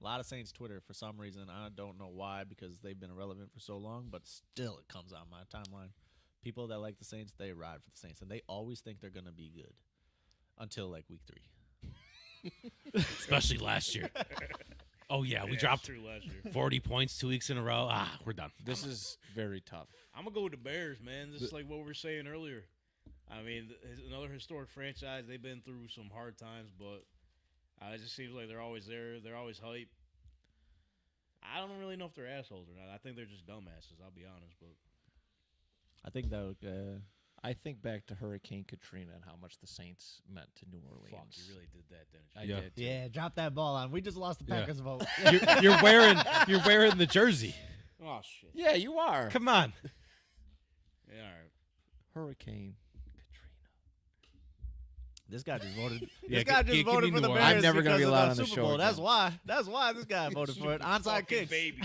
S2: A lot of Saints Twitter for some reason. I don't know why because they've been irrelevant for so long, but still it comes on my timeline. People that like the Saints, they ride for the Saints, and they always think they're going to be good until like week 3.
S4: Especially last year. Oh, yeah, we dropped
S6: True last year.
S4: 40 points 2 weeks in a row. We're done.
S3: This is very tough.
S6: I'm going to go with the Bears, man. This is like what we were saying earlier. I mean, another historic franchise. They've been through some hard times, but it just seems like they're always there. They're always hype. I don't really know if they're assholes or not. I think they're just dumbasses, I'll be honest. But
S2: I think that would,
S3: I think back to Hurricane Katrina and how much the Saints meant to New Orleans.
S6: fuck, you really did that, didn't you?
S3: I
S4: Yeah.
S3: did. too.
S2: yeah, drop that ball on. We just lost the
S4: Yeah.
S2: Packers vote.
S4: You're wearing the jersey.
S6: Oh, shit.
S3: Yeah, you are.
S4: Come on.
S6: Yeah, all right.
S3: Hurricane Katrina.
S2: This guy just voted.
S4: Yeah,
S2: This guy just
S4: give me
S2: voted for the
S4: more.
S2: Bears.
S3: I'm never gonna
S2: because
S3: be
S2: of
S3: allowed
S2: the
S3: on the
S2: Super
S3: show
S2: Bowl. That's
S3: again.
S2: why. That's why this guy voted for it. Onside
S6: Fucking
S2: kicks.
S6: baby.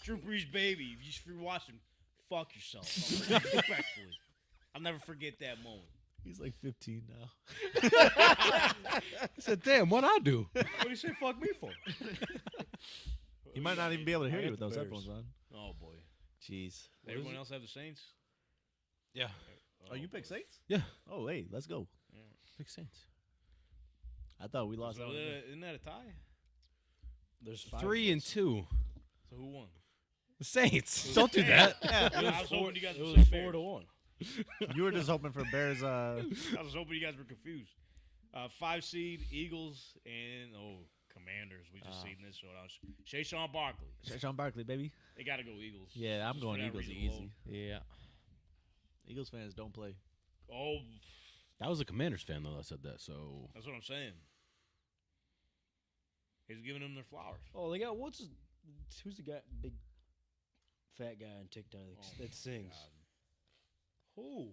S6: Drew Brees, baby. If you're watching, fuck yourself. Respectfully. I'll never forget that moment.
S2: He's like 15 now.
S4: I said, damn, what'd I do?
S6: What do you say fuck me for?
S2: He might not even be able to hear
S6: I
S2: you
S6: got
S2: with
S6: the
S2: those
S6: Bears.
S2: headphones on.
S6: Oh, boy.
S2: Jeez.
S6: Everyone else have the Saints?
S4: Yeah.
S2: Oh, you pick Saints?
S4: Yeah.
S2: Oh, hey, let's go.
S4: Big Saints.
S2: I thought we lost
S6: So
S2: that one.
S6: isn't that a tie?
S8: There's 5
S4: 3 and
S8: votes.
S4: 2.
S6: So who won?
S4: The Saints. Don't do that.
S6: I was hoping you guys
S8: It
S6: would
S8: was
S6: say
S8: 4-1.
S2: You were just hoping for Bears.
S6: I was hoping you guys were confused. 5 seed Eagles and Commanders. We just seen this showdown. Shayshawn Barkley.
S2: Sean Barkley, baby.
S6: They gotta go Eagles.
S2: Yeah, I'm
S6: Just
S2: going
S6: for that
S2: Eagles
S6: reason
S2: easy.
S6: alone.
S3: Yeah.
S2: Eagles fans don't play.
S6: Oh,
S4: That was a Commanders fan, though, that said that. So
S6: that's what I'm saying. He's giving them their flowers.
S8: Oh, they got who's the guy, big fat guy on TikTok that sings?
S6: Who?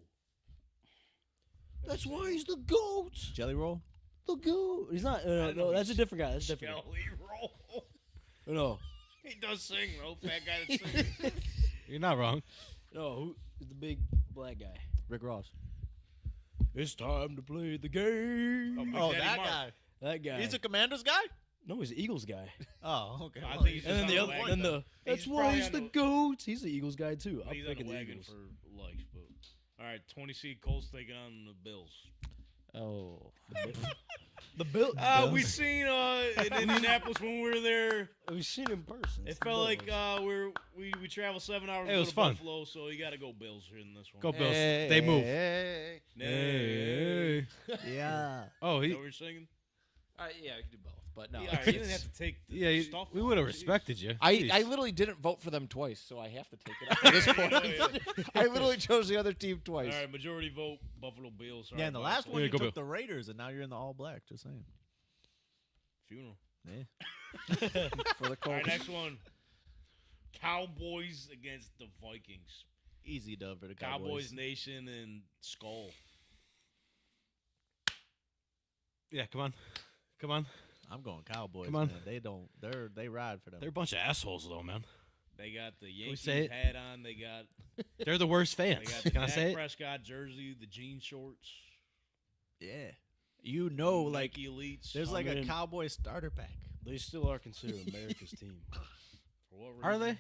S8: That's why he's the GOAT.
S2: Jelly roll?
S8: The GOAT. He's not.
S6: didn't know
S8: No,
S6: he
S8: that's a different guy. That's a different
S6: Jelly roll.
S8: guy. No,
S6: He does sing, though. Fat guy that sings.
S4: you're not wrong.
S8: no. Who is the big black guy?
S2: Rick Ross.
S8: It's time to play the game.
S6: Big
S2: Oh,
S6: Daddy
S2: that
S6: Mark.
S2: guy.
S8: That guy.
S2: He's a Commander's guy?
S8: no, he's the Eagles guy.
S2: Oh, okay.
S6: I
S2: Well,
S6: think he's
S8: And then
S6: just
S8: the
S6: on
S8: other,
S6: wagon,
S8: and
S6: though.
S8: the that's
S6: He's
S8: why
S6: probably
S8: he's
S6: on
S8: the
S6: the-
S8: GOAT. He's the Eagles guy too. I'm
S6: He's on the
S8: picking the
S6: wagon
S8: Eagles.
S6: for likes, but all right, 20 seed Colts taking on the Bills.
S3: Oh.
S8: The Bill.
S6: We seen in Indianapolis when we were there.
S8: We've seen him in person.
S6: It
S8: It's the
S6: felt like
S8: Bills.
S6: we traveled 7 hours
S4: It
S6: to
S4: was
S6: go to
S4: fun.
S6: Buffalo, so you got to go Bills here in this one.
S4: Go Bills. They move.
S6: Nay.
S2: Yeah.
S4: Oh,
S6: Is
S4: he.
S6: that what you're singing?
S3: Yeah, I can do both. but no.
S6: Yeah, you didn't have to take the
S4: Yeah,
S6: stuff
S4: we
S6: off.
S4: would have
S6: Jeez.
S4: respected you.
S3: I
S4: Jeez.
S3: literally didn't vote for them twice, so I have to take it at this point. I literally chose the other team twice.
S6: All right, majority vote Buffalo Bills. Sorry
S2: Yeah, in the
S6: about
S2: last
S6: that.
S2: one
S4: Yeah,
S2: you
S4: go
S2: took
S4: Bill.
S2: the Raiders, and now you're in the all black. Just saying.
S6: Funeral.
S2: Yeah.
S3: For the
S6: All
S3: Colts.
S6: right, next one. Cowboys against the Vikings.
S2: Easy dub for the
S6: Cowboys Nation and Skull.
S4: Yeah, come on.
S2: I'm going Cowboys.
S4: Come on.
S2: Man. They ride for them.
S4: They're a bunch of assholes, though, man.
S6: They got the
S4: we
S6: Yankees
S4: say it?
S6: hat on. They got
S4: They're the worst
S6: they
S4: fans.
S6: got the
S4: Can I
S6: Dak
S4: say it?
S6: Prescott jersey, the jean shorts.
S2: Yeah. You know, like
S6: Nike Elites.
S2: there's
S8: I
S2: like a
S8: mean-
S2: Cowboy starter pack.
S8: They still are considered America's team.
S6: For what reason?
S4: Are they?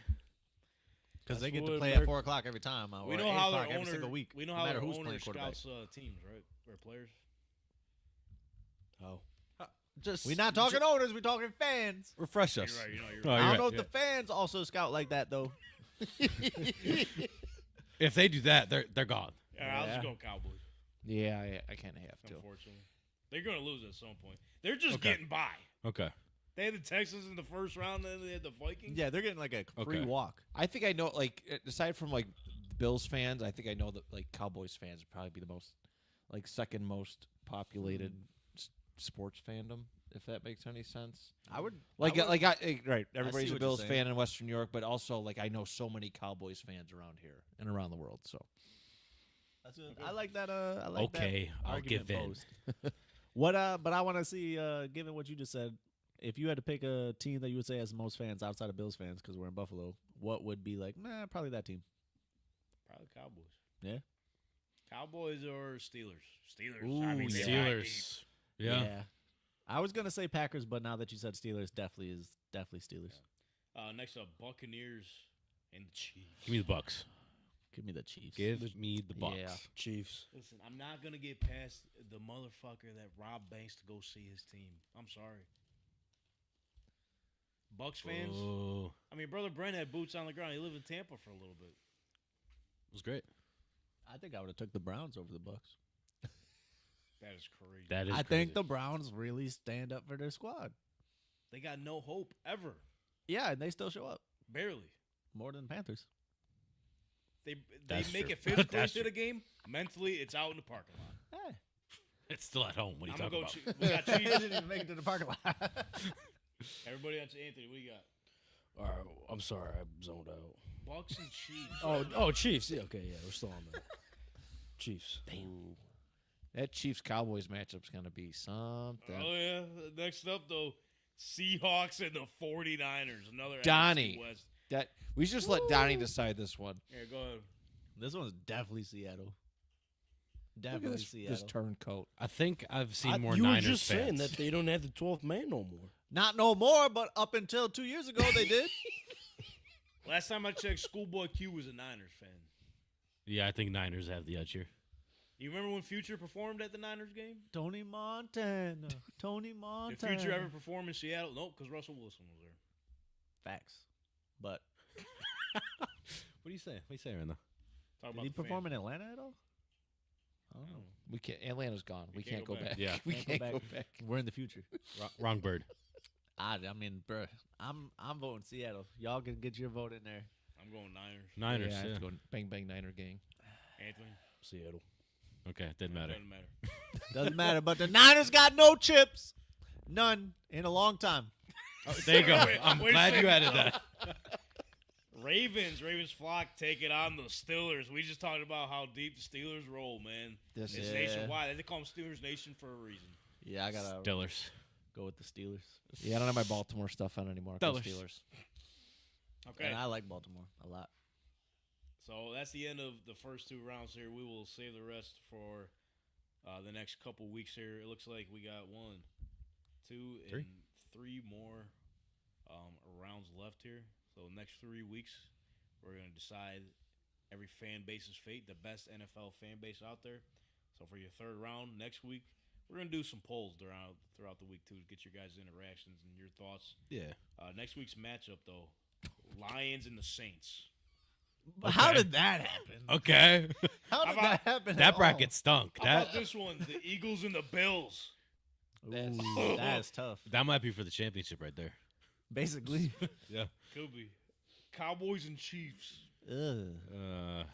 S2: Because they
S8: That's
S2: get to
S8: what
S2: play at
S8: America-
S2: 4 o'clock every time.
S6: We
S2: or
S6: know
S2: 8
S6: how
S2: o'clock
S6: their
S2: every
S6: owner.
S2: single week.
S6: We know
S2: no
S6: how
S2: matter
S6: their
S2: who's
S6: owner
S2: playing quarterback.
S6: scouts teams, right, or players.
S8: How?
S4: Just
S2: We're not talking owners. We're talking fans.
S4: refresh
S6: You're
S4: us.
S6: right. You know, you're
S4: Oh,
S6: right.
S4: you're
S2: I
S4: right,
S2: don't know
S4: yeah.
S2: if the fans also scout like that though.
S4: If they do that, they're gone.
S6: Yeah, I'll
S2: Yeah.
S6: just go Cowboys.
S3: Yeah, I kind of have to.
S6: Unfortunately, they're going to lose at some point. They're just
S4: Okay.
S6: getting by.
S4: Okay.
S6: They had the Texans in the first round, then they had the Vikings.
S2: Yeah, they're getting like a free
S4: Okay.
S2: walk.
S3: I think I know, like, aside from, like, Bills fans, I think I know that, like, Cowboys fans would probably be the most, like, second most populated sports fandom, if that makes any sense.
S2: I would
S3: Like,
S2: I would-
S3: right, everybody's
S2: what
S3: a
S2: you're
S3: Bills
S2: saying.
S3: fan in Western New York, but also, like, I know so many Cowboys fans around here and around the world, so.
S2: I like that. I like
S4: Okay,
S2: that
S4: I'll
S2: argument
S4: give in.
S2: posed. What? But I want to see. Given what you just said, if you had to pick a team that you would say has the most fans outside of Bills fans, because we're in Buffalo, what would be like? Nah, probably that team.
S6: Probably Cowboys.
S2: Yeah.
S6: Cowboys or Steelers? Steelers.
S2: Ooh,
S6: I mean, they lie
S4: Steelers. Yeah.
S2: I was gonna say Packers, but now that you said Steelers, definitely Steelers.
S6: deep. Next up, Buccaneers and the Chiefs.
S4: Give me the Bucks.
S2: Give me the Chiefs.
S4: Give me the Bucks.
S2: Yeah.
S8: Chiefs.
S6: Listen, I'm not gonna get past the motherfucker that robbed banks to go see his team. I'm sorry. Bucks fans.
S4: Oh,
S6: I mean, brother Brent had boots on the ground. He lived in Tampa for a little bit.
S4: it was great.
S2: I think I would have took the Browns over the Bucks.
S6: That is crazy.
S4: That is.
S2: I
S4: crazy.
S2: think the Browns really stand up for their squad.
S6: They got no hope ever.
S2: Yeah, and they still show up
S6: Barely.
S2: more than Panthers.
S6: They
S4: That's
S6: make
S4: true.
S6: it physically
S4: That's
S6: to the game. Mentally, it's out in the parking lot.
S2: Hey,
S4: It's still at home. What are you
S6: I'm
S4: talking
S6: gonna
S4: about?
S6: go. We got
S2: they
S6: Chiefs.
S2: didn't even make it to the parking lot.
S6: Everybody else, Anthony. What do you got?
S8: All right, I'm sorry, I zoned out.
S6: Bucks and Chiefs.
S8: Oh, Chiefs. Yeah, okay, yeah, we're still on that. Chiefs.
S3: Ooh. That Chiefs-Cowboys matchup's going to be something.
S6: Oh yeah. Next up though, Seahawks and the 49ers. Another
S3: Donnie.
S6: NFC West.
S3: That we should just let Donnie decide this one.
S6: Yeah, go ahead.
S2: This one's definitely Seattle.
S3: Look at
S2: Definitely
S3: this
S2: Seattle.
S3: turncoat.
S4: I think I've seen more
S8: you were
S4: Niners
S8: just saying
S4: fans.
S8: that they don't have the 12th man no more.
S2: Not no more, but up until 2 years ago they did.
S6: Last time I checked, Schoolboy Q was a Niners fan.
S4: Yeah, I think Niners have the edge here.
S6: You remember when Future performed at the Niners game?
S2: Tony Montana. Tony
S6: Did
S2: Montana.
S6: Future ever perform in Seattle? Nope, because Russell Wilson was there.
S2: Facts. But
S4: What do you say? What do you say right now?
S6: Talk
S2: did
S6: about
S2: he
S6: the
S2: perform
S6: fans.
S2: in Atlanta at all? I don't know.
S3: We can't. Atlanta's gone. We can't go back.
S4: Yeah.
S3: we
S2: Can't
S3: can't
S2: go
S3: go back.
S2: We're in the future.
S4: Wrong bird.
S2: I mean, bro, I'm voting Seattle. Y'all can get your vote in there.
S6: I'm going Niners.
S4: Niners.
S3: Yeah, I have
S4: Yeah.
S3: to go bang bang Niner gang.
S6: Anthony.
S8: Seattle.
S4: Okay, didn't matter.
S6: Doesn't matter.
S2: Doesn't matter. But the Niners got no chips. None in a long time.
S4: There you go.
S6: Wait,
S4: I'm
S6: wait a
S4: glad you
S6: second.
S4: added that.
S6: Ravens flock take it on the Steelers. We just talked about how deep the Steelers roll, man.
S3: This
S6: It's
S3: is
S6: nationwide. They call them Steelers Nation for a reason.
S2: Yeah, I gotta
S4: Stillers.
S2: go with the Steelers.
S3: yeah. I don't have my Baltimore stuff on anymore. Go
S4: Steelers.
S3: Steelers.
S6: Okay.
S2: And I like Baltimore a lot.
S6: So that's the end of the first two rounds here. We will save the rest for the next couple weeks here. It looks like we got 1, 2, and 3 more rounds left here. So next 3 weeks, we're going to decide every fan base's fate, the best NFL fan base out there. So for your third round next week, we're going to do some polls throughout the week too to get your guys' interactions and your thoughts.
S4: Yeah.
S6: Next week's matchup, though, Lions and the Saints.
S2: How did that happen?
S4: Okay.
S2: How did
S6: How
S2: that happen?
S4: that
S2: at all?
S4: bracket stunk.
S6: How
S4: That
S6: about this one? The Eagles and the Bills.
S2: Ooh, that's tough.
S4: That might be for the championship right there.
S2: Basically.
S4: Yeah.
S6: Could be. Cowboys and Chiefs.
S2: Ugh.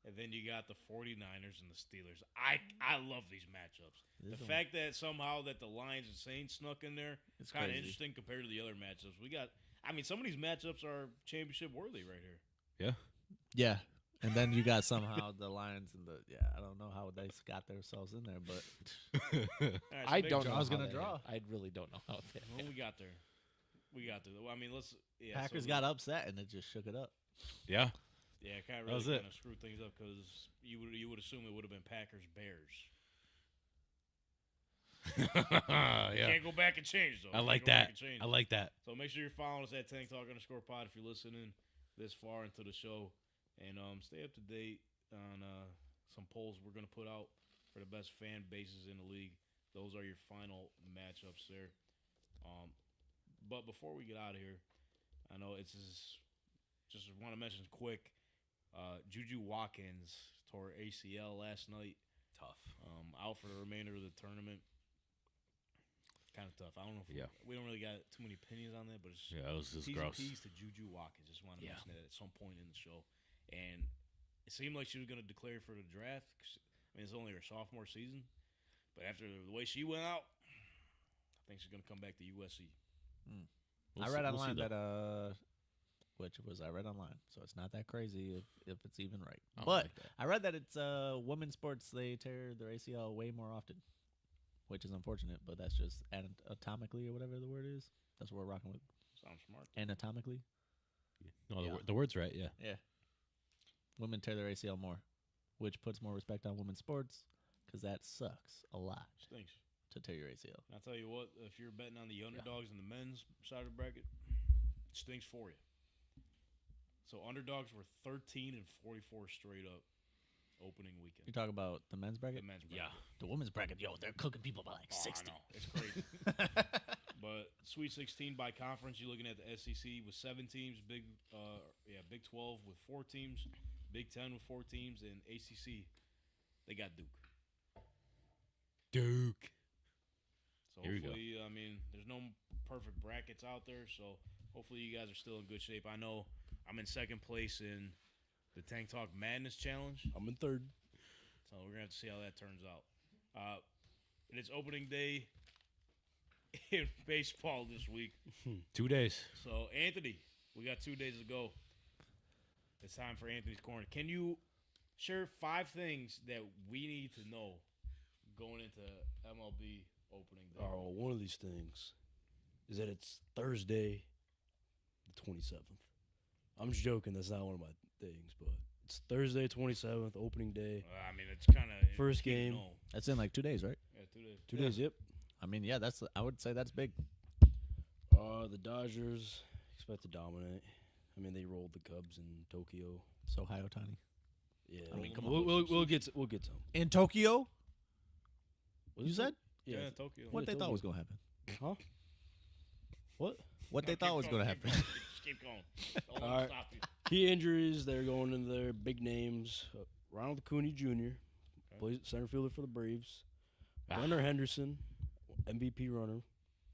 S6: And then you got the 49ers and the Steelers. I love these matchups.
S2: This
S6: The
S2: one-
S6: fact that somehow that the Lions and Saints snuck in there,
S2: It's
S6: it's kind of
S2: crazy.
S6: interesting compared to the other matchups. Some of these matchups are championship worthy right here.
S2: Yeah. And then you got somehow the Lions and I don't know how they got themselves in there, but
S6: All right, so
S3: I
S6: big
S3: don't
S6: draw.
S3: know.
S2: I was
S3: how
S2: gonna
S3: that
S2: draw.
S3: happened. I really don't know how that.
S6: Well, we got there. I mean, let's. Yeah,
S2: Packers
S6: so
S2: got upset and it just shook it up.
S4: Yeah.
S6: Yeah, it kind
S4: That was
S6: of
S4: it.
S6: screwed things up because you would assume it would have been Packers Bears. You
S4: Yeah.
S6: can't go back and change though.
S4: I
S6: You
S4: like
S6: can't go back
S4: that.
S6: and change
S4: I
S6: it.
S4: like that.
S6: So make sure you're following us at TankTalk_pod if you're listening this far into the show, and stay up to date on some polls we're gonna put out for the best fan bases in the league. Those are your final matchups there. But before we get out of here, I know just want to mention quick. JuJu Watkins tore ACL last night.
S4: Tough.
S6: Out for the remainder of the tournament. Kind of tough. I don't know if
S4: Yeah.
S6: we don't really got too many opinions on that, but it's
S4: Yeah, it was just
S6: T's
S4: gross.
S6: and P's to JuJu Watkins. Just want to
S4: Yeah.
S6: mention that at some point in the show. And it seemed like she was going to declare for the draft. It's only her sophomore season. But after the way she went out, I think she's going to come back to USC.
S2: I read online that I read online, so it's not that crazy if it's even right.
S3: I don't
S2: But
S3: like that.
S2: I read that it's women's sports, they tear their ACL way more often, which is unfortunate, but that's just anatomically or whatever the word is. That's what we're rocking with.
S6: Sounds smart.
S2: Anatomically.
S4: No,
S2: Yeah.
S4: the word's right. Yeah.
S2: Yeah. Women tear their ACL more, which puts more respect on women's sports because that sucks a lot
S6: Stinks.
S2: to tear your ACL.
S6: And I'll tell you what, if you're betting on the underdogs in the men's side of the bracket, it stinks for you. So underdogs were 13 and 44 straight up opening
S2: You
S6: weekend.
S2: talk about the men's
S6: The
S2: bracket?
S6: men's bracket.
S2: The women's bracket, yo, they're cooking people by like
S6: Oh, I
S2: 60.
S6: know. It's crazy. But Sweet 16 by conference, you're looking at the SEC with 7 teams, Big 12 with 4 teams, Big 10 with 4 teams, and ACC, they got Duke.
S4: Duke.
S6: So
S4: Here we go.
S6: hopefully, I mean, there's no perfect brackets out there, so hopefully you guys are still in good shape. I know I'm in second place in the Tank Talk Madness Challenge,
S8: I'm in third.
S6: so we're gonna have to see how that turns out. It is opening day in baseball this week.
S4: 2 days.
S6: So Anthony, we got 2 days to go. It's time for Anthony's Corner. Can you share 5 things that we need to know going into MLB Opening Day?
S8: Oh, well, one of these things is that it's Thursday, the 27th. I'm just joking. That's not one of my things, but it's Thursday, 27th, opening day.
S6: I mean, it's kind of
S8: First game.
S2: That's in like 2 days, right?
S6: Yeah, 2 days.
S8: 2 days, yep.
S2: I mean, yeah, I would say that's big.
S8: The Dodgers expect to dominate. I mean, they rolled the Cubs in Tokyo.
S2: So high Otani.
S8: Yeah,
S6: I mean, come on.
S8: we'll get to them.
S2: In Tokyo?
S8: What
S2: You
S8: is
S2: said?
S8: it?
S6: Yeah,
S8: Yeah.
S6: Tokyo.
S2: What they
S8: Tokyo.
S2: thought was going to happen.
S8: Huh? What?
S2: What they
S6: No,
S2: thought
S6: keep
S2: was going to
S6: keep
S2: happen.
S6: Just keep going. Don't let
S8: All
S6: me
S8: right.
S6: stop you.
S8: Key injuries. They're going into their big names. Ronald Acuna Jr. plays center fielder for the Braves. Gunnar Henderson, MVP runner.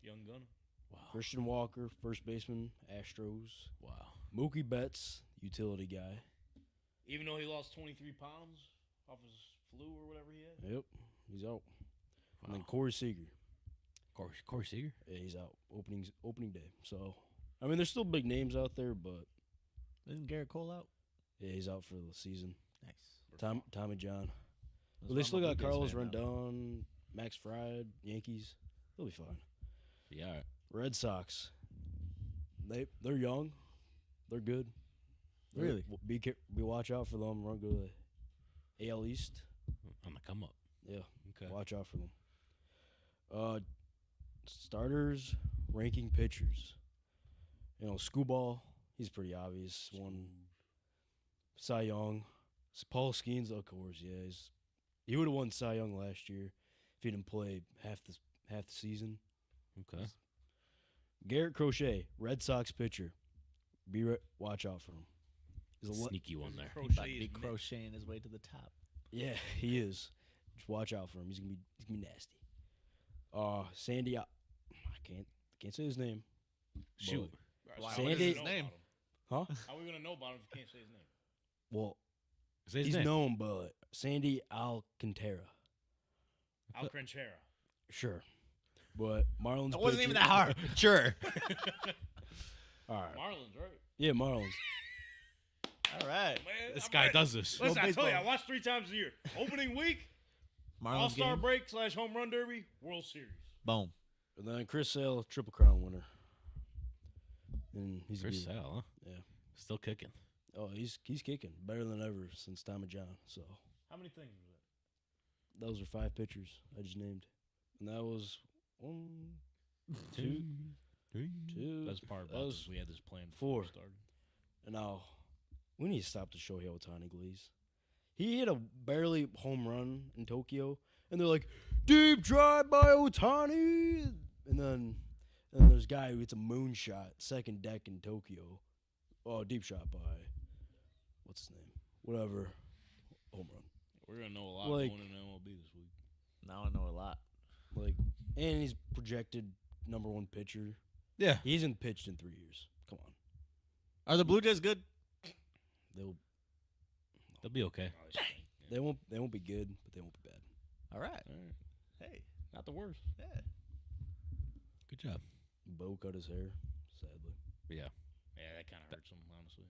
S6: Young Gunner.
S4: Wow.
S8: Christian Walker, first baseman, Astros.
S4: Wow.
S8: Mookie Betts, utility guy.
S6: Even though he lost 23 pounds off his flu or whatever he had.
S8: Yep, he's out. And then
S4: Wow.
S8: Corey Seager.
S4: Corey Seager.
S8: Yeah, he's out. Opening day. So, I mean, there's still big names out there, but
S2: Isn't Garrett Cole out?
S8: yeah, he's out for the season.
S2: Nice.
S8: Tommy John.
S2: That's
S8: But they
S2: why
S8: still
S2: I'm a
S8: got
S2: Blue Jays
S8: Carlos
S2: fan now.
S8: Rendon, Max Fried, Yankees. They'll be fine.
S4: Yeah. All right.
S8: Red Sox. They're young. They're good.
S2: Really?
S8: Be watch out for them. Run good. AL East.
S4: On the come up.
S8: Yeah.
S4: Okay.
S8: Watch out for them. Starters, ranking pitchers. You know, Scooball, he's pretty obvious. One. Cy Young. Paul Skeens, of course, yeah. He would have won Cy Young last year if he didn't play half the season.
S4: Okay.
S8: Garrett Crochet, Red Sox pitcher. Watch out for him. He's a
S4: Sneaky one there.
S2: He about to
S6: Crochet
S2: be
S6: is
S2: crocheting his way to the top.
S8: Yeah, he is. Just watch out for him. He's gonna be nasty. Sandy. I can't say his name.
S4: Shoot.
S6: Why,
S8: Sandy-
S6: what is his
S2: Name.
S6: name?
S8: Huh?
S6: How are we gonna know about him if you can't say his name?
S8: Well,
S4: Say his
S8: he's
S4: name.
S8: known, but Sandy Alcantara.
S6: Alcantara.
S8: Sure. But Marlins.
S2: It wasn't even that
S8: pitcher-
S2: hard. Sure.
S8: All right.
S6: Marlins, right?
S8: Yeah, Marlins.
S2: All right.
S6: Man,
S4: This
S6: I'm
S4: guy
S6: ready.
S4: does this.
S6: Listen, I told you, I
S2: baseball.
S6: watch 3 times a year. Opening week,
S2: Marlins
S6: All-Star
S2: game.
S6: break / home run derby, World Series.
S2: Boom.
S8: And then Chris Sale, Triple Crown winner. And he's
S4: Chris
S8: good.
S4: Sale, huh?
S8: Yeah.
S4: Still kicking.
S8: Oh, he's kicking better than ever since Tommy John. So
S6: How many things was that?
S8: those are 5 pitchers I just named, and that was 1, 2, 2.
S6: That's part
S8: that was
S6: this. We had this plan
S8: 4.
S6: we started.
S8: And now we need to stop the Shohei Ohtani glaze. He hit a barely home run in Tokyo, and they're like, deep drive by Ohtani, and then there's a guy who hits a moonshot second deck in Tokyo. Oh, deep shot by what's his name? Whatever, home run.
S6: We're gonna know a lot
S8: Like-
S6: going into MLB this week.
S2: Now I know a lot.
S8: Like, and he's projected #1 pitcher.
S4: Yeah.
S8: He hasn't pitched in 3 years. Come on,
S2: Are the Blue Jays good?
S4: They'll be okay.
S8: they won't be good, but they won't be bad.
S2: All right.
S6: All right.
S2: Hey.
S6: Not the worst.
S2: Yeah.
S4: Good job.
S8: Bo cut his hair, sadly.
S4: Yeah.
S6: Yeah, that kind of hurts him, honestly.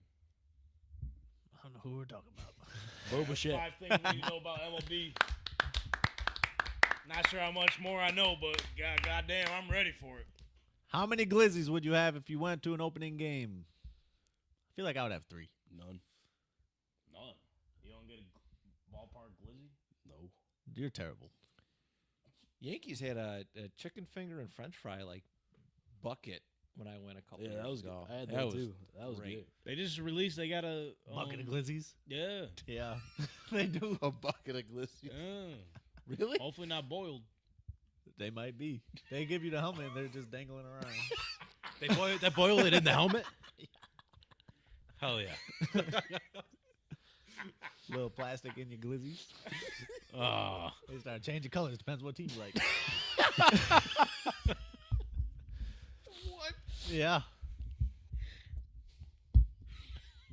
S2: I don't know who we're talking about.
S8: Bo
S6: That's
S8: Bichette.
S6: 5 things we need to know about MLB. Not sure how much more I know, but goddamn, I'm ready for it.
S2: How many glizzies would you have if you went to an opening game? I feel like I would have 3.
S8: None.
S6: None. You don't get a ballpark glizzy?
S8: No.
S2: You're terrible.
S3: Yankees had a chicken finger and French fry like bucket when I went a couple
S8: Yeah,
S3: years
S8: that was
S3: ago.
S8: good. I had
S3: That
S8: that
S3: was
S8: too. That was
S3: great.
S8: good.
S6: They just released. They got a
S2: Bucket of glizzies?
S6: Yeah.
S2: Yeah. They do.
S9: A bucket of glizzy.
S6: Yeah.
S2: Really?
S6: Hopefully not boiled.
S2: They might be. They give you the helmet and they're just dangling around.
S4: They boil it in the helmet? Hell yeah.
S2: Little plastic in your glizzies.
S4: Oh.
S2: They start changing colors. Depends what team you like.
S9: What?
S2: Yeah.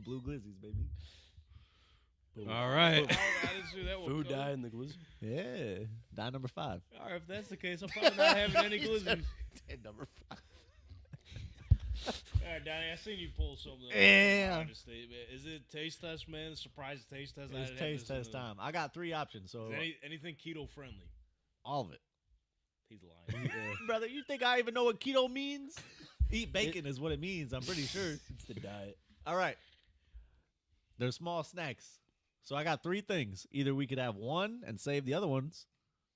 S2: Blue glizzies, baby.
S4: All right.
S6: I didn't see that one.
S8: Food
S6: coming.
S8: dye in the glizzy.
S2: Yeah. Die number 5.
S6: All right, if that's the case, I'm probably not having any glizzies.
S9: Number 5.
S6: All right, Donnie, I seen you pull something.
S2: Yeah.
S6: Is it taste test, man? Surprise taste test. I
S2: It's
S6: didn't have
S2: taste
S6: this in
S2: test
S6: the-
S2: time. I got 3 options, so
S6: Is anything keto friendly?
S2: all of it.
S6: He's lying.
S2: Brother, you think I even know what keto means? Eat bacon is what it means, I'm pretty sure.
S8: It's the diet.
S2: All right. They're small snacks. So I got 3 things. Either we could have one and save the other ones,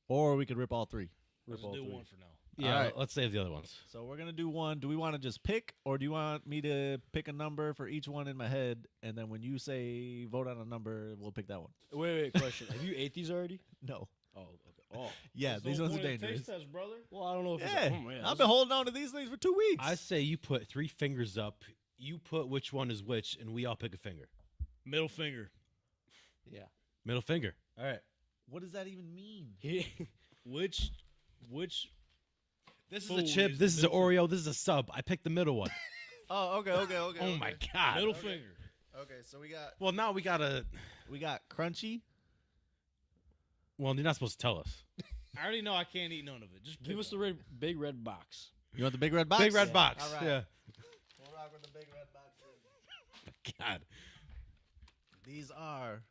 S2: or we could rip all 3.
S6: Let's
S8: all
S6: do
S8: 3.
S6: one for now.
S4: Yeah,
S2: All right.
S4: let's save the other ones.
S2: So we're going to do one. Do we want to just pick, or do you want me to pick a number for each one in my head, and then when you say vote on a number, we'll pick that one?
S8: Wait, question. Have you ate these already?
S2: No.
S8: Oh, okay. Oh.
S2: Yeah,
S6: That's the
S2: these
S6: whole
S2: ones are
S6: point of the
S2: dangerous.
S6: Taste test, brother.
S8: Well, I don't know if
S2: Yeah,
S8: it's. Oh, man,
S2: I've been holding on to these things for 2 weeks.
S4: I say you put 3 fingers up. You put which one is which, and we all pick a finger.
S6: Middle finger.
S3: Yeah.
S4: Middle finger.
S2: All right. What does that even mean?
S6: Which
S4: This is a
S6: Food
S4: chip.
S6: is
S4: This
S6: the
S4: is an
S6: middle
S4: Oreo. This is a sub. I picked the middle one.
S2: Oh, okay.
S4: Oh my god.
S6: middle finger?
S9: Okay, so we got.
S4: Well, now we gotta.
S2: We got crunchy.
S4: Well, you're not supposed to tell us.
S6: I already know I can't eat none of it. Just
S8: Give
S6: pick
S8: us the
S6: one.
S8: big red box.
S2: You want the big red box?
S4: Big red box.
S2: All right.
S4: Yeah.
S9: We'll rock with the big red box.
S4: God.
S2: These are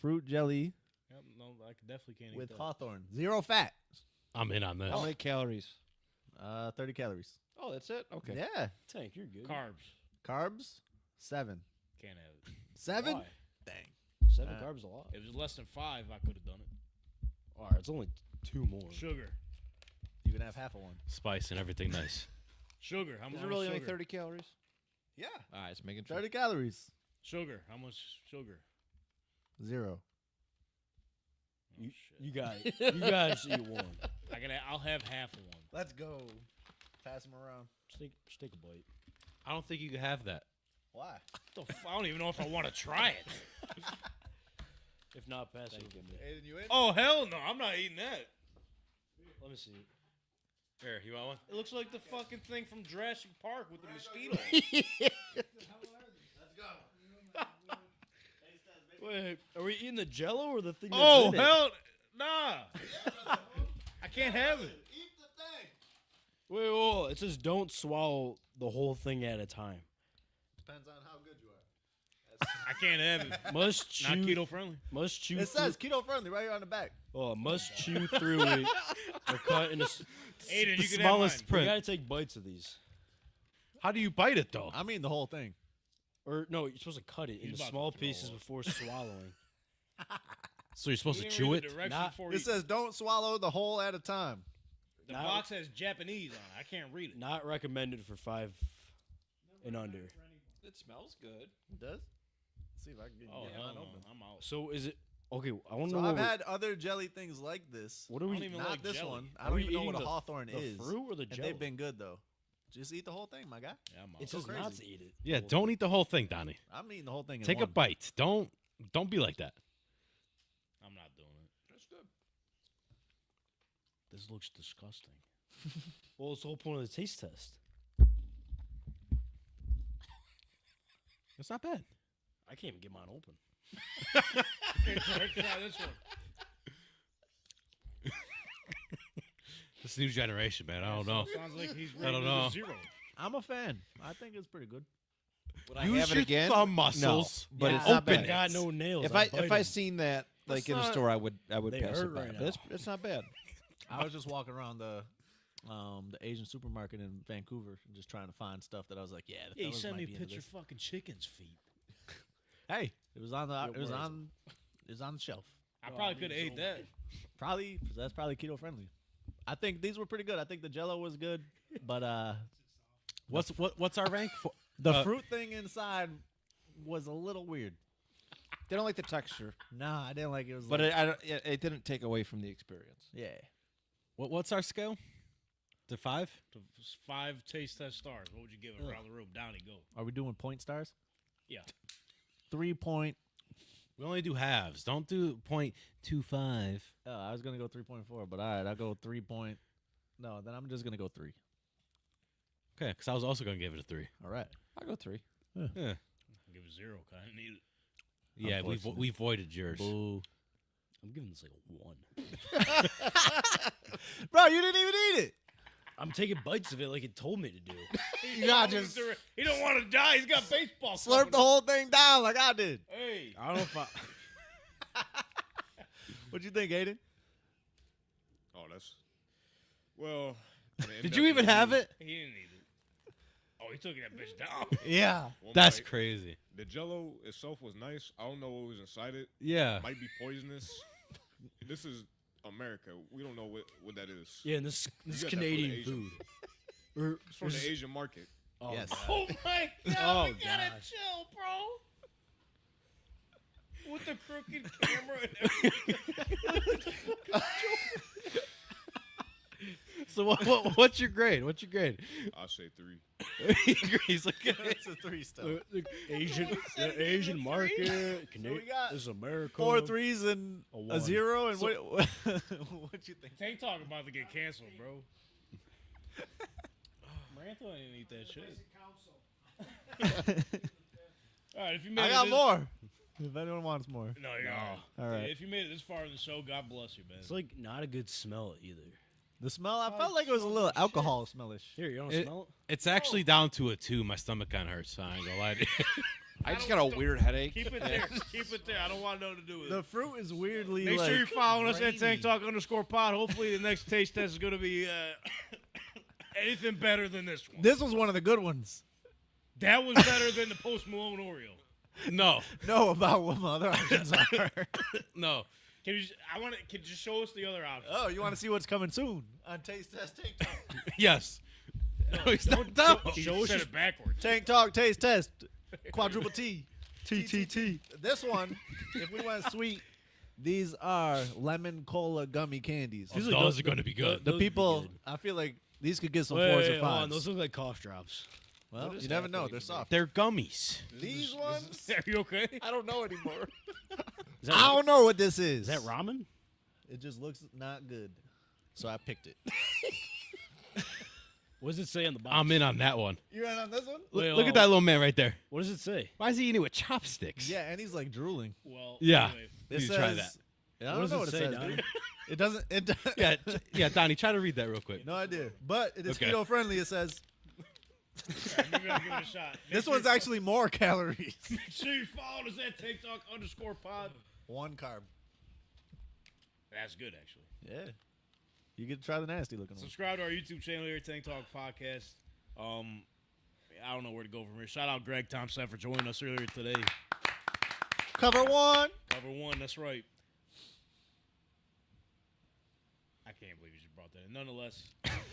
S2: fruit jelly
S6: Yep, no, I definitely can't eat
S2: with
S6: that.
S2: hawthorn. 0 fat.
S4: I'm in on this.
S3: How many calories?
S2: 30 calories.
S3: Oh, that's it. Okay.
S2: Yeah.
S8: Tank, you're good.
S6: Carbs.
S2: Carbs? 7.
S6: Can't have it.
S2: 7?
S8: Why?
S2: Dang.
S8: 7 carbs a lot.
S6: If it was less than 5, I could have done it.
S8: All right, it's only 2 more.
S6: Sugar.
S2: You can have half of one.
S4: Spice and everything nice.
S6: Sugar. How
S3: Is
S6: much
S3: it really only
S6: sugar?
S3: 30 calories?
S2: Yeah.
S3: All right, it's making sure.
S2: 30 calories.
S6: Sugar. How much sugar?
S2: 0.
S6: Oh,
S8: You,
S6: shit.
S8: you got it. You guys eat one.
S6: I'll have half of one.
S2: Let's go. Pass them around.
S8: Just take a bite.
S4: I don't think you can have that.
S2: Why?
S6: I don't even know if I want to try it.
S8: If not, pass it to me.
S9: Aiden, you in?
S6: Oh, hell no. I'm not eating that.
S8: Let me see.
S4: Here, you want one?
S6: It looks like the fucking thing from Jurassic Park with the mosquito.
S8: Wait, are we eating the Jello or the thing? That's
S6: Oh
S8: in it?
S6: hell, nah! I can't have it.
S8: Wait, whoa! It says don't swallow the whole thing at a time.
S9: Depends on how good you are.
S6: I can't have it.
S8: Must chew.
S6: Not keto friendly.
S8: Must chew.
S9: It says keto friendly right here on the back.
S8: Oh, must chew through it or cut in a.
S6: Aiden,
S4: The
S6: you can
S4: smallest
S6: have
S8: You
S4: print.
S8: gotta take bites of these.
S4: How do you bite it though?
S2: I'm eating the whole thing.
S8: Or no, you're supposed to cut it
S6: He's
S8: into
S6: about to
S8: small
S6: throw
S8: pieces
S6: up.
S8: before swallowing.
S4: So you're supposed
S6: mine.
S4: to chew it?
S8: Not-
S2: It says don't swallow the whole at a time.
S6: The
S8: Not-
S6: box has Japanese on it. I can't read it.
S8: Not recommended for 5 and under.
S3: It smells good.
S2: It does? Let's see if I can get
S6: Oh
S2: get
S6: hell
S2: mine
S6: no,
S2: open.
S6: I'm out.
S8: So is it okay? I want to
S2: So
S8: know.
S2: I've
S8: what
S2: had other jelly things like this.
S8: what are
S6: I
S8: we?
S6: don't even
S2: Not
S6: like
S2: this
S6: jelly.
S2: one. I
S8: Are
S2: don't
S8: we
S2: even know what a
S8: eating the-
S2: hawthorn
S8: the
S2: is.
S8: fruit or the
S2: And
S8: jello?
S2: they've been good though. Just eat the whole thing, my guy.
S6: Yeah, I'm out.
S8: It says
S2: crazy.
S8: not to eat it.
S4: Yeah, don't eat the whole thing, Donnie.
S2: I'm eating the whole thing. In
S4: Take a
S2: one.
S4: bite. Don't be like that.
S6: I'm not doing it.
S3: That's good.
S8: This looks disgusting. Well, it's the whole point of the taste test.
S4: It's not bad.
S8: I can't even get mine open.
S6: Here, try this one.
S4: This new generation, man. I don't know.
S6: Sounds like he's
S4: I don't
S6: rated
S4: know.
S6: a 0.
S2: I'm a fan. I think it's pretty good.
S3: Would I
S4: Use
S3: have
S4: your
S3: it again?
S4: thumb muscles.
S3: But
S2: Yeah,
S3: it's
S2: not
S3: not
S4: bad.
S3: bad.
S8: Got no nails.
S3: If
S8: bite
S3: I
S8: 'em.
S3: seen that like
S4: That's
S3: in a
S4: not-
S3: store, I would
S8: They
S3: pass
S8: hurt
S3: it by.
S8: right
S3: But it's,
S8: now.
S3: it's not bad.
S2: I was just walking around the Asian supermarket in Vancouver, and just trying to find stuff that I was like, yeah. The
S6: Yeah, you
S2: fellas
S6: sent
S2: might
S6: me a
S2: be into
S6: picture of
S2: this.
S6: fucking chicken's feet.
S2: Hey, it was on the.
S8: Yeah,
S2: It was
S8: where is
S2: on. It was on the shelf.
S6: I probably could have ate that.
S2: Probably that's probably keto friendly. I think these were pretty good. I think the Jello was good, but
S4: What's our rank for?
S2: the fruit thing inside was a little weird.
S3: They don't like the texture,
S2: Nah, I didn't like it. It was
S3: but
S2: like,
S3: it didn't take away from the experience.
S2: yeah.
S4: What's our scale? To 5?
S6: To 5 taste test stars. What would you give it
S2: Ugh.
S6: around the room? Downey, go.
S2: Are we doing point stars?
S6: Yeah.
S2: 3 point.
S4: We only do halves. Don't do 0.25.
S2: I was gonna go 3.4, but all right, I'll go 3 point. No, then I'm just gonna go 3.
S4: Okay, because I was also going to give it a 3.
S2: All right.
S3: I'll go 3.
S4: Yeah,
S6: I'll give it 0 because I didn't need it.
S4: yeah,
S2: Unfortunately.
S4: we voided yours.
S2: Boo.
S8: I'm giving this like a 1.
S2: Bro, you didn't even eat it.
S8: I'm taking bites of it like it told me to do.
S6: He don't want to die. He's got baseball.
S2: Slurp the whole thing down like I did.
S6: Hey.
S8: I don't know if I.
S2: What'd you think, Aiden?
S5: Oh, that's well.
S4: Did you even have it?
S6: He didn't eat it. Oh, he took that bitch down.
S2: Yeah.
S4: That's crazy.
S5: The Jello itself was nice. I don't know what was inside it.
S4: Yeah.
S5: Might be poisonous. This is America. We don't know what that is.
S8: Yeah, and this
S5: You got that from
S8: Canadian
S5: the
S8: food. Or
S5: It's from the Asian market.
S8: oh,
S2: Yes.
S8: God.
S6: Oh my god.
S8: Oh,
S6: we gotta
S8: gosh.
S6: chill, bro. With the crooked camera and everything.
S4: So what's your grade? What's your grade?
S5: I'll say 3.
S4: He agrees. Like,
S2: It's a 3 star.
S8: The Asian market.
S2: So we got
S8: This is America.
S2: 4 3s and
S8: A
S2: a
S8: one.
S2: 0. And what you think?
S6: Tank Talk about to get canceled, bro. Marantha didn't eat that shit. All right, if you made
S2: I
S6: it
S2: got
S6: this-
S2: more. If anyone wants more.
S6: No, you're all
S2: All right.
S6: If you made it this far in the show, God bless you, man.
S8: It's like not a good smell either.
S2: The smell, I felt like it was a little alcohol smellish.
S8: Here, you don't
S4: It-
S8: smell it?
S4: it's actually down to a 2. My stomach kind of hurts. So I ain't gonna lie to you.
S3: I just got a weird headache.
S6: Keep it there. Keep it there. I don't want nothing to do with
S2: The
S6: it.
S2: fruit is weirdly
S6: Make
S2: like
S6: sure you're following us at
S2: grainy.
S6: Tank Talk _pod. Hopefully, the next taste test is going to be anything better than this one.
S2: This was one of the good ones.
S6: That was better than the Post Malone Oreo.
S4: No,
S2: Know about what my other options are.
S4: no.
S6: Can you? Can you just show us the other option?
S2: Oh, you want to see what's coming soon on Taste Test Tank Talk?
S4: Yes. No, he's not done.
S6: Show us it backwards.
S2: Tank Talk Taste Test. Quadruple T. TTT. This one, if we went sweet, these are lemon cola gummy candies.
S4: Oh, those are going to be good.
S2: The
S8: those would be
S2: people,
S8: good.
S2: I feel like these could get some
S8: Wait,
S2: 4s
S8: wait,
S2: or
S8: hold on.
S2: 5s.
S8: Those look like cough drops.
S2: Well,
S6: What is
S2: you never
S6: that
S2: know.
S6: thing?
S2: They're soft.
S4: They're gummies.
S2: These ones,
S6: Are you okay?
S2: I don't know anymore.
S8: Is that,
S2: I don't know what this is.
S8: is that ramen?
S2: It just looks not good. So I picked it.
S8: What does it say on the box?
S4: I'm in on that one.
S2: You in on this one?
S8: Wait,
S4: Look at that little man right there.
S8: What does it say?
S4: Why is he eating with chopsticks?
S2: Yeah, and he's like drooling.
S6: Well,
S4: Yeah.
S6: anyway,
S2: It
S4: You
S2: says,
S4: try that.
S2: Yeah, I
S8: What
S2: don't
S8: does
S2: know
S8: it
S2: what it
S8: say,
S2: says,
S8: Donnie?
S2: dude. It doesn't.
S4: Yeah, Donnie, try to read that real quick.
S2: No idea. But it is
S4: Okay.
S2: keto friendly. It says
S6: maybe I'll give it a shot. Make
S2: this
S6: sure
S2: one's
S6: you-
S2: actually more calories.
S6: Make sure you follow us at TikTok_pod.
S2: 1 carb.
S6: That's good, actually.
S2: Yeah. You get to try the nasty looking one.
S6: Subscribe to our YouTube channel here, Tank Talk Podcast. I don't know where to go from here. Shout out Greg Tompsett for joining us earlier today.
S2: Cover 1.
S6: Cover 1, that's right. I can't believe you just brought that in. Nonetheless,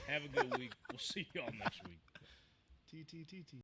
S6: have a good week. We'll see y'all next week.
S2: TTTT.